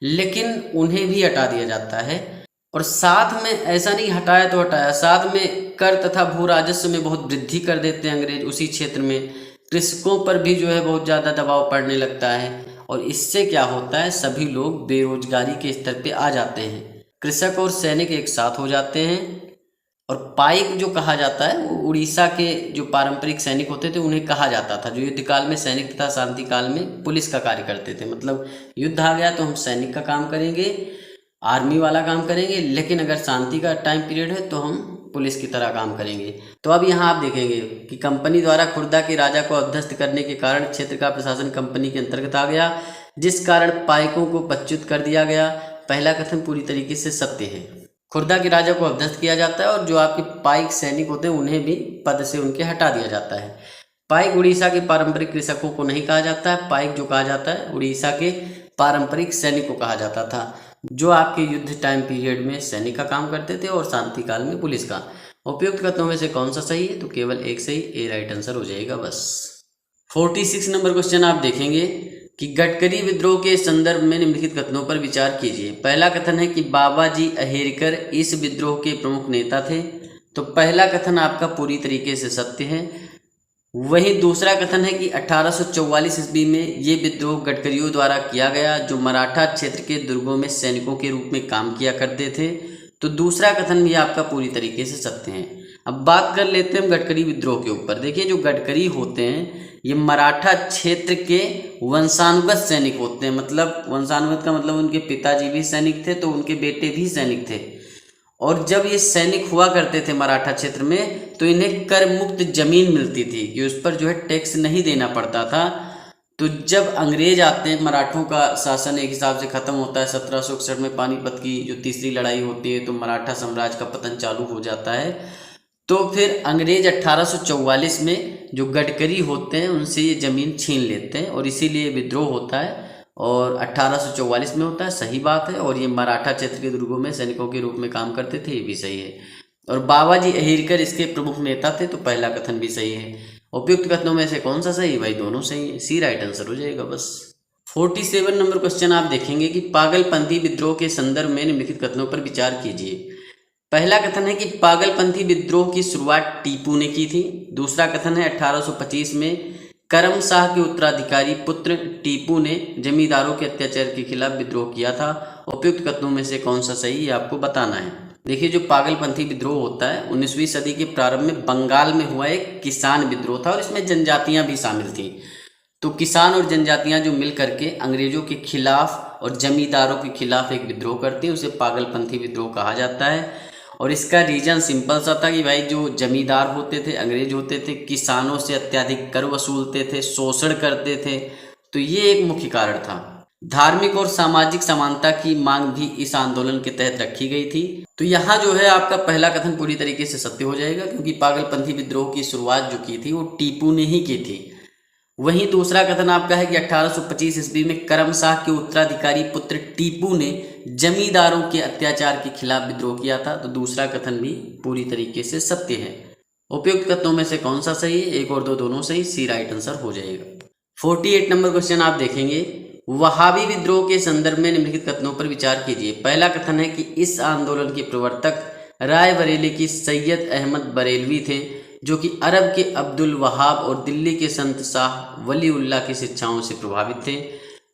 लेकिन उन्हें भी हटा दिया जाता है। और साथ में ऐसा नहीं हटाया तो हटाया, साथ में कर तथा भू राजस्व में बहुत वृद्धि कर देते हैं अंग्रेज। उसी क्षेत्र में कृषकों पर भी जो है बहुत ज़्यादा दबाव पड़ने लगता है, और इससे क्या होता है सभी लोग बेरोजगारी के स्तर पे आ जाते हैं। कृषक और सैनिक एक साथ हो जाते हैं। और पाइक जो कहा जाता है वो उड़ीसा के जो पारंपरिक सैनिक होते थे उन्हें कहा जाता था, जो युद्ध काल में सैनिक तथा शांति काल में पुलिस का कार्य करते थे। मतलब युद्ध आ गया तो हम सैनिक का काम करेंगे, आर्मी वाला काम करेंगे, लेकिन अगर शांति का टाइम पीरियड है तो हम पुलिस की तरह काम करेंगे। तो अब यहाँ आप देखेंगे कि कंपनी द्वारा खुर्दा के राजा को अध्यस्त करने के कारण क्षेत्र का प्रशासन कंपनी के अंतर्गत आ गया, जिस कारण पाइकों को पदच्युत कर दिया गया। पहला कथन पूरी तरीके से सत्य है। खुर्दा के राजा को अध्यस्त किया जाता है और जो आपके पाइक सैनिक होते हैं उन्हें भी पद से उनके हटा दिया जाता है। पाइक उड़ीसा के पारंपरिक कृषकों को नहीं कहा जाता है, पाइक जो कहा जाता है उड़ीसा के पारंपरिक सैनिक को कहा जाता था, जो आपके युद्ध टाइम पीरियड में सैनिक का काम करते थे और शांति काल में पुलिस का। उपयुक्त कथनों में से कौन सा सही है, तो केवल एक सही, ए राइट आंसर हो जाएगा बस। 46 नंबर क्वेश्चन आप देखेंगे कि गडकरी विद्रोह के संदर्भ में निम्नलिखित कथनों पर विचार कीजिए। पहला कथन है कि बाबाजी अहेरकर इस विद्रोह के प्रमुख नेता थे, तो पहला कथन आपका पूरी तरीके से सत्य है। वहीं दूसरा कथन है कि 1844 ईस्वी में ये विद्रोह गडकरियों द्वारा किया गया, जो मराठा क्षेत्र के दुर्गों में सैनिकों के रूप में काम किया करते थे। तो दूसरा कथन भी आपका पूरी तरीके से सत्य है। अब बात कर लेते हैं हम गडकरी विद्रोह के ऊपर। देखिए जो गडकरी होते हैं ये मराठा क्षेत्र के वंशानुगत सैनिक होते हैं, मतलब वंशानुगत का मतलब उनके पिताजी भी सैनिक थे तो उनके बेटे भी सैनिक थे। और जब ये सैनिक हुआ करते थे मराठा क्षेत्र में तो इन्हें कर मुक्त जमीन मिलती थी कि उस पर जो है टैक्स नहीं देना पड़ता था। तो जब अंग्रेज आते हैं, मराठों का शासन एक हिसाब से ख़त्म होता है 1761 में, पानीपत की जो तीसरी लड़ाई होती है, तो मराठा साम्राज्य का पतन चालू हो जाता है। तो फिर अंग्रेज 1844 में जो गडकरी होते हैं उनसे ये ज़मीन छीन लेते हैं और इसीलिए विद्रोह होता है और 1844 में होता है, सही बात है। और ये मराठा क्षेत्र के दुर्गों में सैनिकों के रूप में काम करते थे, ये भी सही है। और बाबाजी अहिरकर इसके प्रमुख नेता थे, तो पहला कथन भी सही है। उपयुक्त कथनों में से कौन सा सही है भाई? दोनों सही है, सी राइट आंसर हो जाएगा बस। 47 नंबर क्वेश्चन आप देखेंगे कि पागलपंथी विद्रोह के संदर्भ में निम्नलिखित कथनों पर विचार कीजिए। पहला कथन है कि पागलपंथी विद्रोह की शुरुआत टीपू ने की थी। दूसरा कथन है 1825 में करम शाह के उत्तराधिकारी पुत्र टीपू ने जमींदारों के अत्याचार के खिलाफ विद्रोह किया था। उपयुक्त कथनों में से कौन सा सही है आपको बताना है। देखिए, जो पागलपंथी विद्रोह होता है 19वीं सदी के प्रारंभ में बंगाल में हुआ एक किसान विद्रोह था और इसमें जनजातियां भी शामिल थी। तो किसान और जनजातियां जो मिल करके अंग्रेजों के खिलाफ और जमींदारों के खिलाफ एक विद्रोह करती है, उसे पागलपंथी विद्रोह कहा जाता है। और इसका रीजन सिंपल सा था कि भाई जो जमींदार होते थे, अंग्रेज होते थे, किसानों से अत्यधिक कर वसूलते थे, शोषण करते थे, तो ये एक मुख्य कारण था। धार्मिक और सामाजिक समानता की मांग भी इस आंदोलन के तहत रखी गई थी। तो यहाँ जो है आपका पहला कथन पूरी तरीके से सत्य हो जाएगा, क्योंकि पागलपंथी विद्रोह की शुरुआत जो की थी वो टीपू ने ही की थी। वहीं दूसरा कथन आपका है कि 1825 ईस्वी में करम शाह के उत्तराधिकारी पुत्र टीपू ने जमींदारों के अत्याचार के खिलाफ विद्रोह किया था, तो दूसरा कथन भी पूरी तरीके से सत्य है। उपयुक्त कथनों में से कौन सा सही है? 1 और 2 दोनों सही, सी राइट आंसर हो जाएगा। 48 नंबर क्वेश्चन आप देखेंगे, वहाबी विद्रोह के संदर्भ में निम्नलिखित कथनों पर विचार कीजिए। पहला कथन है कि इस आंदोलन के प्रवर्तक रायबरेली की सैयद अहमद बरेलवी थे, जो कि अरब के अब्दुल वहाब और दिल्ली के संत शाह वलीउल्लाह की शिक्षाओं से प्रभावित थे।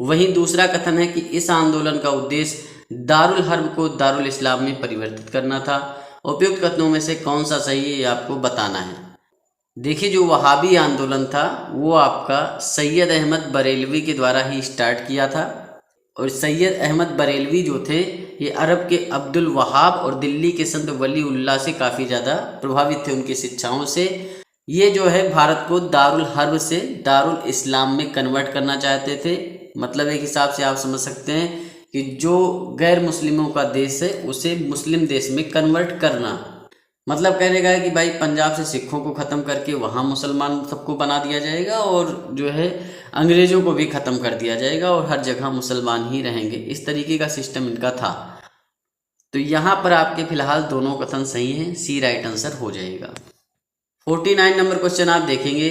वहीं दूसरा कथन है कि इस आंदोलन का उद्देश्य दारुल हर्ब को दारुल इस्लाम में परिवर्तित करना था। उपयुक्त कथनों में से कौन सा सही है ये आपको बताना है। देखिए, जो वहाबी आंदोलन था वो आपका सैयद अहमद बरेलवी के द्वारा ही स्टार्ट किया था, और सैयद अहमद बरेलवी जो थे ये अरब के अब्दुल वहाब और दिल्ली के संत वलीउल्लाह से काफ़ी ज़्यादा प्रभावित थे, उनकी शिक्षाओं से। ये जो है भारत को दारुल हर्ब से दारुल इस्लाम में कन्वर्ट करना चाहते थे। मतलब एक हिसाब से आप समझ सकते हैं कि जो गैर मुस्लिमों का देश है उसे मुस्लिम देश में कन्वर्ट करना। मतलब कहने का है कि भाई पंजाब से सिखों को ख़त्म करके वहाँ मुसलमान सबको बना दिया जाएगा, और जो है अंग्रेज़ों को भी ख़त्म कर दिया जाएगा और हर जगह मुसलमान ही रहेंगे। इस तरीके का सिस्टम इनका था। तो यहाँ पर आपके फिलहाल दोनों कथन सही हैं, सी राइट आंसर हो जाएगा। 49 नंबर क्वेश्चन आप देखेंगे,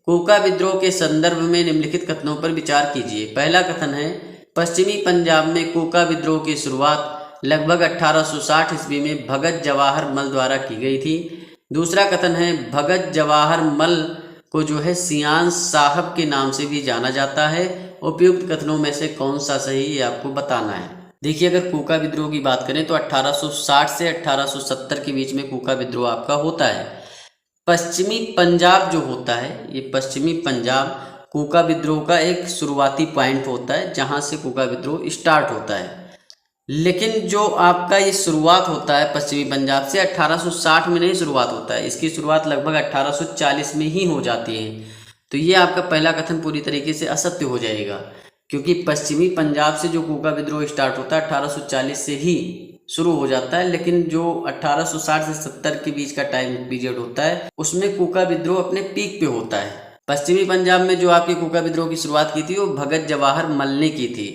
कोका विद्रोह के संदर्भ में निम्नलिखित कथनों पर विचार कीजिए। पहला कथन है, पश्चिमी पंजाब में कोका विद्रोह की शुरुआत लगभग 1860 ईस्वी में भगत जवाहर मल द्वारा की गई थी। दूसरा कथन है, भगत जवाहर मल को जो है सियान साहब के नाम से भी जाना जाता है। उपयुक्त कथनों में से कौन सा सही है आपको बताना है। देखिए, अगर कोका विद्रोह की बात करें तो 1860 से 1870 के बीच में कोका विद्रोह आपका होता है। पश्चिमी पंजाब जो होता है, ये पश्चिमी पंजाब कोका विद्रोह का एक शुरुआती पॉइंट होता है जहां से कोका विद्रोह स्टार्ट होता है। लेकिन जो आपका ये शुरुआत होता है पश्चिमी पंजाब से 1860 में नहीं शुरुआत होता है, इसकी शुरुआत लगभग 1840 में ही हो जाती है। तो ये आपका पहला कथन पूरी तरीके से असत्य हो जाएगा, क्योंकि पश्चिमी पंजाब से जो कोका विद्रोह स्टार्ट होता है 1840 से ही शुरू हो जाता है, लेकिन जो 1860 से 70 के बीच का टाइम पीरियड होता है उसमें कोका विद्रोह अपने पीक पे होता है। पश्चिमी पंजाब में जो आपके कोका विद्रोह की शुरुआत की थी वो भगत जवाहर मल ने की थी,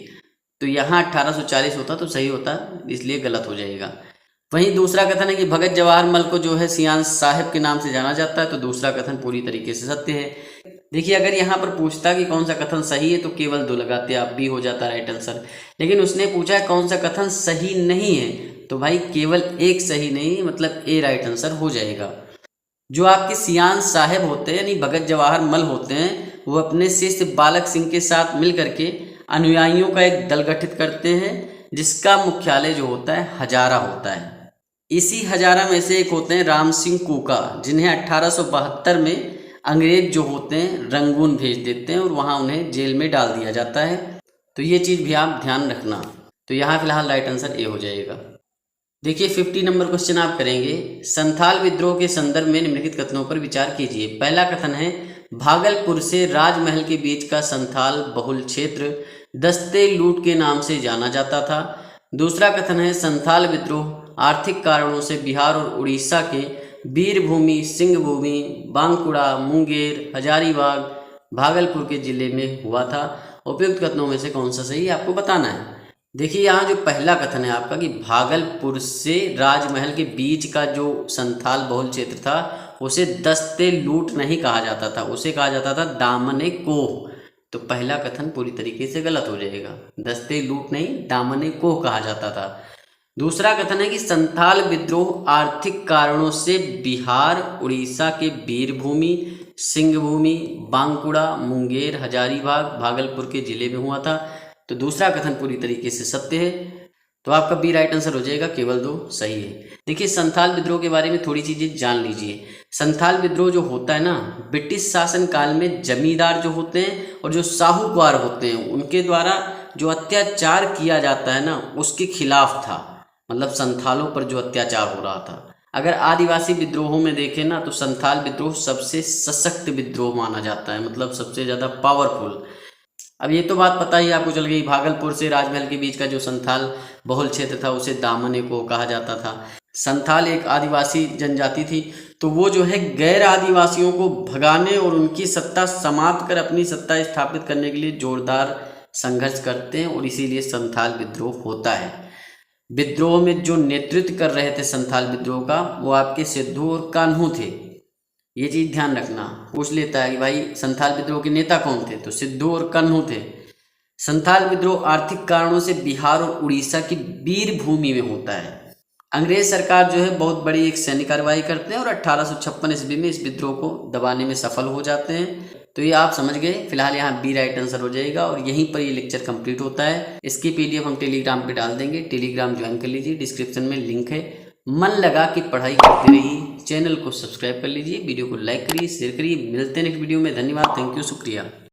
तो यहाँ 1840 होता तो सही होता, इसलिए गलत हो जाएगा। वहीं दूसरा कथन है कि भगत जवाहर मल को जो है सियान साहिब के नाम से जाना जाता है, तो दूसरा कथन पूरी तरीके से सत्य है। देखिए, अगर यहाँ पर पूछता कि कौन सा कथन सही है तो केवल 2 लगाते आप, बी हो जाता राइट आंसर। लेकिन उसने पूछा है कौन सा कथन सही नहीं है, तो भाई केवल एक सही नहीं, मतलब ए राइट आंसर हो जाएगा। जो आपके सियान साहिब होते हैं यानी भगत जवाहर मल होते हैं, वो अपने शिष्य बालक सिंह के साथ मिल करके अनुयायियों का एक दल गठित करते हैं, जिसका मुख्यालय जो होता है हजारा होता है। इसी हजारा में से एक होते हैं राम सिंह कोका, जिन्हें 1872 में अंग्रेज जो होते हैं रंगून भेज देते हैं और वहाँ उन्हें जेल में डाल दिया जाता है। तो ये चीज़ भी आप ध्यान रखना। तो यहाँ फिलहाल राइट आंसर ए हो जाएगा। देखिए, 50 नंबर क्वेश्चन आप करेंगे, संथाल विद्रोह के संदर्भ में निम्नलिखित कथनों पर विचार कीजिए। पहला कथन है, भागलपुर से राजमहल के बीच का संथाल बहुल क्षेत्र दस्ते लूट के नाम से जाना जाता था। दूसरा कथन है, संथाल विद्रोह आर्थिक कारणों से बिहार और उड़ीसा के वीरभूमि, सिंहभूमि, बांकुड़ा, मुंगेर, हजारीबाग, भागलपुर के जिले में हुआ था। उपयुक्त कथनों में से कौन सा सही आपको बताना है। देखिए यहाँ जो पहला कथन है आपका कि भागलपुर से राजमहल के बीच का जो संथाल बहुल क्षेत्र था उसे दस्ते लूट नहीं कहा जाता था, उसे कहा जाता था दामने कोह। तो पहला कथन पूरी तरीके से गलत हो जाएगा, दस्ते लूट नहीं दामने कोह कहा जाता था। दूसरा कथन है कि संथाल विद्रोह आर्थिक कारणों से बिहार उड़ीसा के वीरभूमि, सिंहभूमि, बांकुड़ा, मुंगेर, हजारीबाग, भागलपुर के जिले में हुआ था। तो दूसरा कथन पूरी तरीके से सत्य है, तो आपका बी राइट आंसर हो जाएगा, केवल 2 सही है। देखिए संथाल विद्रोह के बारे में थोड़ी चीजें जान लीजिए। संथाल विद्रोह जो होता है ना, ब्रिटिश शासन काल में जमींदार जो होते हैं और जो साहूकार होते हैं उनके द्वारा जो अत्याचार किया जाता है ना उसके खिलाफ था, मतलब संथालों पर जो अत्याचार हो रहा था। अगर आदिवासी विद्रोहों में देखें ना तो संथाल विद्रोह सबसे सशक्त विद्रोह माना जाता है, मतलब सबसे ज़्यादा पावरफुल। अब ये तो बात पता ही आपको चल गई, भागलपुर से राजमहल के बीच का जो संथाल बहुल क्षेत्र था उसे दामने को कहा जाता था। संथाल एक आदिवासी जनजाति थी, तो वो जो है गैर आदिवासियों को भगाने और उनकी सत्ता समाप्त कर अपनी सत्ता स्थापित करने के लिए जोरदार संघर्ष करते हैं और इसीलिए संथाल विद्रोह होता है। विद्रोह में जो नेतृत्व कर रहे थे संथाल विद्रोह का वो आपके सिद्धू और कान्हू थे। ये चीज़ ध्यान रखना, पूछ लेता है कि भाई संथाल विद्रोह के नेता कौन थे, तो सिद्धू और कान्हू थे। संथाल विद्रोह आर्थिक कारणों से बिहार और उड़ीसा की वीरभूमि में होता है। अंग्रेज सरकार जो है बहुत बड़ी एक सैन्य कार्रवाई करते हैं और 1856 ईस्वी में इस विद्रोह को दबाने में सफल हो जाते हैं। तो ये आप समझ गए, फिलहाल यहाँ बी राइट आंसर हो जाएगा और यहीं पर ये लेक्चर कंप्लीट होता है। इसकी पीडीएफ हम टेलीग्राम पे डाल देंगे, टेलीग्राम ज्वाइन कर लीजिए, डिस्क्रिप्शन में लिंक है। मन लगा कि पढ़ाई करते रहिए, चैनल को सब्सक्राइब कर लीजिए, वीडियो को लाइक करिए, शेयर करिए। मिलते हैं नेक्स्ट वीडियो में। धन्यवाद, थैंक यू, शुक्रिया।